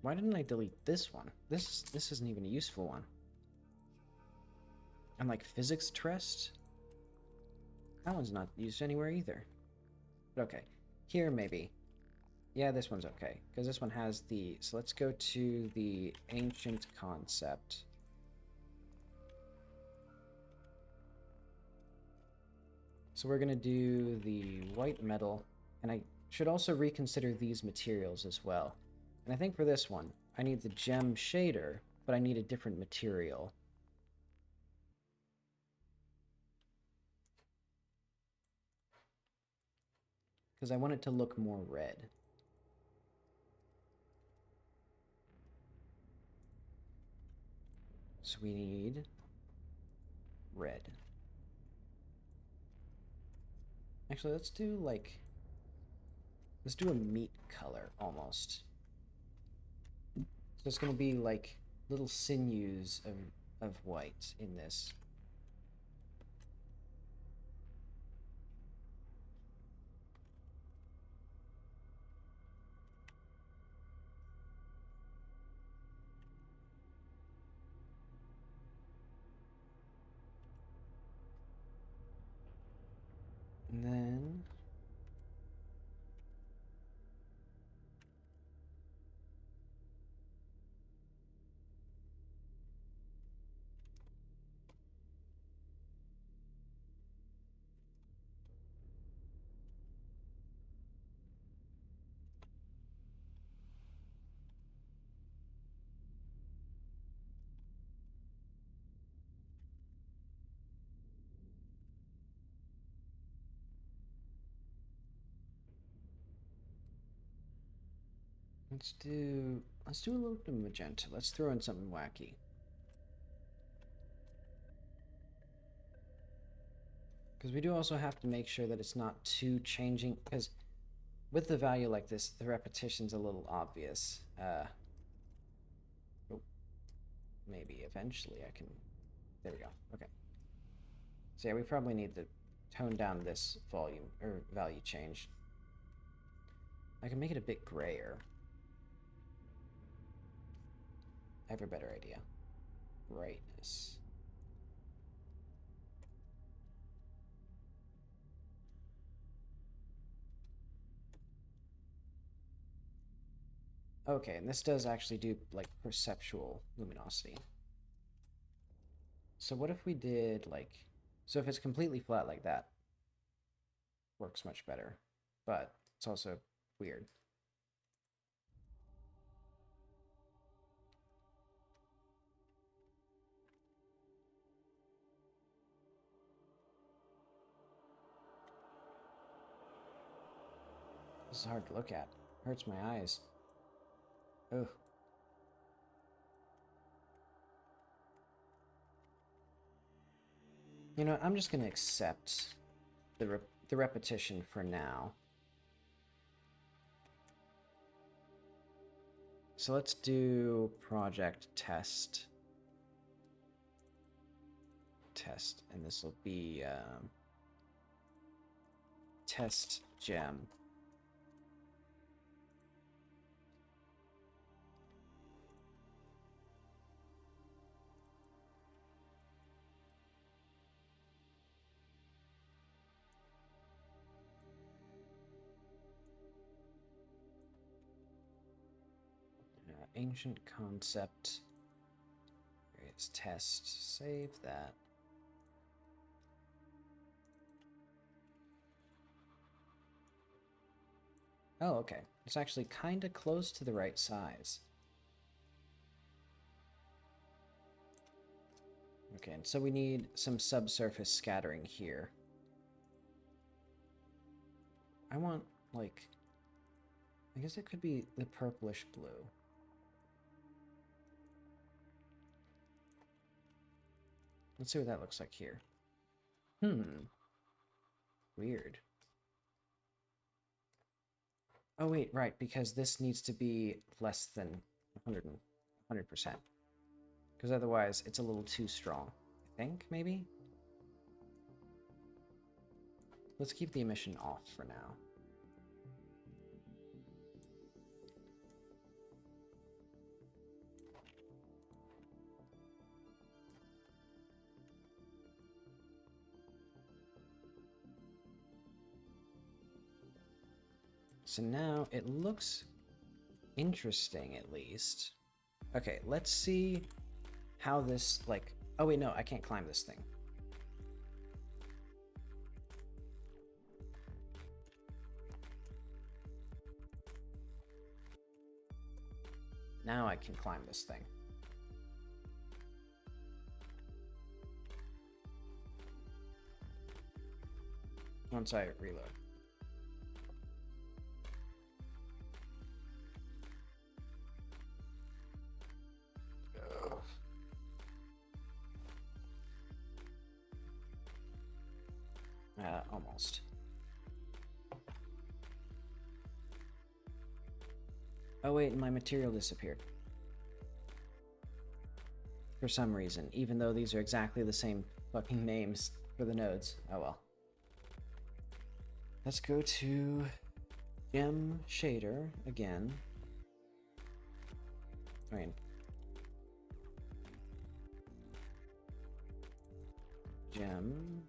Why didn't I delete this one? This isn't even a useful one. And like physics trust? That one's not used anywhere either. But okay. Here maybe. Yeah, this one's okay. Because this one has the... So let's go to the ancient concept. So we're going to do the white metal. And I should also reconsider these materials as well. And I think for this one, I need the gem shader, but I need a different material. Because I want it to look more red. So we need red. Actually, let's do like... Let's do a meat color, almost. So it's going to be like little sinews of white in this. And then... Let's do a little bit of magenta. Let's throw in something wacky. Because we do also have to make sure that it's not too changing, because with the value like this, the repetition's a little obvious. Oh, maybe eventually I can... There we go. Okay. So yeah, we probably need to tone down this volume, or value change. I can make it a bit grayer. I have a better idea. Brightness. Okay, and this does actually do, like, perceptual luminosity. So what if we did, like... So if it's completely flat like that, works much better. But it's also weird. This is hard to look at. Hurts my eyes. Ugh. You know, I'm just going to accept the repetition for now. So let's do project test. Test, and this will be test gem. Ancient concept. It's test. Save that. Oh, okay. It's actually kind of close to the right size. Okay, and so we need some subsurface scattering here. I want, like... I guess it could be the purplish blue. Let's see what that looks like here. Weird. Oh wait, right, because this needs to be less than 100%. Because otherwise, it's a little too strong. I think, maybe? Let's keep the emission off for now. So now it looks interesting, at least. Okay, let's see how this, like... Oh, wait, no, I can't climb this thing. Now I can climb this thing. Once I reload. Almost. Oh wait, my material disappeared. For some reason, even though these are exactly the same fucking names for the nodes. Oh well. Let's go to gem shader again. I mean, gem.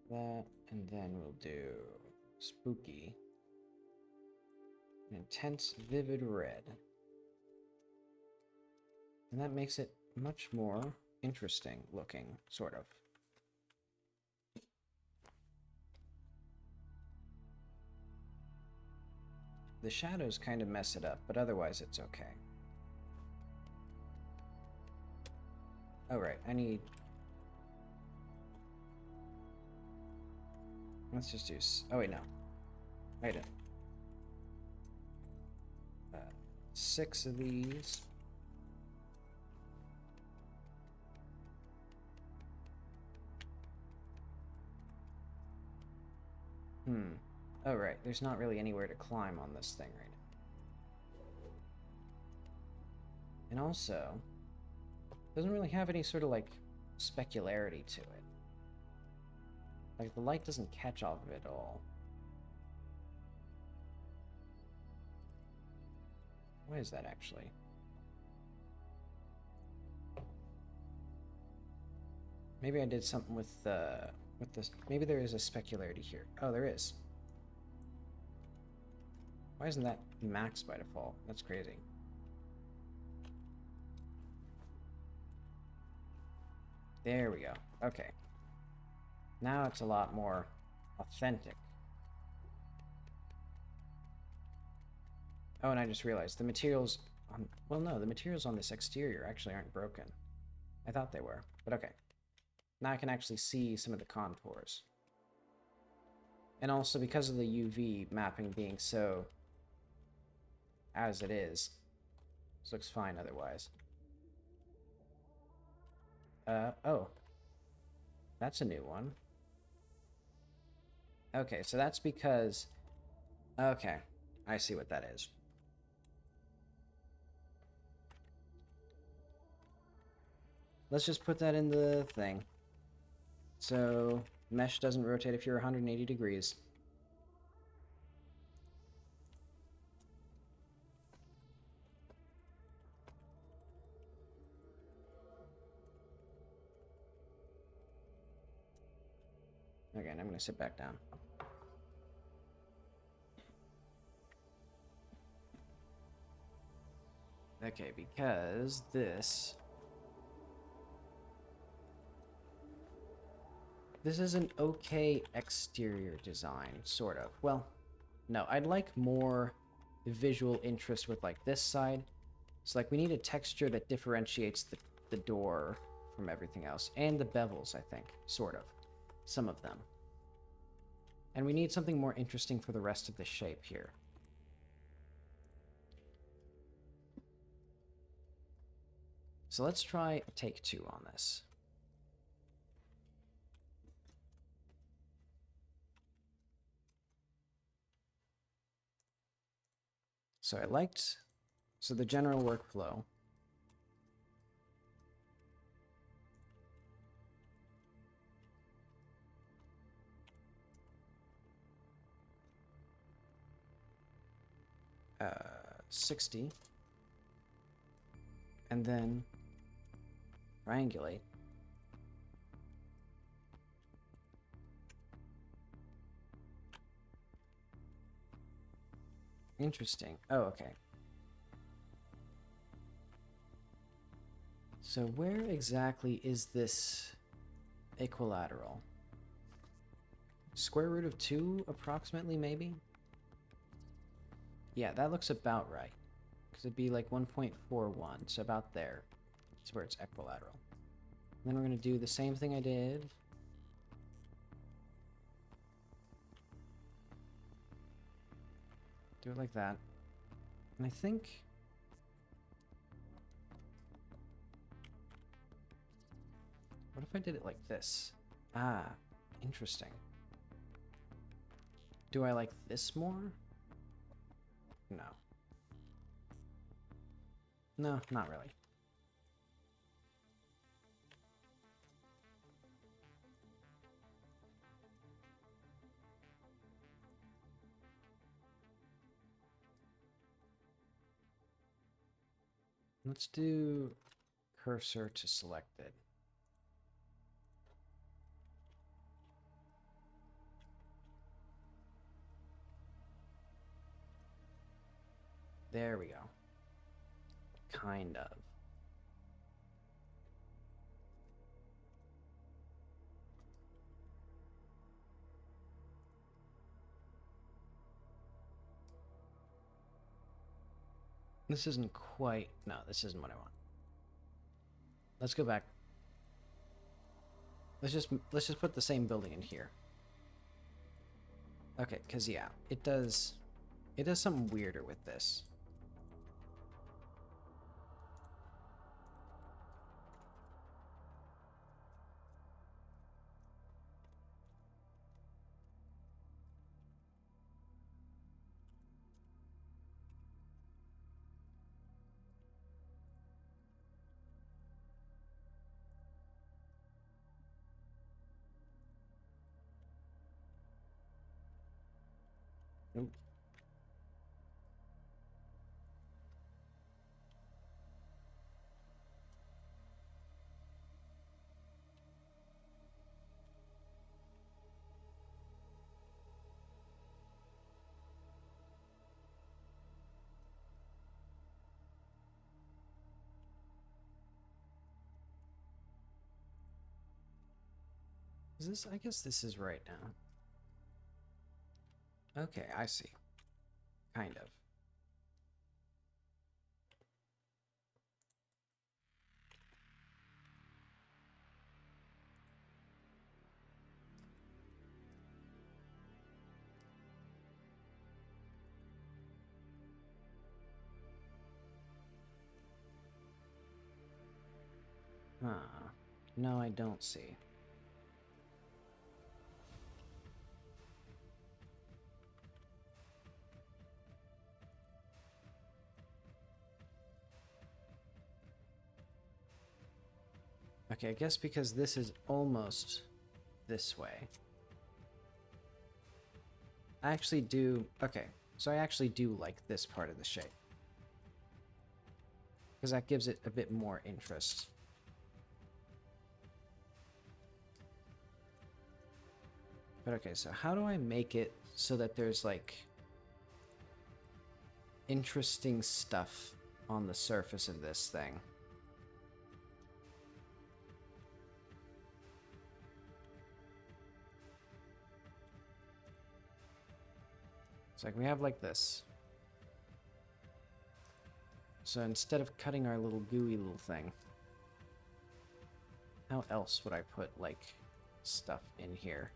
That, and then we'll do spooky. Intense vivid red. And that makes it much more interesting looking, sort of. The shadows kind of mess it up, but otherwise it's okay. Oh right, I need... Let's just do... Oh wait, no. I didn't. 6 of these. Oh right, there's not really anywhere to climb on this thing right now. And also, doesn't really have any sort of like specularity to it. Like the light doesn't catch off of it at all. What is that actually? Maybe I did something with this. Maybe there is a specularity here. Oh, there is. Why isn't that max by default? That's crazy. There we go. Okay. Now it's a lot more authentic. Oh, and I just realized the materials on... Well, no, the materials on this exterior actually aren't broken. I thought they were, but okay. Now I can actually see some of the contours. And also, because of the UV mapping being so... as it is, this looks fine otherwise. Oh. That's a new one. Okay, so that's because... Okay, I see what that is. Let's just put that in the thing. So, mesh doesn't rotate if you're 180 degrees. Okay, and I'm going to sit back down. Okay, because this is an okay exterior design, sort of. Well, no, I'd like more visual interest with, like, this side. So, like, we need a texture that differentiates the door from everything else. And the bevels, I think, sort of. Some of them. And we need something more interesting for the rest of the shape here. So let's try a take 2 on this. So so the general workflow. 60. And then triangulate. Interesting. Oh, okay. So where exactly is this equilateral? Square root of 2, approximately, maybe? Yeah, that looks about right. Because it'd be like 1.41, so about there. That's where it's equilateral. And then we're going to do the same thing I did. Do it like that. And I think... What if I did it like this? Ah, interesting. Do I like this more? No. No, not really. Let's do cursor to selected. There we go. Kind of. This isn't quite... No, this isn't what I want. Let's go back. Let's just put the same building in here. Okay, because yeah, it does something weirder with this. Nope. Is this... I guess this is right now. Okay, I see. Kind of. Huh. No, I don't see. Okay, I guess because this is almost this way. I actually do... Okay, so I actually do like this part of the shape. Because that gives it a bit more interest. But okay, so how do I make it so that there's, like, interesting stuff on the surface of this thing? It's like we have like this. So instead of cutting our little gooey little thing, how else would I put, like, stuff in here?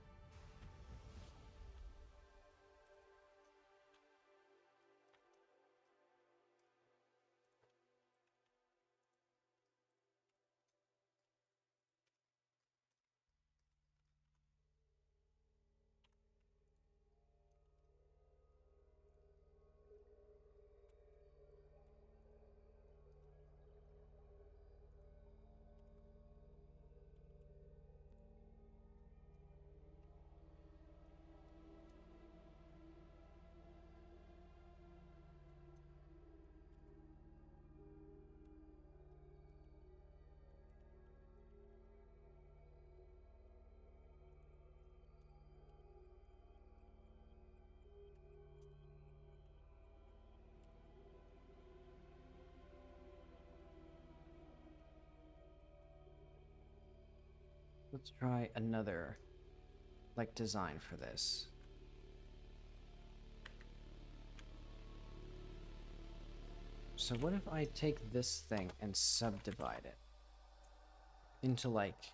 Let's try another, like, design for this. So what if I take this thing and subdivide it into, like,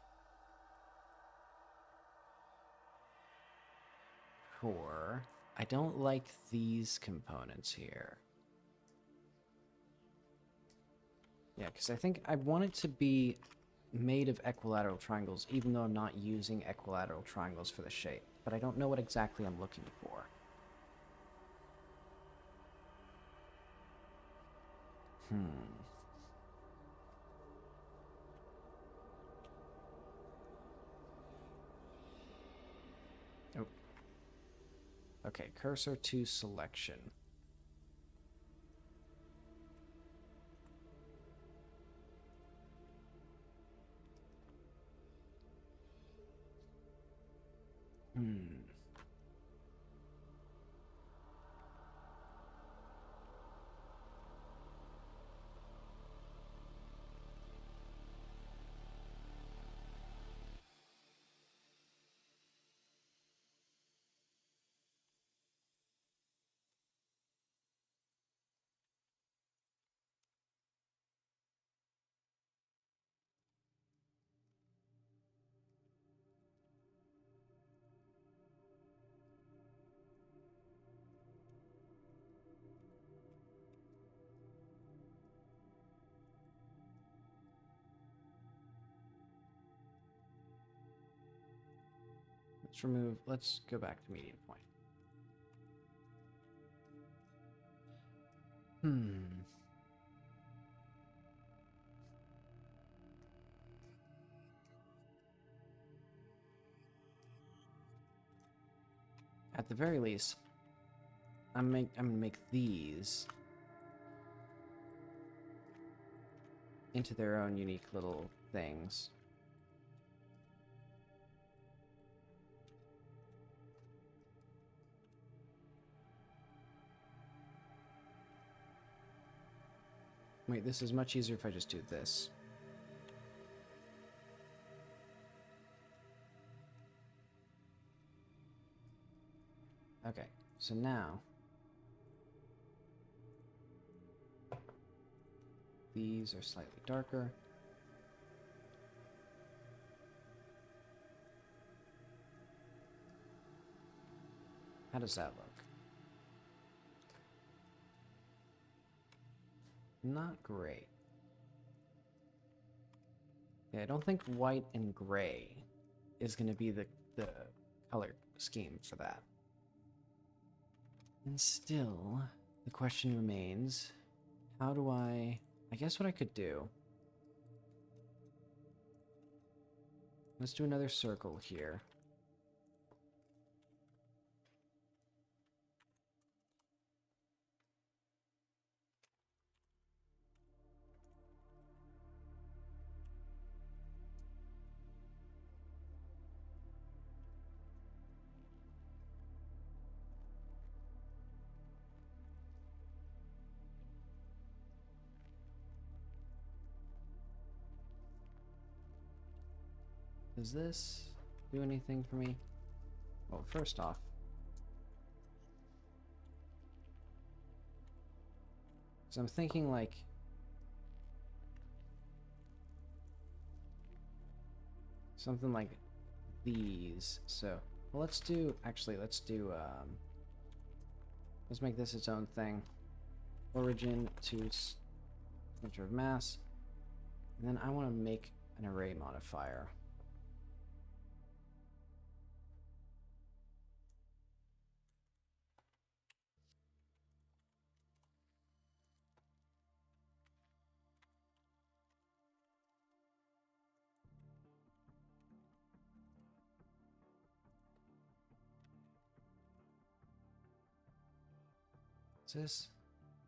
4. I don't like these components here. Yeah, because I think I want it to be made of equilateral triangles, even though I'm not using equilateral triangles for the shape. But I don't know what exactly I'm looking for. Oh. Okay, cursor to selection. Let's go back to medium point. At the very least, I'm gonna make these into their own unique little things. Wait, this is much easier if I just do this. Okay, so now these are slightly darker. How does that look? Not great. Yeah, I don't think white and gray is going to be the color scheme for that. And still, the question remains, how do I guess what I could do... Let's do another circle here. Does this do anything for me? Well, first off, so I'm thinking like something like these. So, well, let's make this its own thing. Origin to center of mass. And then I want to make an array modifier.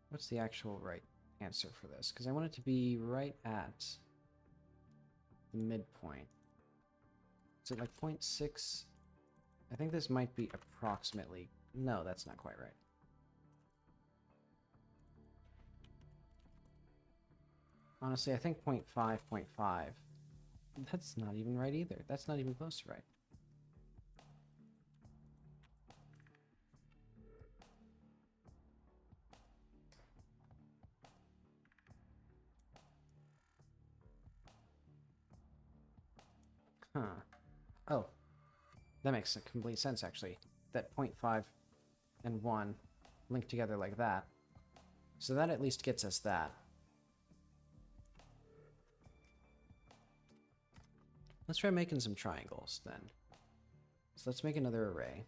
What's the actual right answer for this? Because I want it to be right at the midpoint. Is it like 0.6? I think this might be approximately... No, that's not quite right. Honestly, I think 0.5, 0.5 That's not even right either. That's not even close to right. Huh. Oh, that makes a complete sense, actually. That 0.5 and 1 linked together like that. So that at least gets us that. Let's try making some triangles, then. So let's make another array.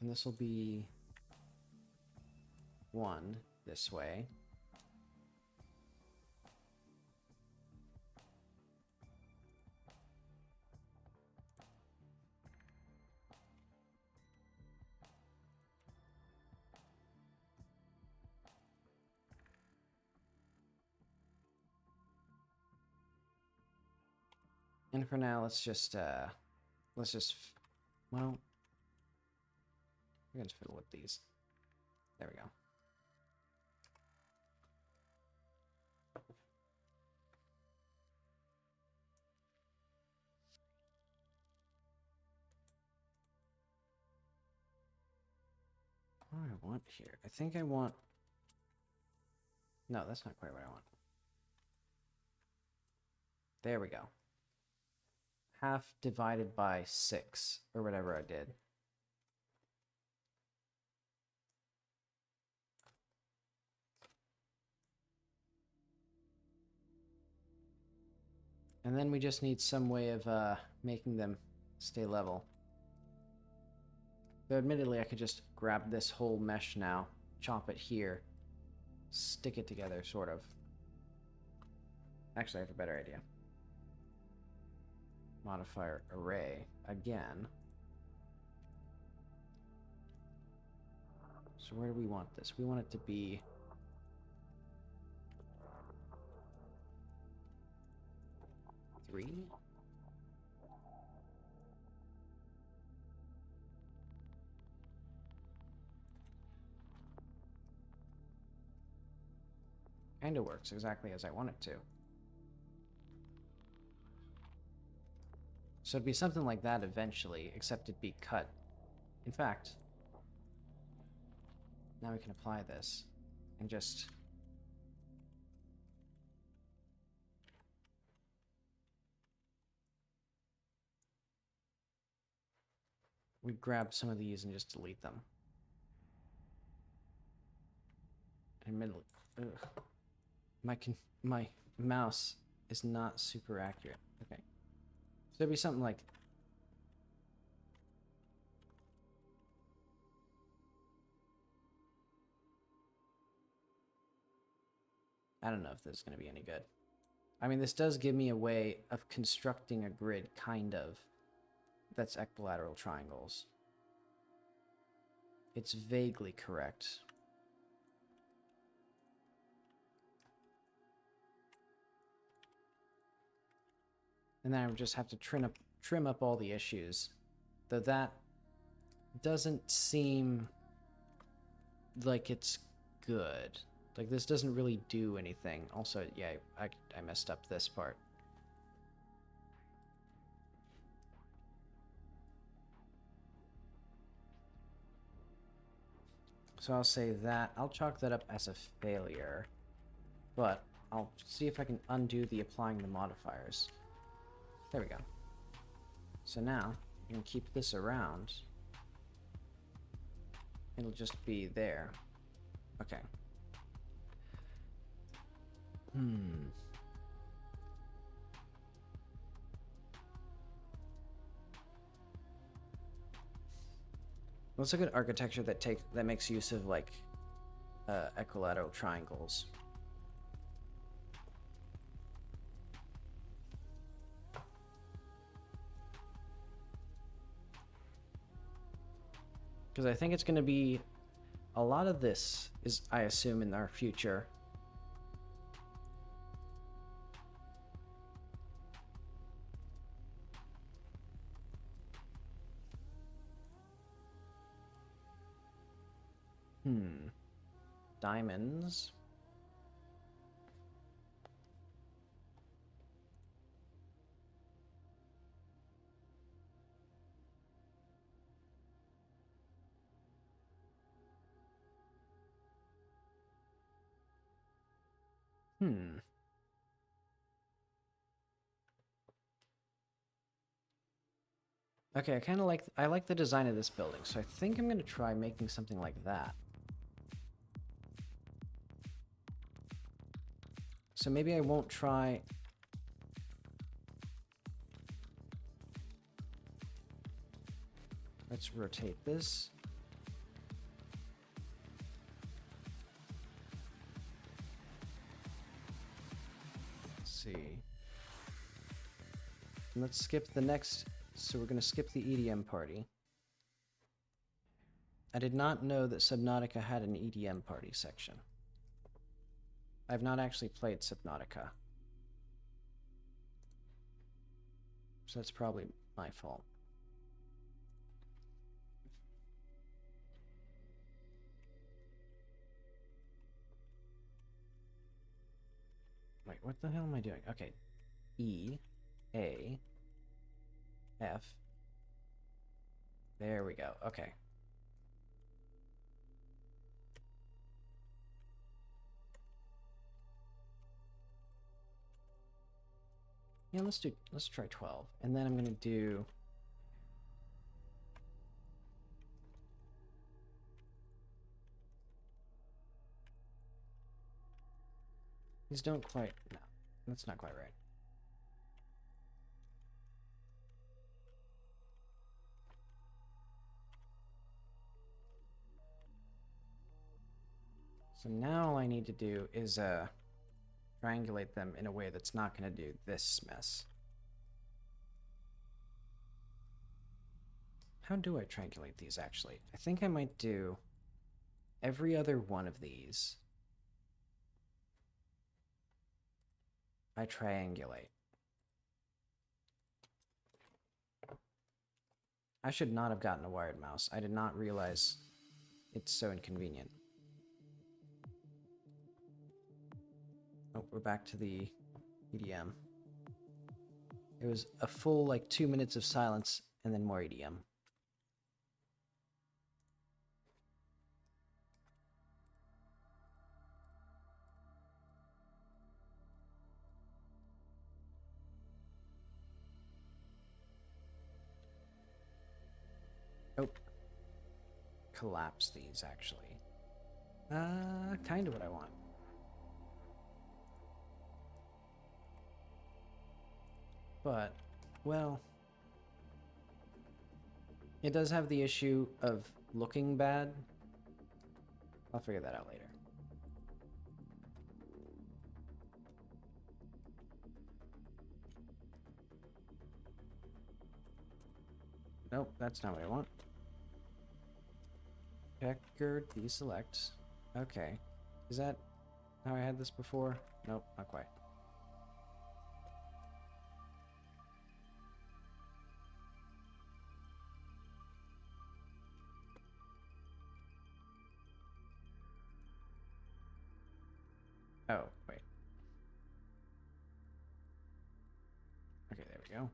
And this will be 1 this way. And for now, let's just, well, we're gonna fiddle with these. There we go. What do I want here? I think I want... No, that's not quite what I want. There we go. Half divided by 6, or whatever I did. And then we just need some way of making them stay level. Though admittedly, I could just grab this whole mesh now, chop it here, stick it together, sort of. Actually, I have a better idea. Modifier array again. So where do we want this? We want it to be... three? Kinda works exactly as I want it to. So it'd be something like that eventually, except it'd be cut. In fact, now we can apply this and just... we grab some of these and just delete them. Admittedly, my mouse is not super accurate. Okay, so it'd be something like... I don't know if this is going to be any good. I mean, this does give me a way of constructing a grid, kind of, that's equilateral triangles. It's vaguely correct. And then I would just have to trim up all the issues. Though that doesn't seem like it's good. Like, this doesn't really do anything. Also, yeah, I messed up this part. So I'll say that. I'll chalk that up as a failure. But I'll see if I can undo the applying the modifiers. There we go. So now, you can keep this around. It'll just be there. Okay. What's a good architecture that makes use of, like, equilateral triangles? Because I think it's going to be... a lot of this is, I assume, in our future. Diamonds. Hmm. Okay, I like the design of this building, so I think I'm gonna try making something like that. So maybe I won't try... Let's rotate this. Let's see. And let's skip the next... So we're gonna skip the EDM party. I did not know that Subnautica had an EDM party section. I've not actually played Subnautica. So that's probably my fault. Wait, what the hell am I doing? Okay. E, A, F. There we go. Okay. Yeah, let's try 12. And then I'm gonna do... These don't quite... No, that's not quite right. So now all I need to do is triangulate them in a way that's not going to do this mess. How do I triangulate these, actually? I think I might do every other one of these. I triangulate. I should not have gotten a wired mouse. I did not realize it's so inconvenient. Oh, we're back to the EDM. It was a full, like, 2 minutes of silence, and then more EDM. Oh. Collapse these, actually. Kind of what I want. But, well... It does have the issue of looking bad. I'll figure that out later. Nope, that's not what I want. Checkered deselect. Okay. Is that how I had this before? Nope, not quite. Oh, wait. Okay, there we go.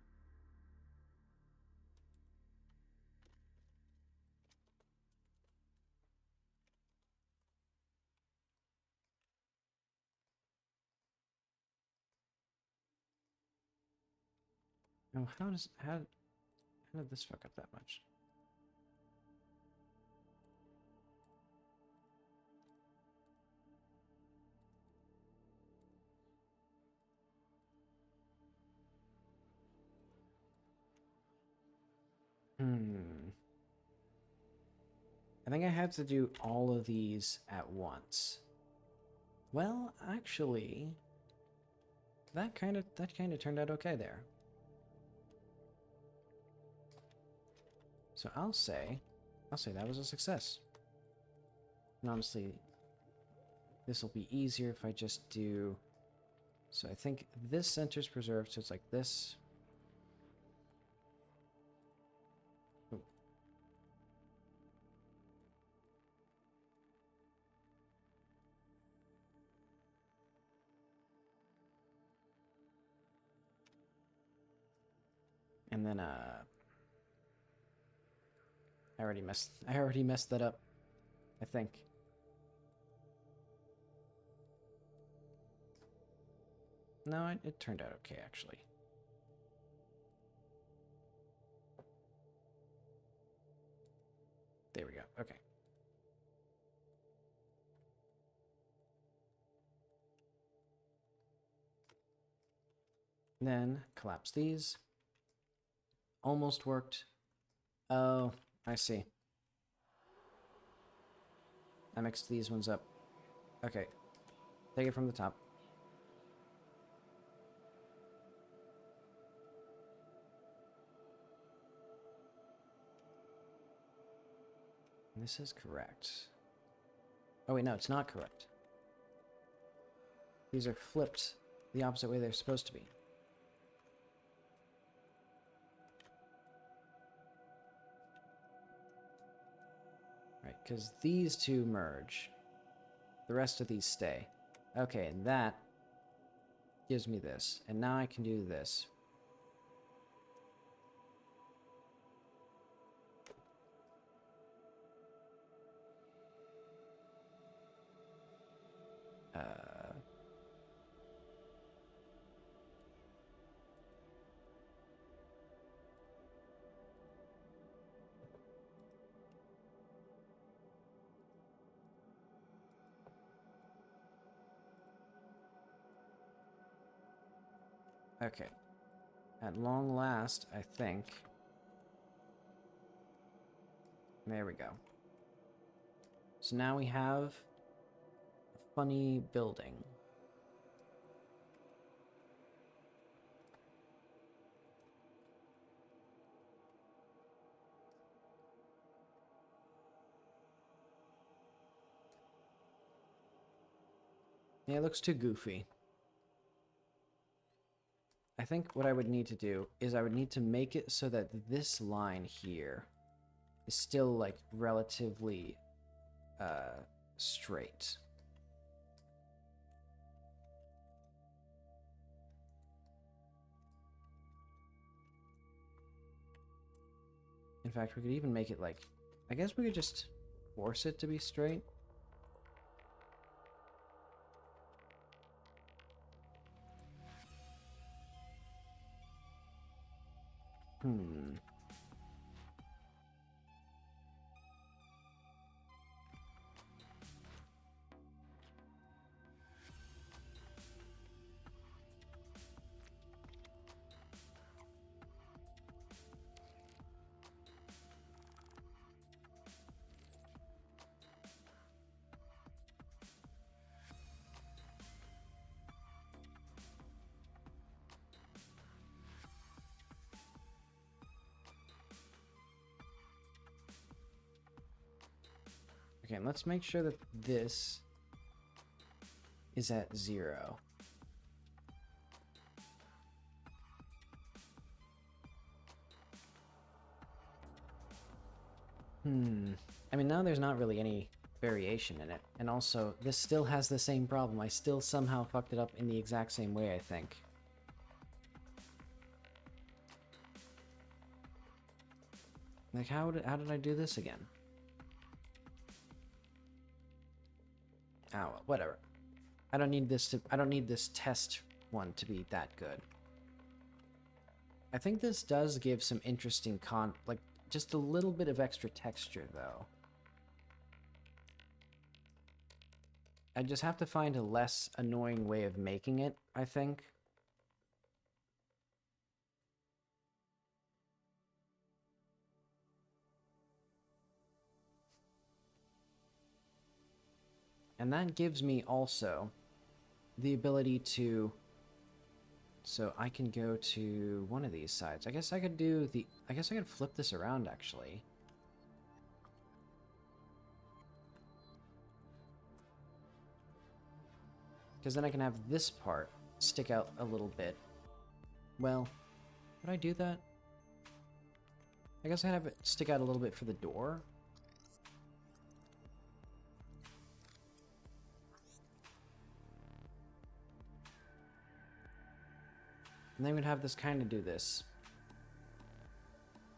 Oh, how did this fuck up that much? I think I had to do all of these at once. Well, actually, that kind of turned out okay there. So I'll say that was a success. And honestly, this will be easier if I just do... So I think this center's preserved, so it's like this. Ooh. And then, I already messed that up, I think. No, it turned out okay, actually. There we go. Okay. Then collapse these. Almost worked. Oh, I see. I mixed these ones up. Okay. Take it from the top. This is correct. Oh wait, no, it's not correct. These are flipped the opposite way they're supposed to be. Right, because these two merge. The rest of these stay. Okay, and that gives me this. And now I can do this. Okay. At long last, I think. There we go. So now we have a funny building. Yeah, it looks too goofy. I think what I would need to do is I would need to make it so that this line here is still, like, relatively straight. In fact, we could even make it, like... I guess we could just force it to be straight. Okay, and let's make sure that this is at 0. I mean, now there's not really any variation in it. And also, this still has the same problem. I still somehow fucked it up in the exact same way, I think. Like, how did I do this again? Oh, well, whatever. I don't need this test one to be that good. I think this does give some interesting like, just a little bit of extra texture, though. I just have to find a less annoying way of making it, I think. And that gives me also the ability to... So I can go to one of these sides. I guess I could do the... I guess I could flip this around, actually. Because then I can have this part stick out a little bit. Well, would I do that? I guess I'd have it stick out a little bit for the door. And then we'd have this kind of do this.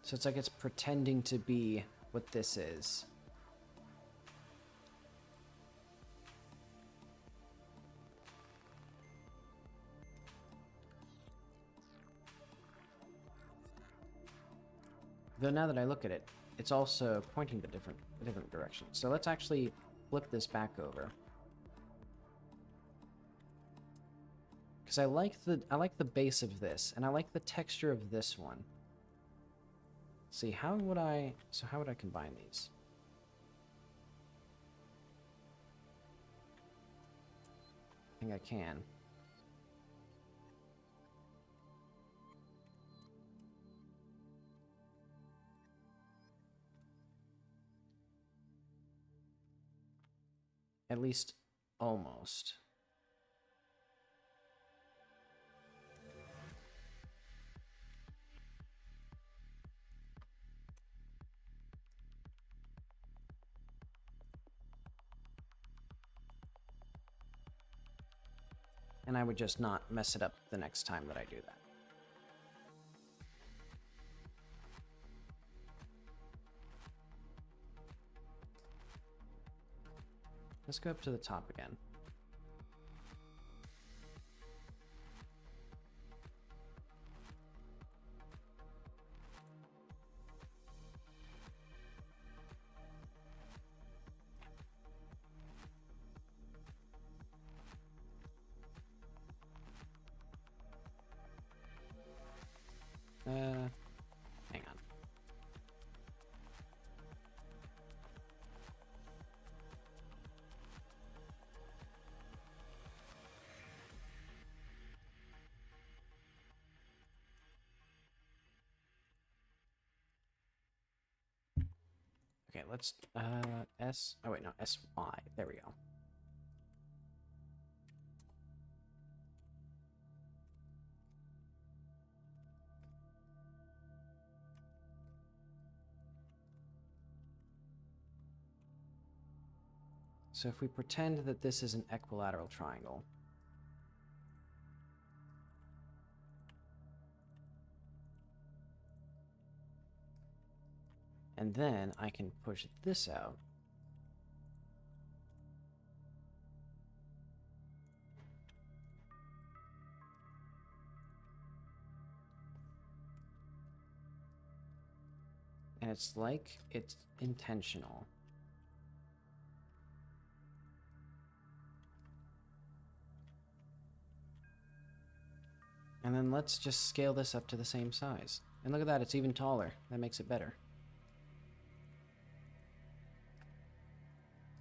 So it's like it's pretending to be what this is. Though now that I look at it, it's also pointing a different direction. So let's actually flip this back over. Because I like the base of this, and I like the texture of this one. See, how would I combine these? I think I can. At least, almost. And I would just not mess it up the next time that I do that. Let's go up to the top again. Hang on. Okay, let's, S, oh wait, no, SY, there we go. So if we pretend that this is an equilateral triangle, and then I can push this out, and it's like it's intentional. And then let's just scale this up to the same size. And look at that, it's even taller. That makes it better.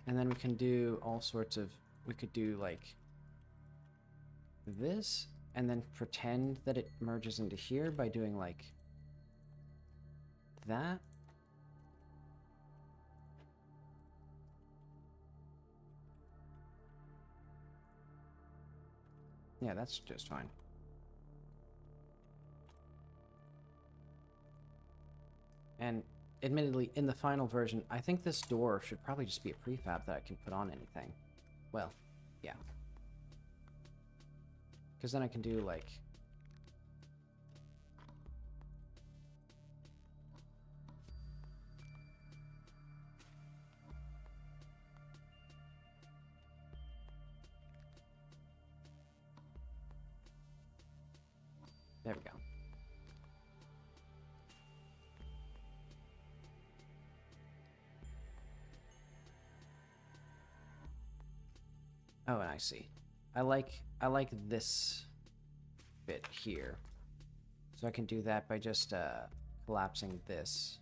And then we can do all sorts of... We could do, like, this, and then pretend that it merges into here by doing, like, that. Yeah, that's just fine. And admittedly, in the final version, I think this door should probably just be a prefab that I can put on anything. Well, yeah. Because then I can do, like... There we go. Oh, and I see. I like this bit here. So I can do that by just collapsing this.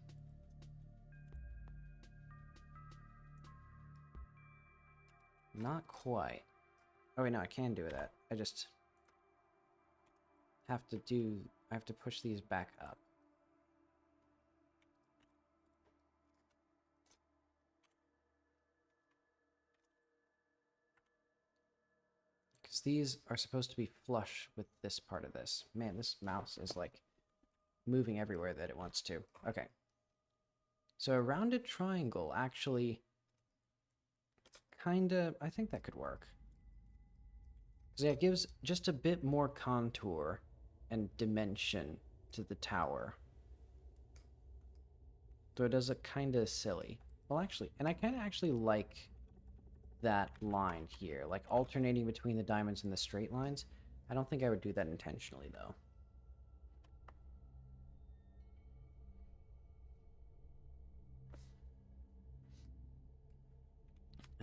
Not quite. Oh wait, no, I can do that. I just have to do... I have to push these back up. Because these are supposed to be flush with this part of this. Man, this mouse is like moving everywhere that it wants to. Okay. So a rounded triangle actually kinda... I think that could work. Because yeah, it gives just a bit more contour and dimension to the tower. So it does look kinda silly. Well, actually, and I kinda actually like that line here, like alternating between the diamonds and the straight lines. I don't think I would do that intentionally, though.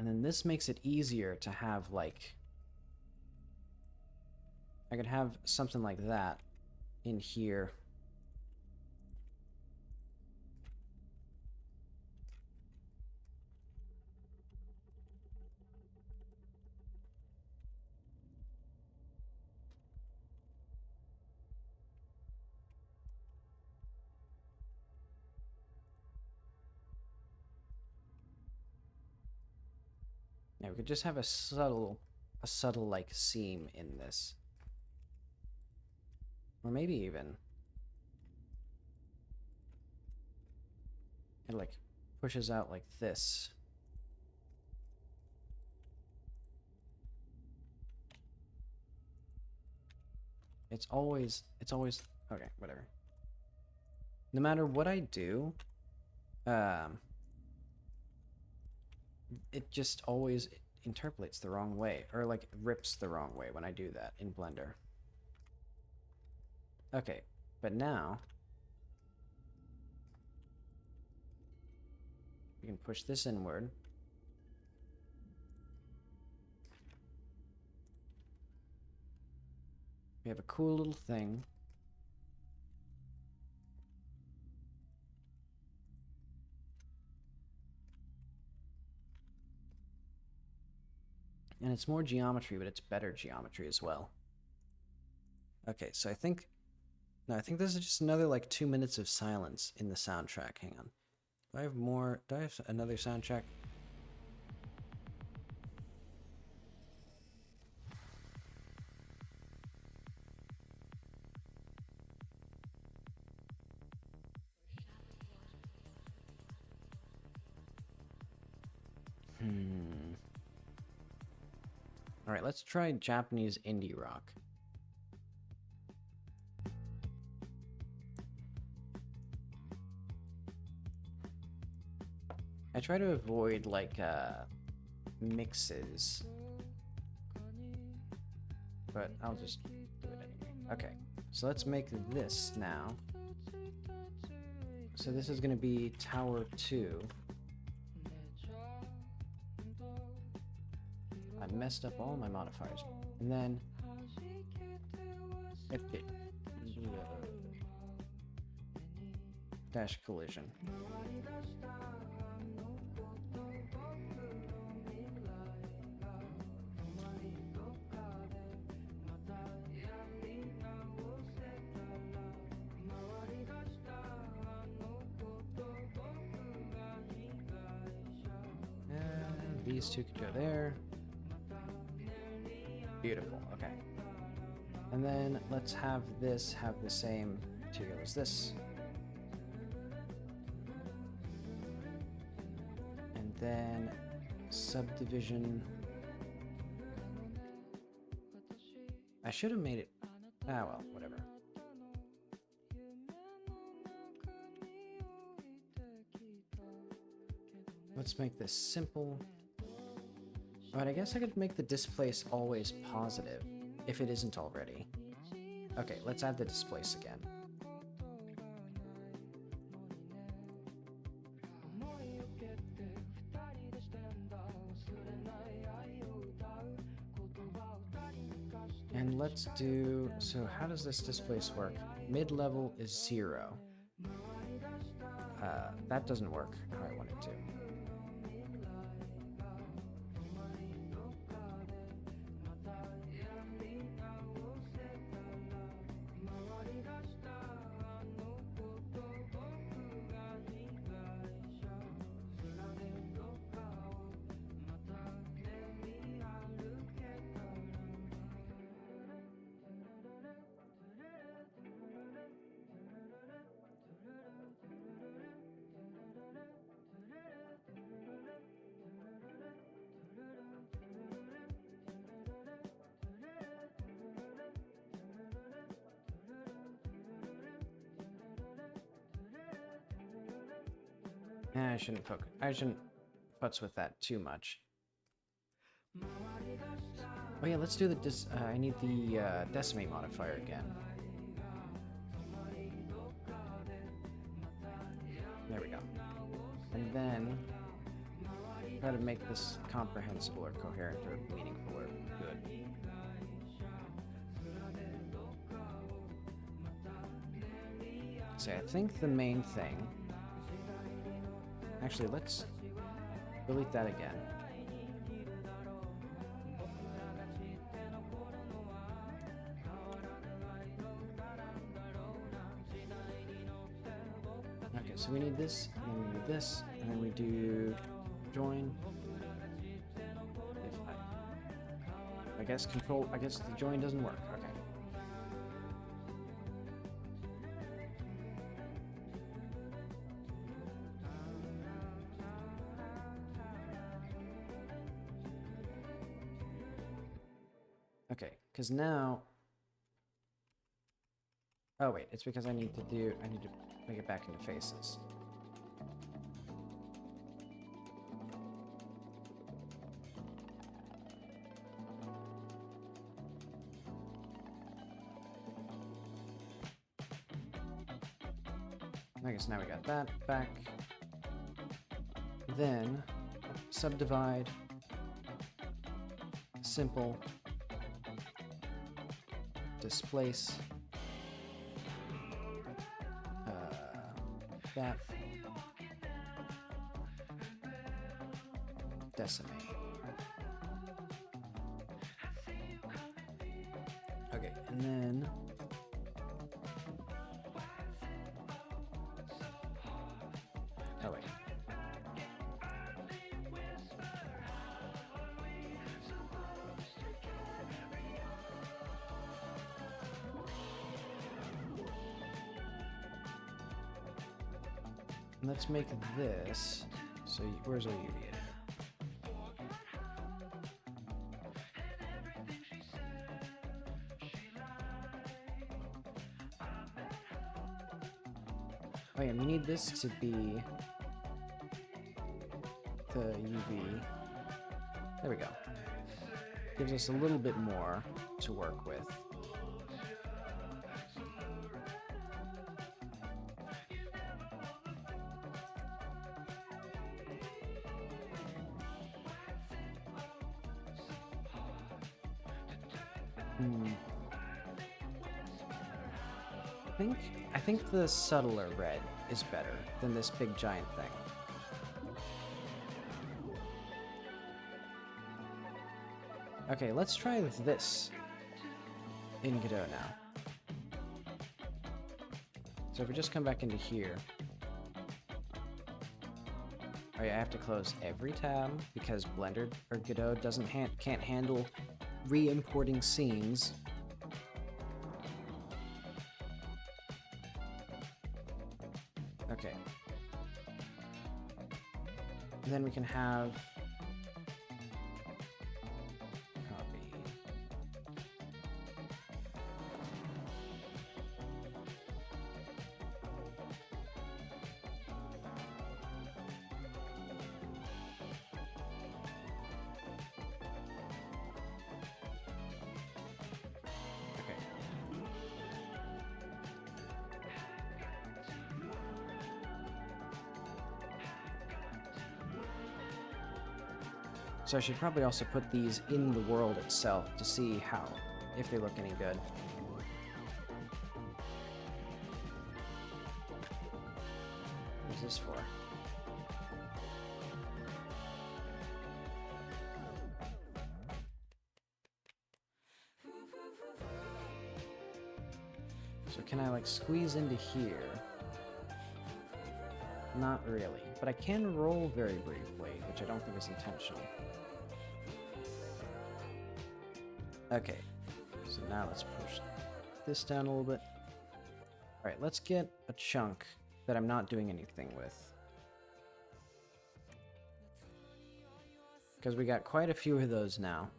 And then this makes it easier to have, like... I could have something like that in here. Yeah, we could just have a subtle like seam in this. Or maybe even it like pushes out like this. It's always okay, whatever. No matter what I do, it just always interpolates the wrong way, or like rips the wrong way when I do that in Blender. Okay, but now we can push this inward. We have a cool little thing. And it's more geometry, but it's better geometry as well. Okay, so I think this is just another like 2 minutes of silence in the soundtrack. Hang on. Do I have more? Do I have another soundtrack? All right, let's try Japanese indie rock. I try to avoid like mixes, but I'll just do it anyway. Okay, so let's make this now. So this is going to be Tower 2. I messed up all my modifiers. And then... Dash collision. And these two could go there. Beautiful, okay. And then let's have this have the same material as this. And then subdivision. I should have made it. Ah, well, whatever. Let's make this simple. Alright, I guess I could make the displace always positive, if it isn't already. Okay, let's add the displace again. And let's do... So how does this displace work? Mid-level is 0. That doesn't work how I want it to. I shouldn't futz with that too much. Oh yeah, let's do the I need the decimate modifier again. There we go. And then try to make this comprehensible or coherent or meaningful or good. So I think the main thing... Actually, let's delete that again. Okay, so we need this, and then we need this, and then we do join. I guess control, I guess the join doesn't work. Okay. Okay, because now... Oh wait, it's because I need to make it back into faces. I guess now we got that back. Then, subdivide, simple, displace, that, decimate. Okay, and then oh wait. Let's make this. So where's our UV editor? Oh yeah, we need this to be the UV. There we go. Gives us a little bit more to work with. I think the subtler red is better than this big giant thing. Okay, let's try this in Godot now. So if we just come back into here. Oh yeah, I have to close every tab because Blender or Godot can't handle re-importing scenes. Okay. And then we can have copy. Okay. So I should probably also put these in the world itself to see if they look any good. What is this for? So can I like squeeze into here? Not really, but I can roll very briefly, which I don't think is intentional. Okay, so now let's push this down a little bit. Alright, let's get a chunk that I'm not doing anything with. Because we got quite a few of those now.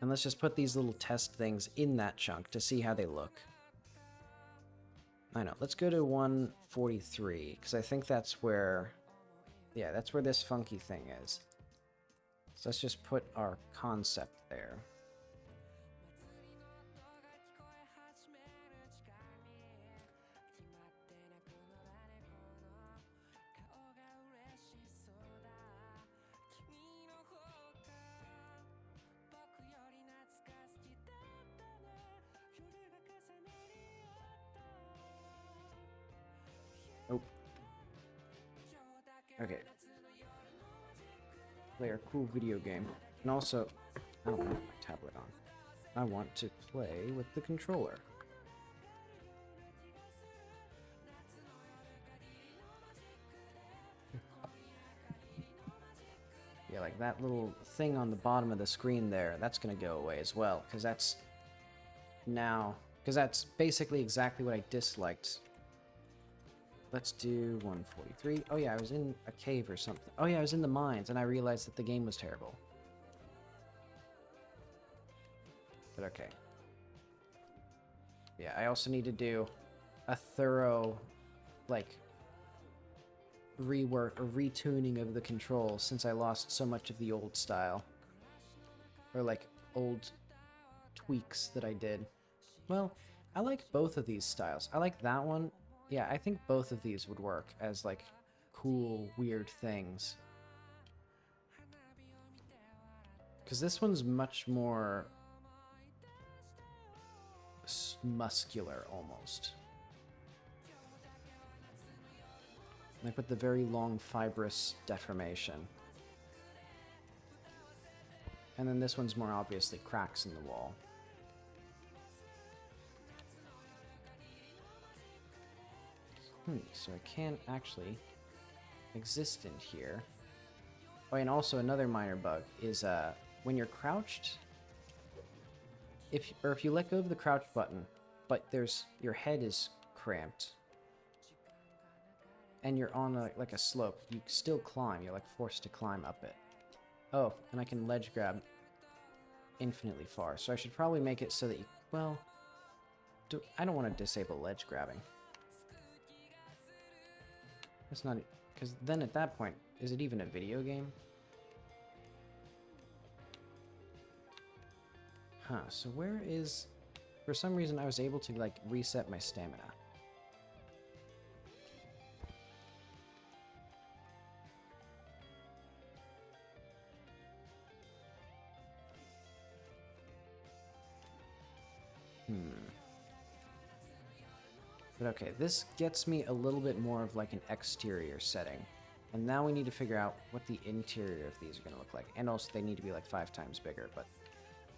And let's just put these little test things in that chunk to see how they look. I know, let's go to 143, because I think that's where... Yeah, that's where this funky thing is. So let's just put our concept there. Okay. Play a cool video game. And also, I don't want my tablet on. I want to play with the controller. Yeah, like that little thing on the bottom of the screen there, that's gonna go away as well, because that's basically exactly what I disliked. Let's do 143. Oh yeah, I was in a cave or something. Oh yeah, I was in the mines, and I realized that the game was terrible. But okay. Yeah, I also need to do a thorough, like, rework or retuning of the controls since I lost so much of the old style. Or, like, old tweaks that I did. Well, I like both of these styles. I like that one. Yeah, I think both of these would work as, like, cool, weird things. Because this one's much more muscular, almost. Like with the very long, fibrous deformation. And then this one's more obviously cracks in the wall. So I can't actually exist in here. Oh, and also another minor bug is when you're crouched, if you let go of the crouch button, but your head is cramped, and you're on like a slope, you still climb. You're like forced to climb up it. Oh, and I can ledge grab infinitely far. So I should probably make it so that you, well, I don't want to disable ledge grabbing. That's not, because then at that point, is it even a video game? Huh, so where is... For some reason I was able to, like, reset my stamina. But okay, this gets me a little bit more of like an exterior setting. And now we need to figure out what the interior of these are going to look like. And also they need to be like 5 times bigger, but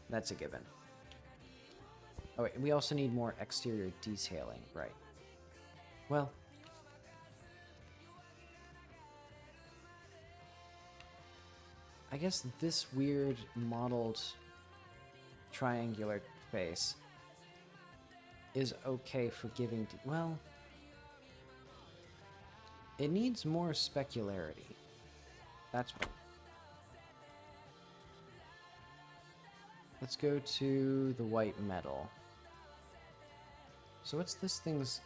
that's a given. Oh wait, we also need more exterior detailing, right. Well, I guess this weird modeled triangular face is okay for giving... well, it needs more specularity. That's what... Let's go to the white metal. So what's this thing's...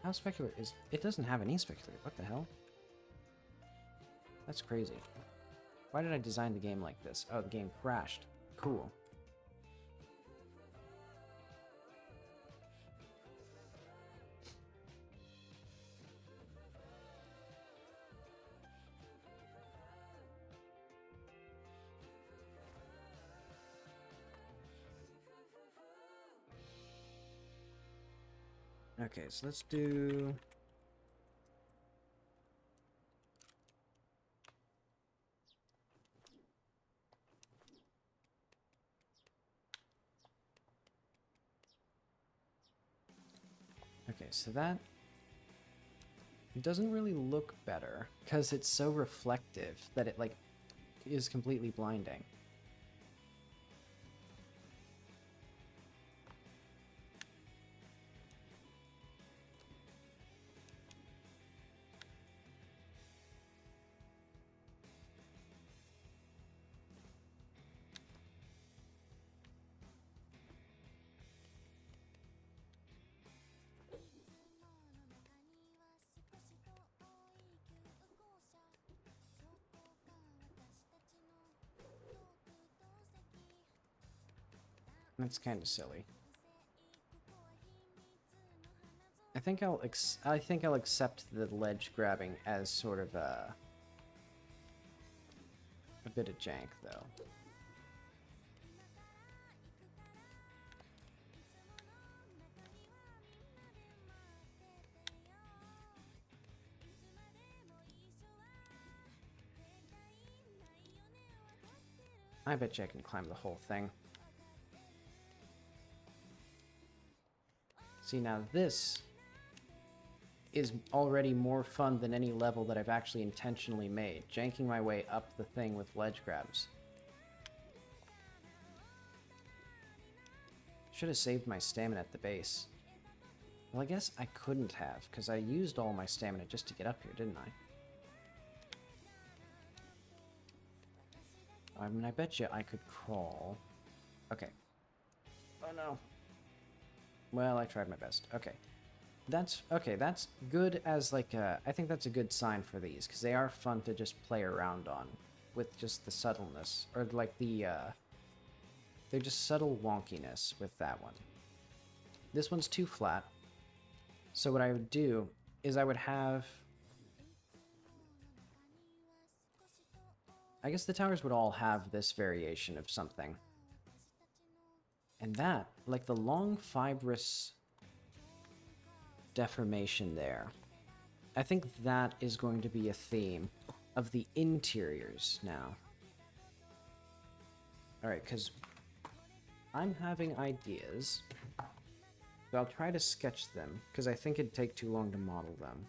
How specular is... It doesn't have any specular. What the hell? That's crazy. Why did I design the game like this? Oh, the game crashed. Cool. Okay, so let's do... Okay, so that... It doesn't really look better, because it's so reflective that it, like, is completely blinding. That's kind of silly. I think I'll accept the ledge grabbing as sort of a bit of jank, though. I bet you I can climb the whole thing. See, now this is already more fun than any level that I've actually intentionally made, janking my way up the thing with ledge grabs. Should have saved my stamina at the base. Well, I guess I couldn't have, because I used all my stamina just to get up here, didn't I? I mean, I bet you I could crawl. Okay. Oh no. Well, I tried my best. Okay. That's good as like a, I think that's a good sign for these, because they are fun to just play around on with just the subtleness, or like the, they're just subtle wonkiness with that one. This one's too flat, so what I would do is I would have, I guess the towers would all have this variation of something. And that, like the long fibrous deformation there, I think that is going to be a theme of the interiors now. Alright, because I'm having ideas, but I'll try to sketch them, because I think it'd take too long to model them.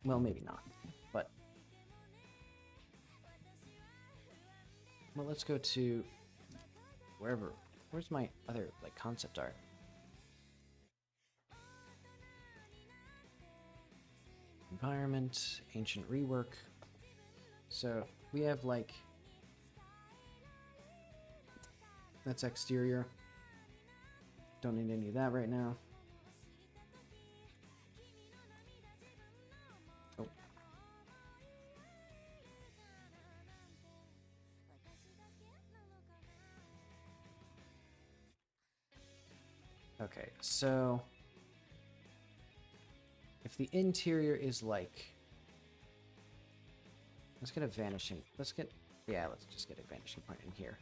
Well, maybe not, but... Well, let's go to wherever. Where's my other, like, concept art? Environment, ancient rework. So, we have, like... That's exterior. Don't need any of that right now. Oh. Okay, so... If the interior is like... Let's get a vanishing... Let's get... Yeah, let's just get a vanishing point in here.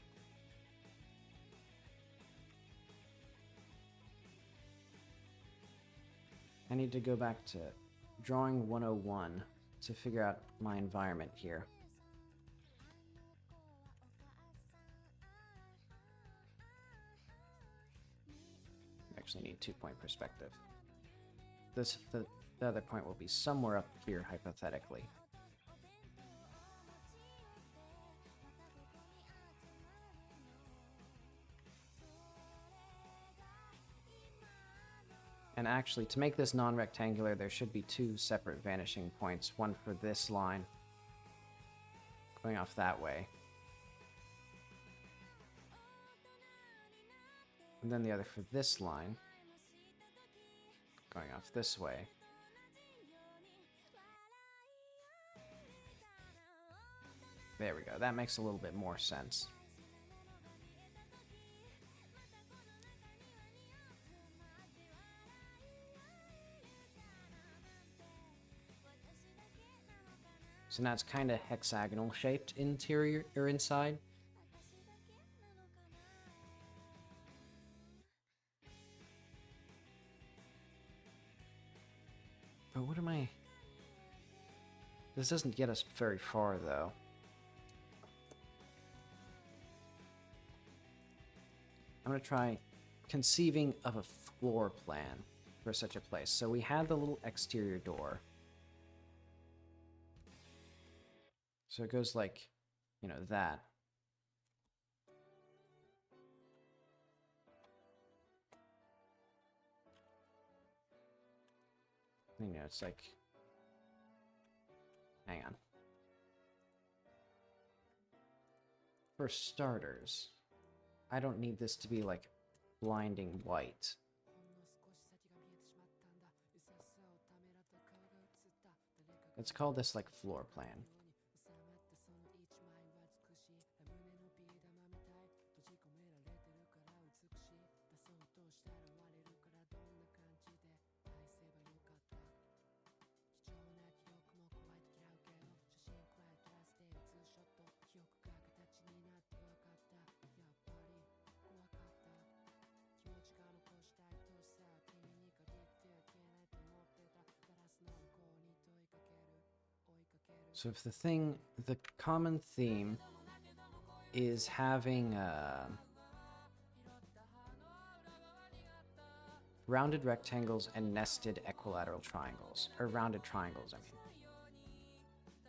I need to go back to drawing 101 to figure out my environment here. I actually need 2-point perspective. The other point will be somewhere up here, hypothetically. And actually, to make this non-rectangular, there should be 2 separate vanishing points. One for this line, going off that way. And then the other for this line, going off this way. There we go. That makes a little bit more sense. So now it's kind of hexagonal shaped interior or inside. But what am I... This doesn't get us very far, though. I'm going to try conceiving of a floor plan for such a place. So we had the little exterior door. So it goes like, you know, that. You know, it's like... Hang on. For starters, I don't need this to be like blinding white. Let's call this like floor plan. So if the common theme is having rounded rectangles and nested equilateral triangles, or rounded triangles, I mean.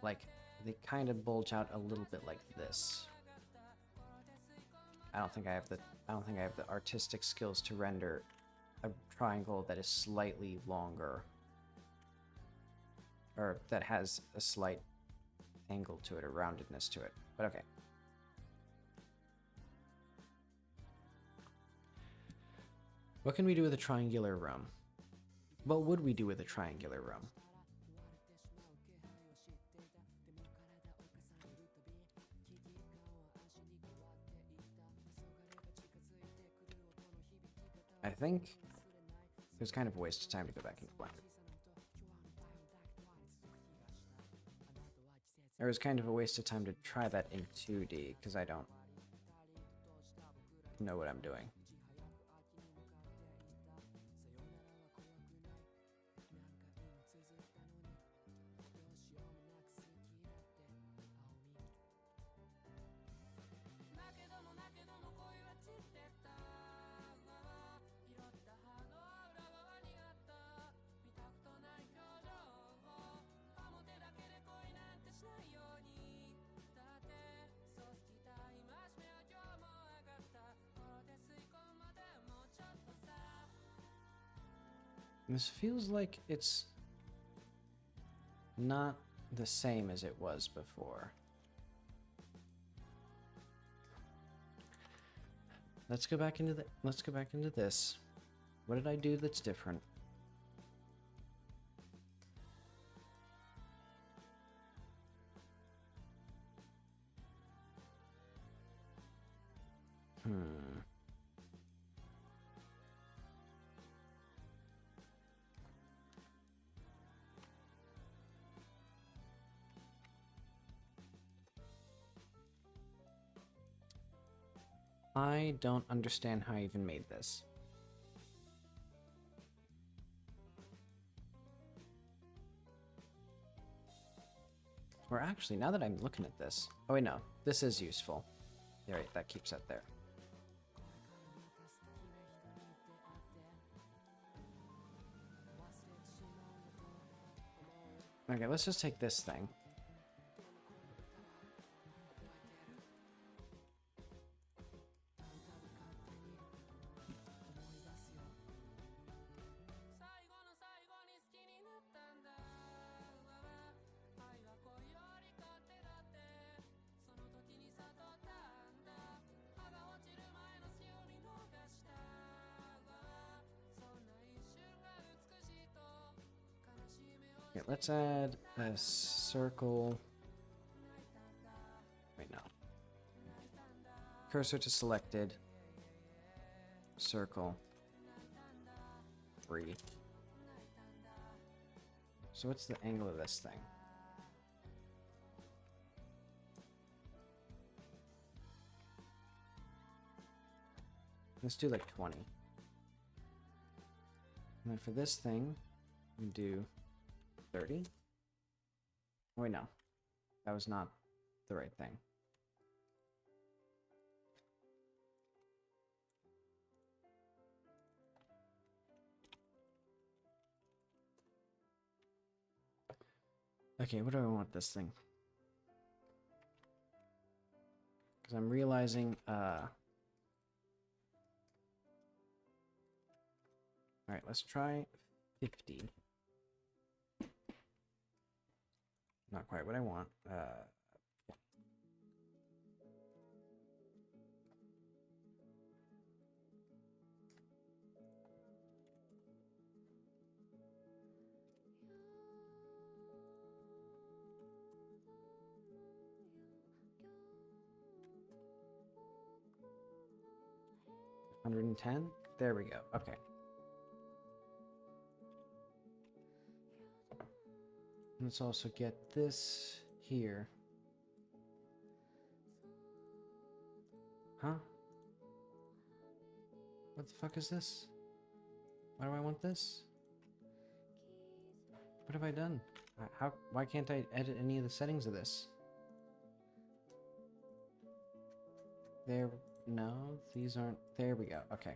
Like, they kind of bulge out a little bit like this. I don't think I have the artistic skills to render a triangle that is slightly longer, or that has a slight angle to it or roundedness to it. But okay. What can we do with a triangular room? What would we do with a triangular room? I think it was kind of a waste of time to go back into Blender. It was kind of a waste of time to try that in 2D, because I don't know what I'm doing. This feels like it's not the same as it was before. Let's go back into this. What did I do that's different? I don't understand how I even made this. Or actually, now that I'm looking at this... Oh wait, no. This is useful. Yeah, right, that keeps that there. Okay, let's just take this thing. Okay, let's add a circle. Wait, no. Cursor to selected. Circle. 3. So what's the angle of this thing? Let's do like 20. And then for this thing, we do 30. Oh, wait, no. That was not the right thing. Okay, what do I want this thing? Because I'm realizing, Alright, let's try 50. Not quite what I want. Yeah. $110? There we go. Okay. Let's also get this here. Huh? What the fuck is this? Why do I want this? What have I done? Why can't I edit any of the settings of this? There, no, these aren't, there we go, okay.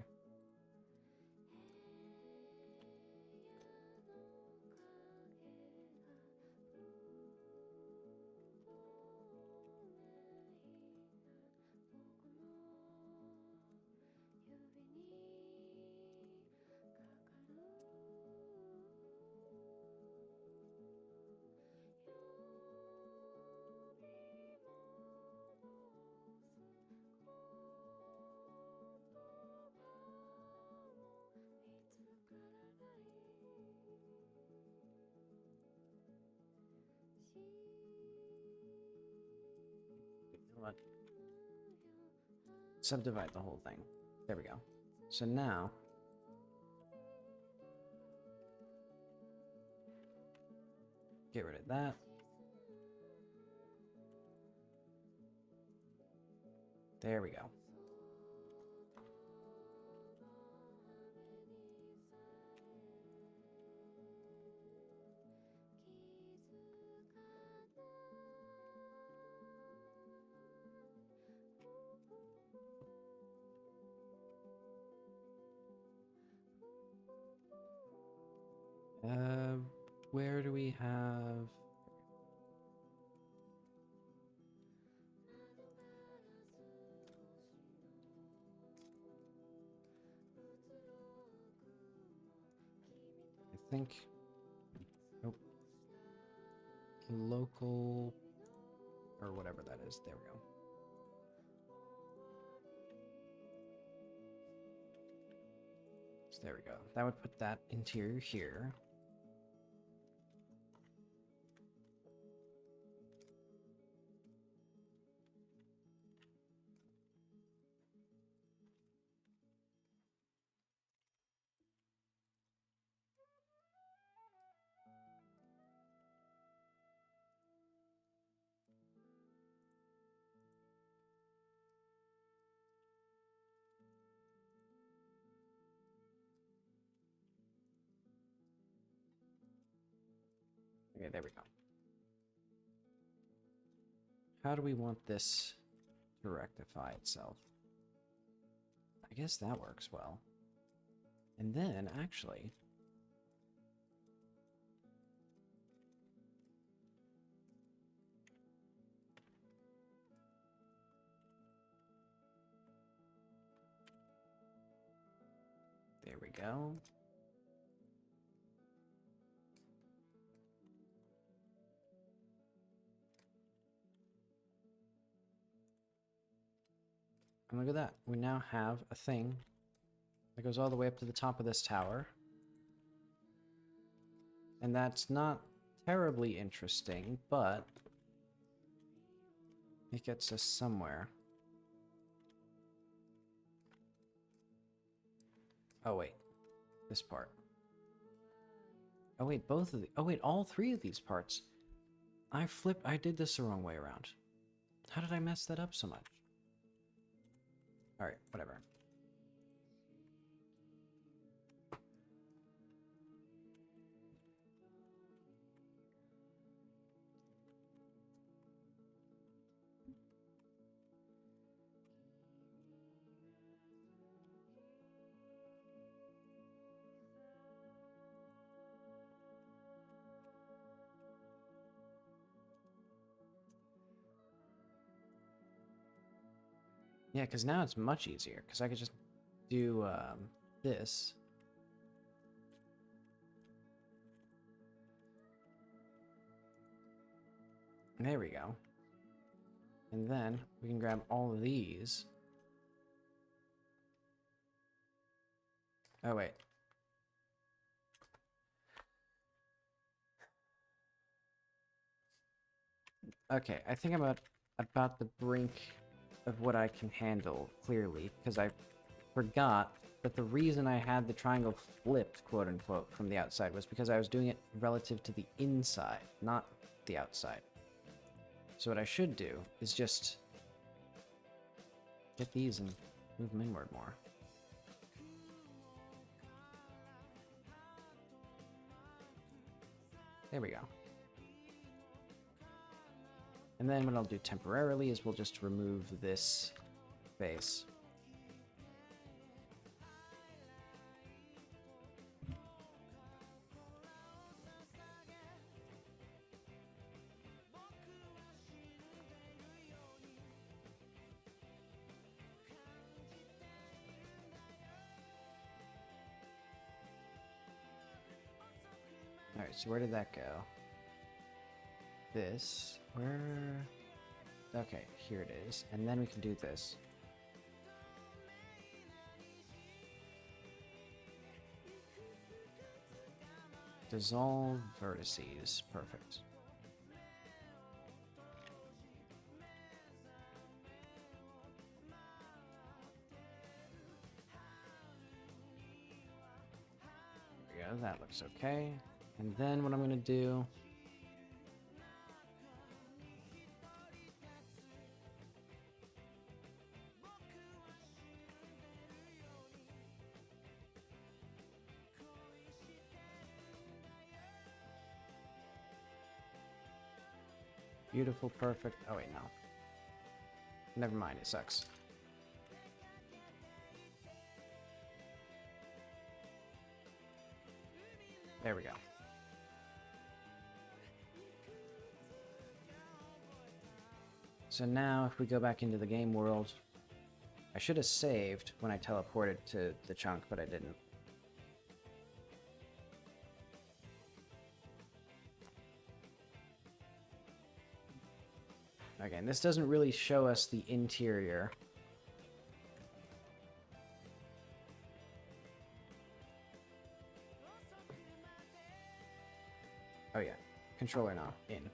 What? Subdivide the whole thing. There we go. So now, get rid of that. There we go. Where do we have... I think... Nope. Local... or whatever that is. There we go. So there we go. That would put that interior here. Okay, there we go. How do we want this to rectify itself? I guess that works well. And then, actually... There we go. And look at that. We now have a thing that goes all the way up to the top of this tower. And that's not terribly interesting, but it gets us somewhere. Oh, wait. This part. Oh, wait, both of the... Oh, wait, all three of these parts. I did this the wrong way around. How did I mess that up so much? Alright, whatever. Yeah, because now it's much easier, because I could just do this. There we go. And then we can grab all of these. Oh, wait. Okay, I think I'm about the brink of what I can handle, clearly, because I forgot that the reason I had the triangle flipped, quote-unquote, from the outside was because I was doing it relative to the inside, not the outside. So what I should do is just get these and move them inward more. There we go. And then what I'll do temporarily is we'll just remove this face. Alright, so where did that go? This, where... Okay, here it is. And then we can do this. Dissolve vertices. Perfect. There we go, that looks okay. And then what I'm going to do... Beautiful, perfect. Oh, wait, no. Never mind, it sucks. There we go. So now, if we go back into the game world, I should have saved when I teleported to the chunk, but I didn't. Okay, and this doesn't really show us the interior. Oh yeah, controller now, in.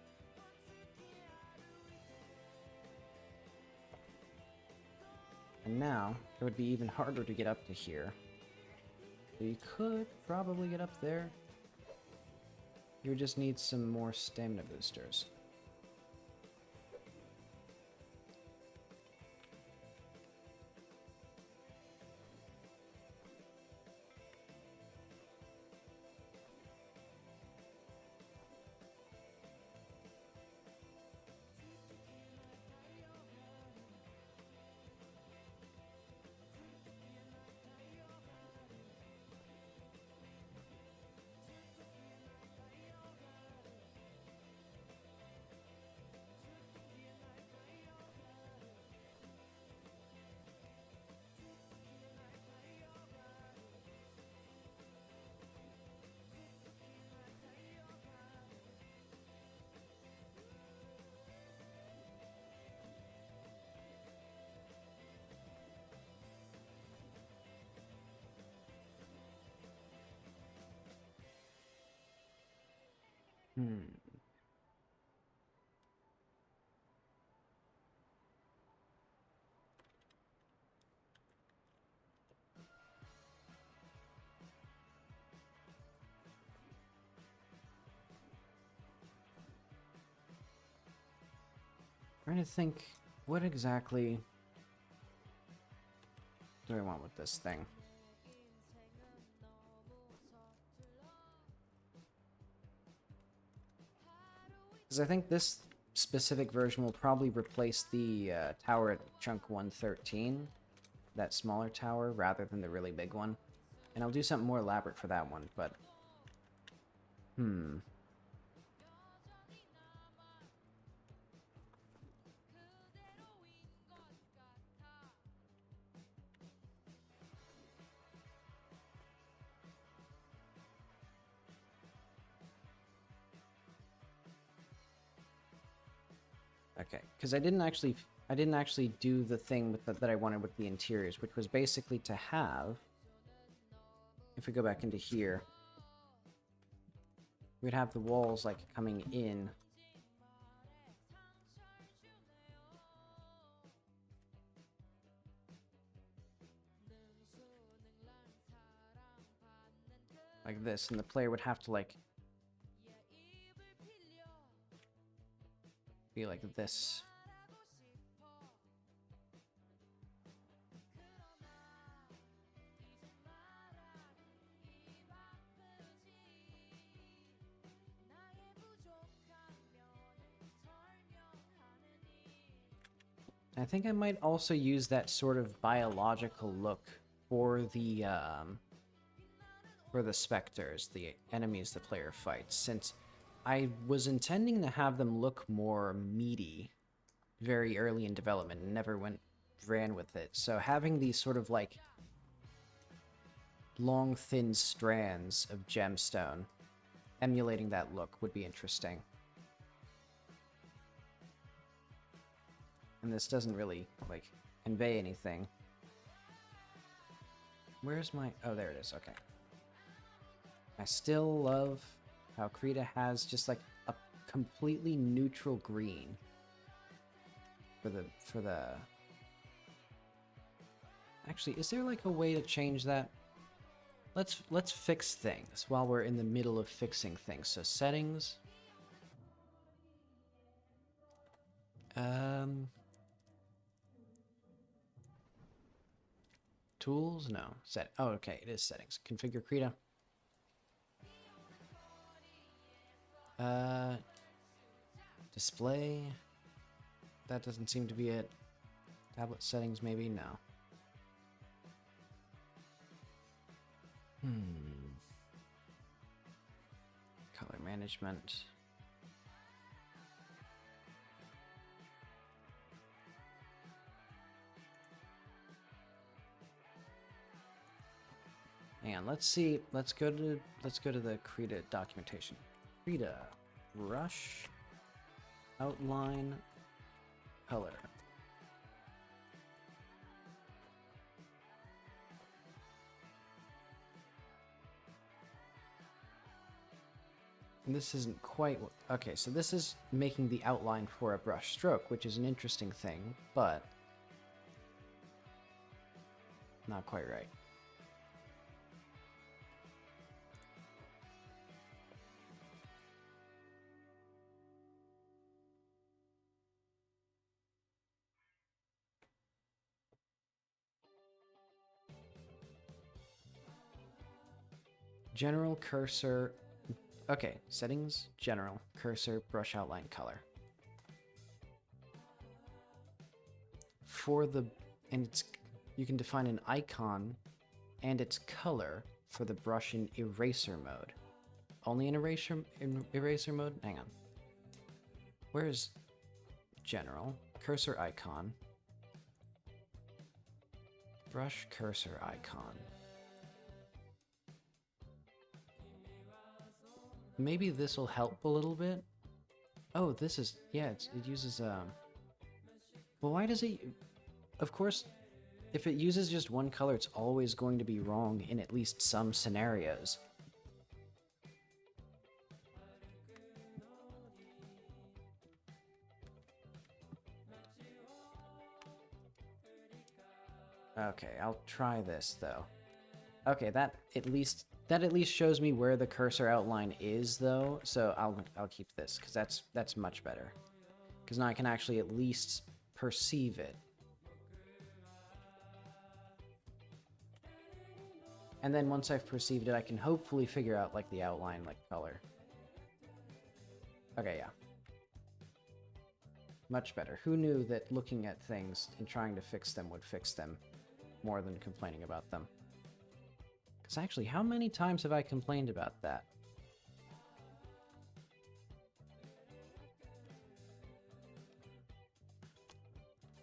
And now, it would be even harder to get up to here. So you could probably get up there. You would just need some more stamina boosters. Trying to think, what exactly do I want with this thing? Because I think this specific version will probably replace the tower at chunk 113, that smaller tower, rather than the really big one. And I'll do something more elaborate for that one, but... Okay, because I didn't actually do the thing with that I wanted with the interiors, which was basically to have, if we go back into here, we'd have the walls like coming in. Like this, and the player would have to like be like this. I think I might also use that sort of biological look for the specters, the enemies the player fights, since I was intending to have them look more meaty very early in development and never ran with it. So having these sort of like long, thin strands of gemstone emulating that look would be interesting. And this doesn't really, like, convey anything. Where's my... Oh, there it is. Okay. I still love how Krita has just, like, a completely neutral green for the... Actually, is there, like, a way to change that? Let's fix things while we're in the middle of fixing things. So, settings... Tools? No. Oh, okay. It is settings. Configure Krita. Display. That doesn't seem to be it. Tablet settings, maybe? No. Color management. And let's see. Let's go to the Krita documentation. Krita brush outline color. And this isn't quite... Okay, so this is making the outline for a brush stroke, which is an interesting thing, but not quite right. General cursor... Okay, settings, general, cursor, brush outline color. For the... And it's... You can define an icon and its color for the brush in eraser mode. Only in eraser mode? Hang on. Where's general? Cursor icon. Brush cursor icon. Maybe this will help a little bit. Oh, this is... Yeah, it uses... Well, why does it... Of course, if it uses just one color, it's always going to be wrong in at least some scenarios. Okay, I'll try this, though. Okay, that at least shows me where the cursor outline is, though, so I'll keep this, because that's much better. Because now I can actually at least perceive it. And then once I've perceived it, I can hopefully figure out, like, the outline, like, color. Okay, yeah. Much better. Who knew that looking at things and trying to fix them would fix them more than complaining about them? Because actually, how many times have I complained about that?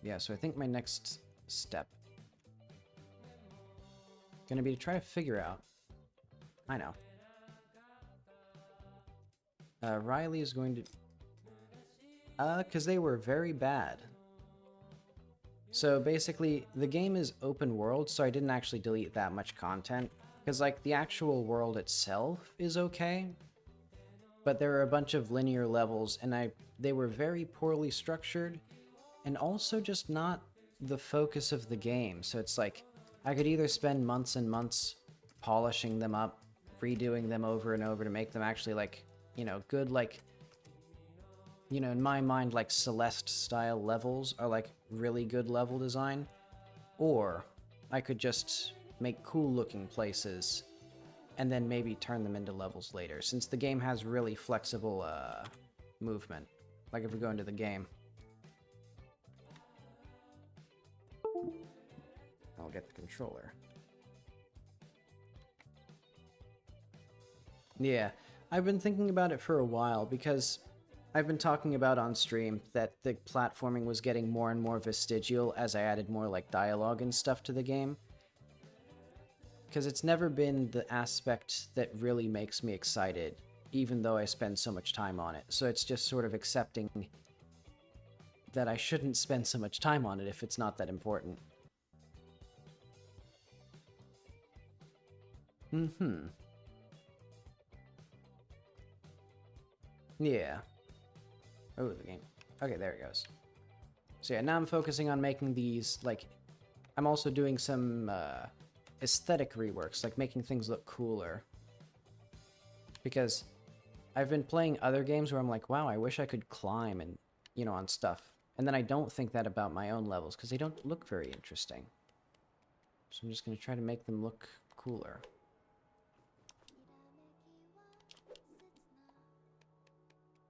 Yeah, so I think my next step going to be to try to figure out... I know. Riley is going to... because they were very bad. So basically, the game is open world, so I didn't actually delete that much content. Because, like, the actual world itself is okay, but there are a bunch of linear levels, and they were very poorly structured, and also just not the focus of the game. So it's like, I could either spend months and months polishing them up, redoing them over and over to make them actually, like, you know, good, like... You know, in my mind, like, Celeste-style levels are, like, really good level design. Or I could just make cool-looking places and then maybe turn them into levels later, since the game has really flexible movement. Like, if we go into the game. I'll get the controller. Yeah, I've been thinking about it for a while because I've been talking about on stream that the platforming was getting more and more vestigial as I added more like dialogue and stuff to the game. Because it's never been the aspect that really makes me excited, even though I spend so much time on it. So it's just sort of accepting that I shouldn't spend so much time on it if it's not that important. Mm-hmm. Yeah. Oh, the game. Okay, there it goes. So yeah, now I'm focusing on making these, like, I'm also doing some aesthetic reworks, like making things look cooler. Because I've been playing other games where I'm like, wow, I wish I could climb and, you know, on stuff. And then I don't think that about my own levels, because they don't look very interesting. So I'm just going to try to make them look cooler.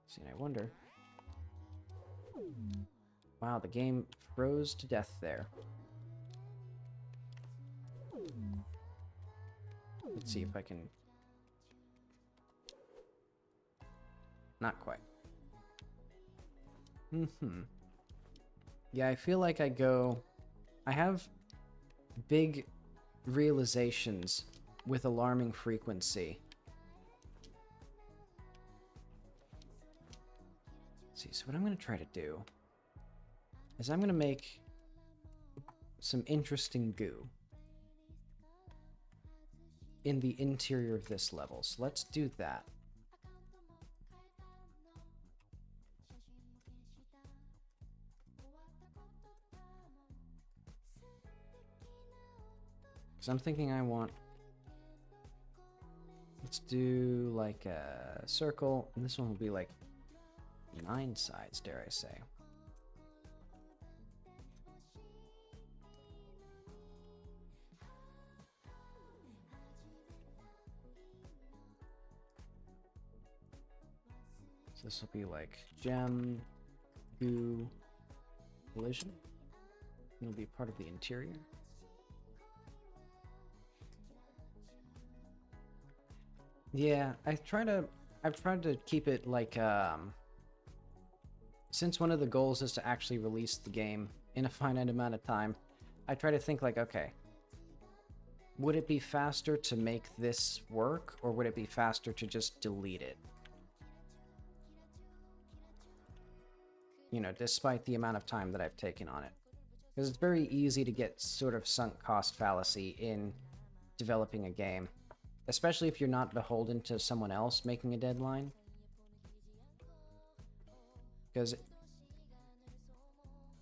See, and I wonder... Wow, the game froze to death there. Let's see if I can... Not quite. Yeah, I feel like I have big realizations with alarming frequency. Let's see, so what I'm going to try to do is I'm going to make some interesting goo in the interior of this level. So let's do that. Because I'm thinking I want... Let's do like a circle, and this one will be like 9 sides, dare I say. So this will be like gem, goo, collision. It'll be part of the interior. Yeah, I've tried to keep it like, since one of the goals is to actually release the game in a finite amount of time, I try to think like, okay, would it be faster to make this work, or would it be faster to just delete it? You know, despite the amount of time that I've taken on it. Because it's very easy to get sort of sunk cost fallacy in developing a game. Especially if you're not beholden to someone else making a deadline. Because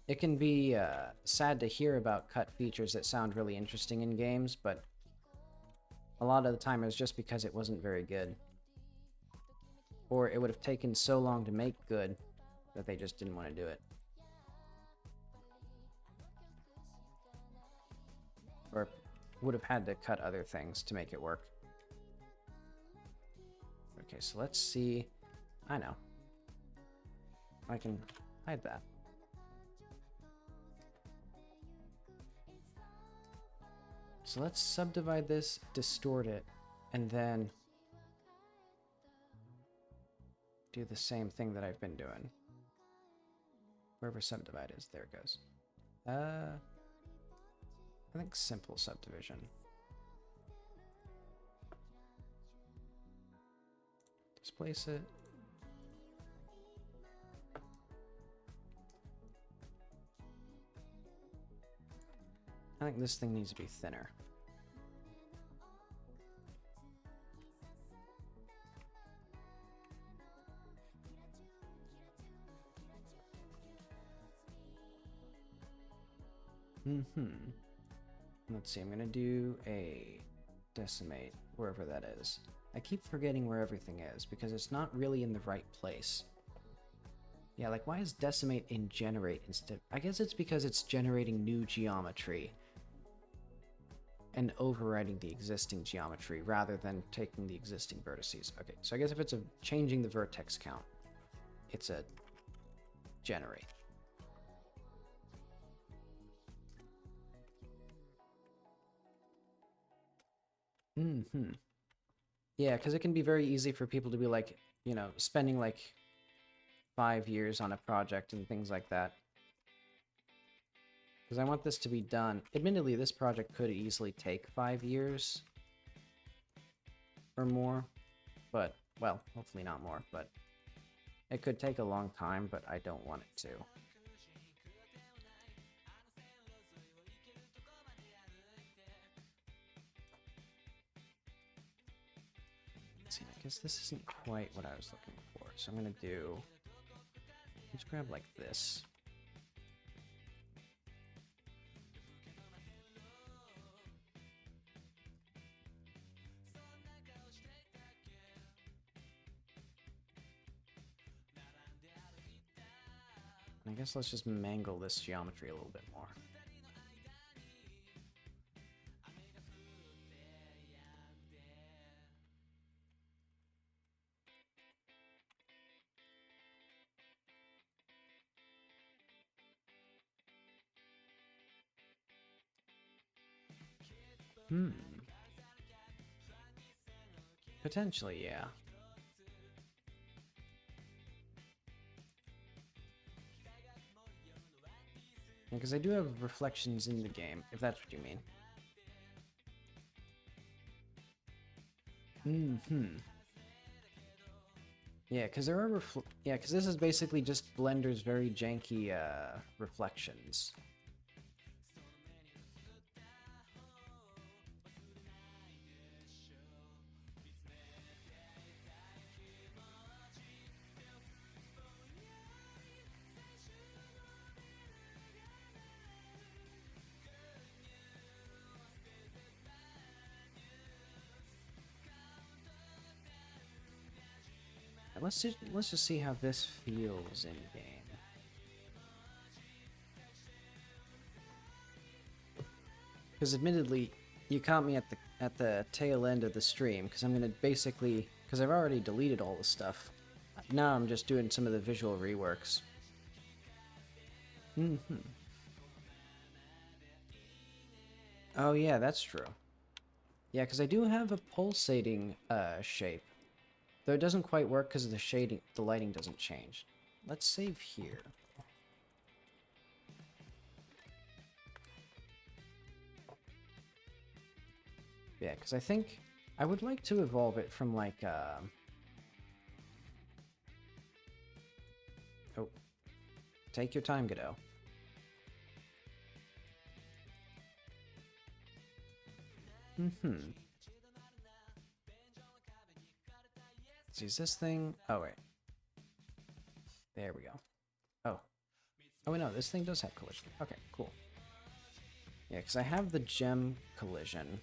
it can be sad to hear about cut features that sound really interesting in games, but a lot of the time it was just because it wasn't very good. Or it would have taken so long to make good that they just didn't want to do it. Or would have had to cut other things to make it work. Okay, so let's see. I know. I can hide that. So let's subdivide this, distort it, and then do the same thing that I've been doing. Wherever subdivide is, there it goes. I think simple subdivision. Displace it. I think this thing needs to be thinner. Let's see, I'm gonna do a decimate, wherever that is. I keep forgetting where everything is, because it's not really in the right place. Yeah, like, why is decimate in generate instead? I guess it's because it's generating new geometry and overriding the existing geometry rather than taking the existing vertices. Okay, so I guess if it's changing the vertex count, it's a generate. Mm-hmm. Yeah, because it can be very easy for people to be like, you know, spending like 5 years on a project and things like that. Because I want this to be done. Admittedly, this project could easily take 5 years or more, but, well, hopefully not more, but it could take a long time, but I don't want it to. Let's see, I guess this isn't quite what I was looking for, so I'm gonna do... Let's grab like this. I guess let's just mangle this geometry a little bit more. Potentially, yeah. Because I do have reflections in the game, if that's what you mean. Yeah, because there are because this is basically just Blender's very janky reflections. Let's just see how this feels in game. Because admittedly, you caught me at the tail end of the stream, because I'm gonna basically, because I've already deleted all the stuff. Now I'm just doing some of the visual reworks. Oh yeah, that's true. Yeah, because I do have a pulsating shape. Though it doesn't quite work because the shading, the lighting doesn't change. Let's save here. Yeah, because I think I would like to evolve it from like, oh, take your time, Godot. So is this thing? Oh wait, there we go. Oh, oh wait, no, this thing does have collision. Okay, cool. Yeah, because I have the gem collision.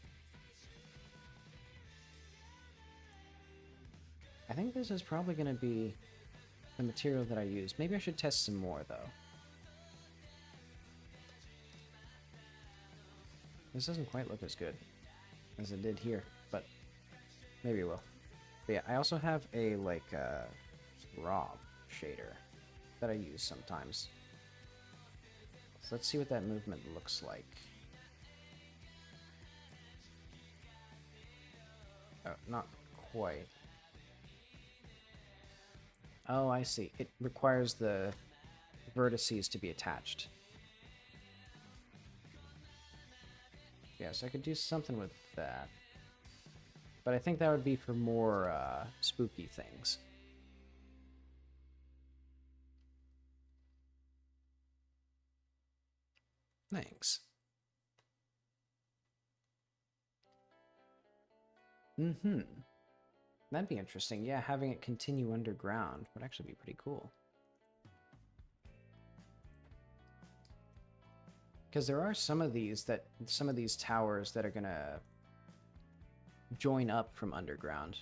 I think this is probably going to be the material that I use. Maybe I should test some more, though. This doesn't quite look as good as it did here, but maybe it will. But yeah, I also have a, like, raw shader that I use sometimes. So let's see what that movement looks like. Oh, not quite. Oh, I see. It requires the vertices to be attached. Yes, I could do something with that. But I think that would be for more spooky things. Thanks. That'd be interesting. Yeah, having it continue underground would actually be pretty cool. Because there are some of these towers that are gonna join up from underground.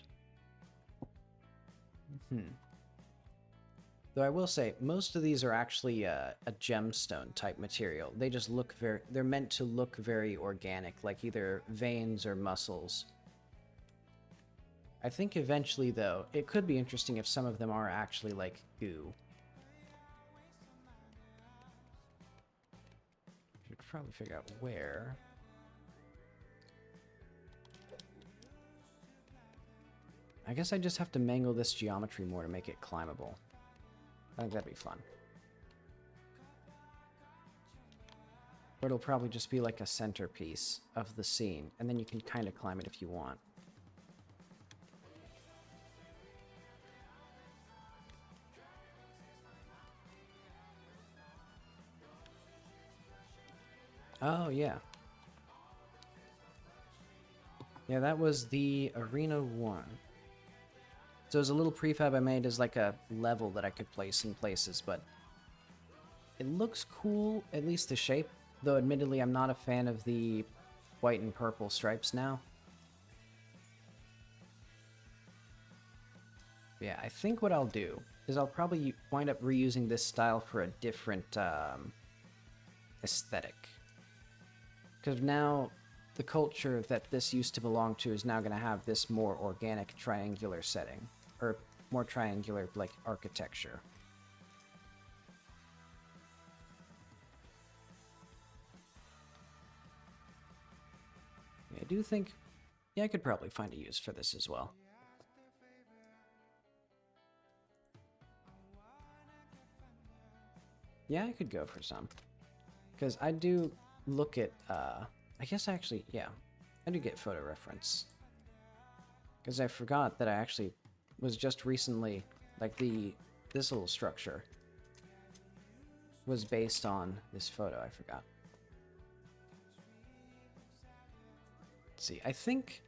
Though I will say, most of these are actually a gemstone type material. They just look they're meant to look very organic, like either veins or muscles. I think eventually, though, it could be interesting if some of them are actually like goo. Should probably figure out where. I guess I just have to mangle this geometry more to make it climbable. I think that'd be fun. Or it'll probably just be like a centerpiece of the scene, and then you can kind of climb it if you want. Oh, yeah. Yeah, that was the Arena 1. So it was a little prefab I made as like a level that I could place in places, but it looks cool, at least the shape, though admittedly I'm not a fan of the white and purple stripes now. Yeah, I think what I'll do is I'll probably wind up reusing this style for a different aesthetic. Because now the culture that this used to belong to is now going to have this more organic triangular setting. Or more triangular, like, architecture. I do think, yeah, I could probably find a use for this as well. Yeah, I could go for some. Because I do look at, I guess actually, yeah, I do get photo reference. Because I forgot that I actually was just recently, like this little structure was based on this photo, I forgot. Let's see, I think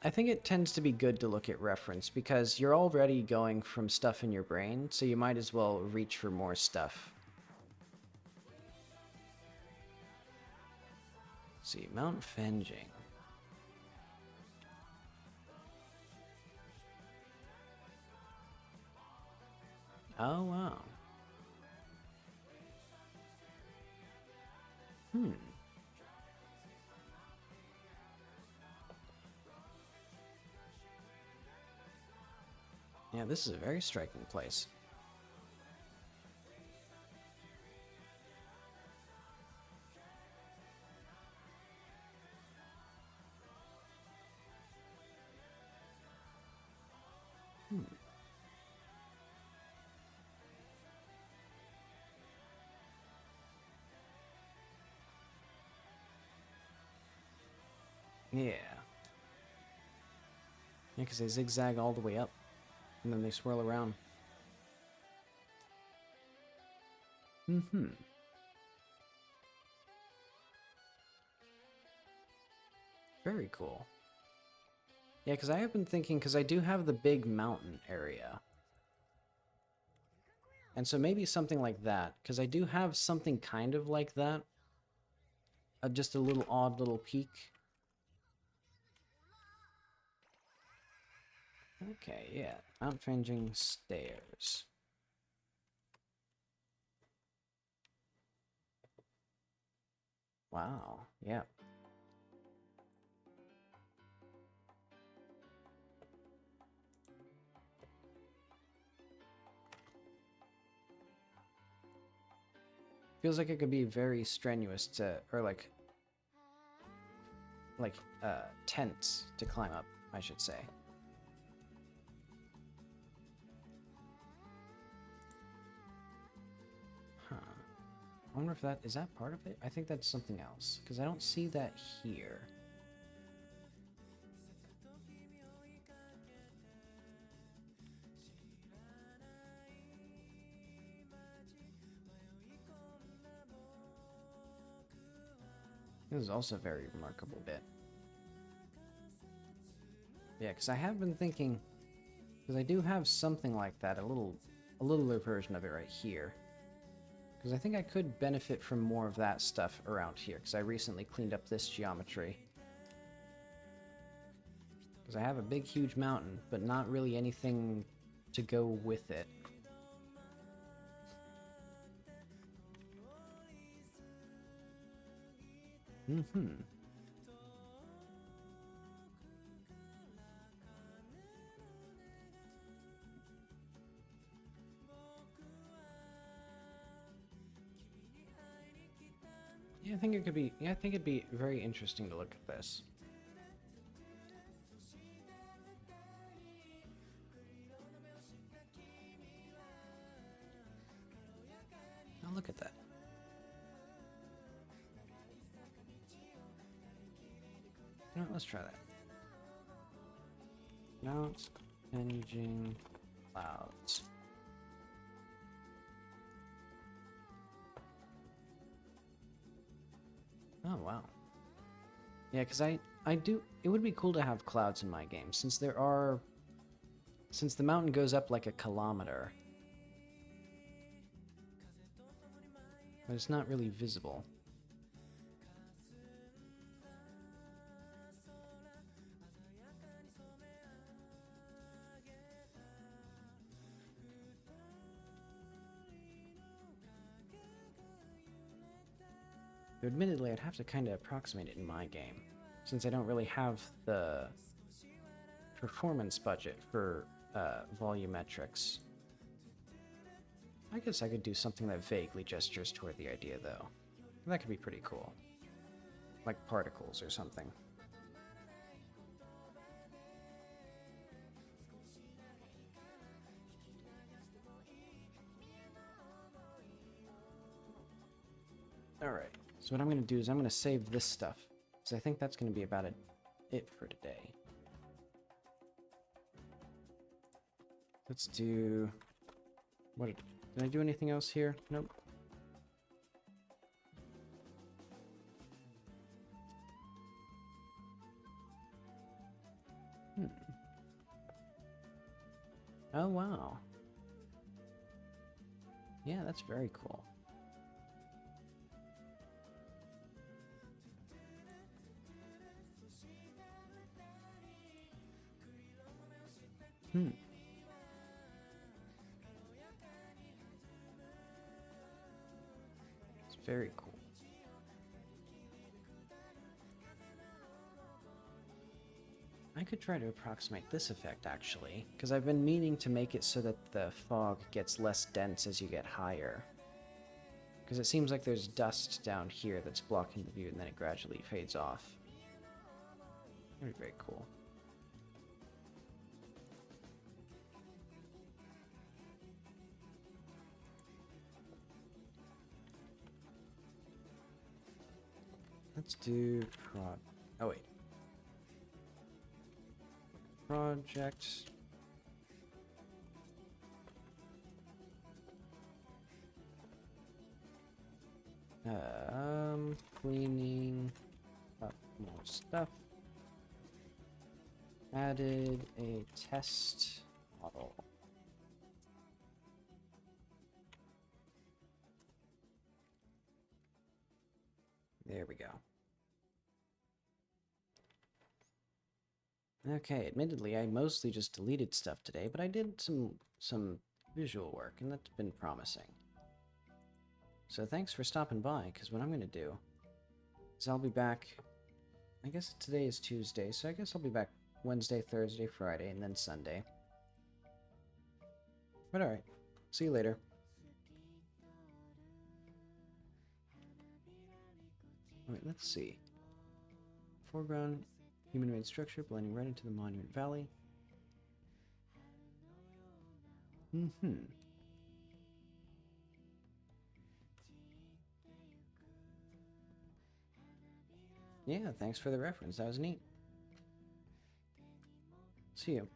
it tends to be good to look at reference because you're already going from stuff in your brain, so you might as well reach for more stuff. Let's see, Mount Fenjing. Oh, wow. Yeah, this is a very striking place. Yeah. Yeah, because they zigzag all the way up, and then they swirl around. Very cool. Yeah, because I have been thinking, because I do have the big mountain area. And so maybe something like that, because I do have something kind of like that. Just a little odd little peak. Okay, yeah. Mount Fenjing Stairs. Wow, yeah. Feels like it could be very strenuous to, or like tense to climb up, I should say. Huh. I wonder if that, is that part of it? I think that's something else, because I don't see that here. This is also a very remarkable bit. Yeah, because I have been thinking, because I do have something like that, a littler version of it right here. Because I think I could benefit from more of that stuff around here, because I recently cleaned up this geometry. Because I have a big, huge mountain, but not really anything to go with it. Yeah, I think it'd be very interesting to look at this. Let's try that. Mount engine clouds. Oh, wow. Yeah, because I do... It would be cool to have clouds in my game, since there are... Since the mountain goes up like a kilometer. But it's not really visible. Though admittedly, I'd have to kind of approximate it in my game, since I don't really have the performance budget for volumetrics. I guess I could do something that vaguely gestures toward the idea, though. That could be pretty cool. Like particles or something. Alright, so what I'm going to do is I'm going to save this stuff, because I think that's going to be about it for today. Let's do... What did I do anything else here? Nope. Oh, wow. Yeah, that's very cool. It's very cool. I could try to approximate this effect, actually, because I've been meaning to make it so that the fog gets less dense as you get higher. Because it seems like there's dust down here that's blocking the view, and then it gradually fades off. Very, very cool. Let's do oh wait. Project. Cleaning up more stuff. Added a test model. There we go. Okay, admittedly, I mostly just deleted stuff today, but I did some visual work, and that's been promising. So thanks for stopping by, because what I'm going to do is I'll be back... I guess today is Tuesday, so I guess I'll be back Wednesday, Thursday, Friday, and then Sunday. But alright, see you later. Wait, let's see. Foreground, human-made structure blending right into the Monument Valley. Yeah, thanks for the reference. That was neat. See you.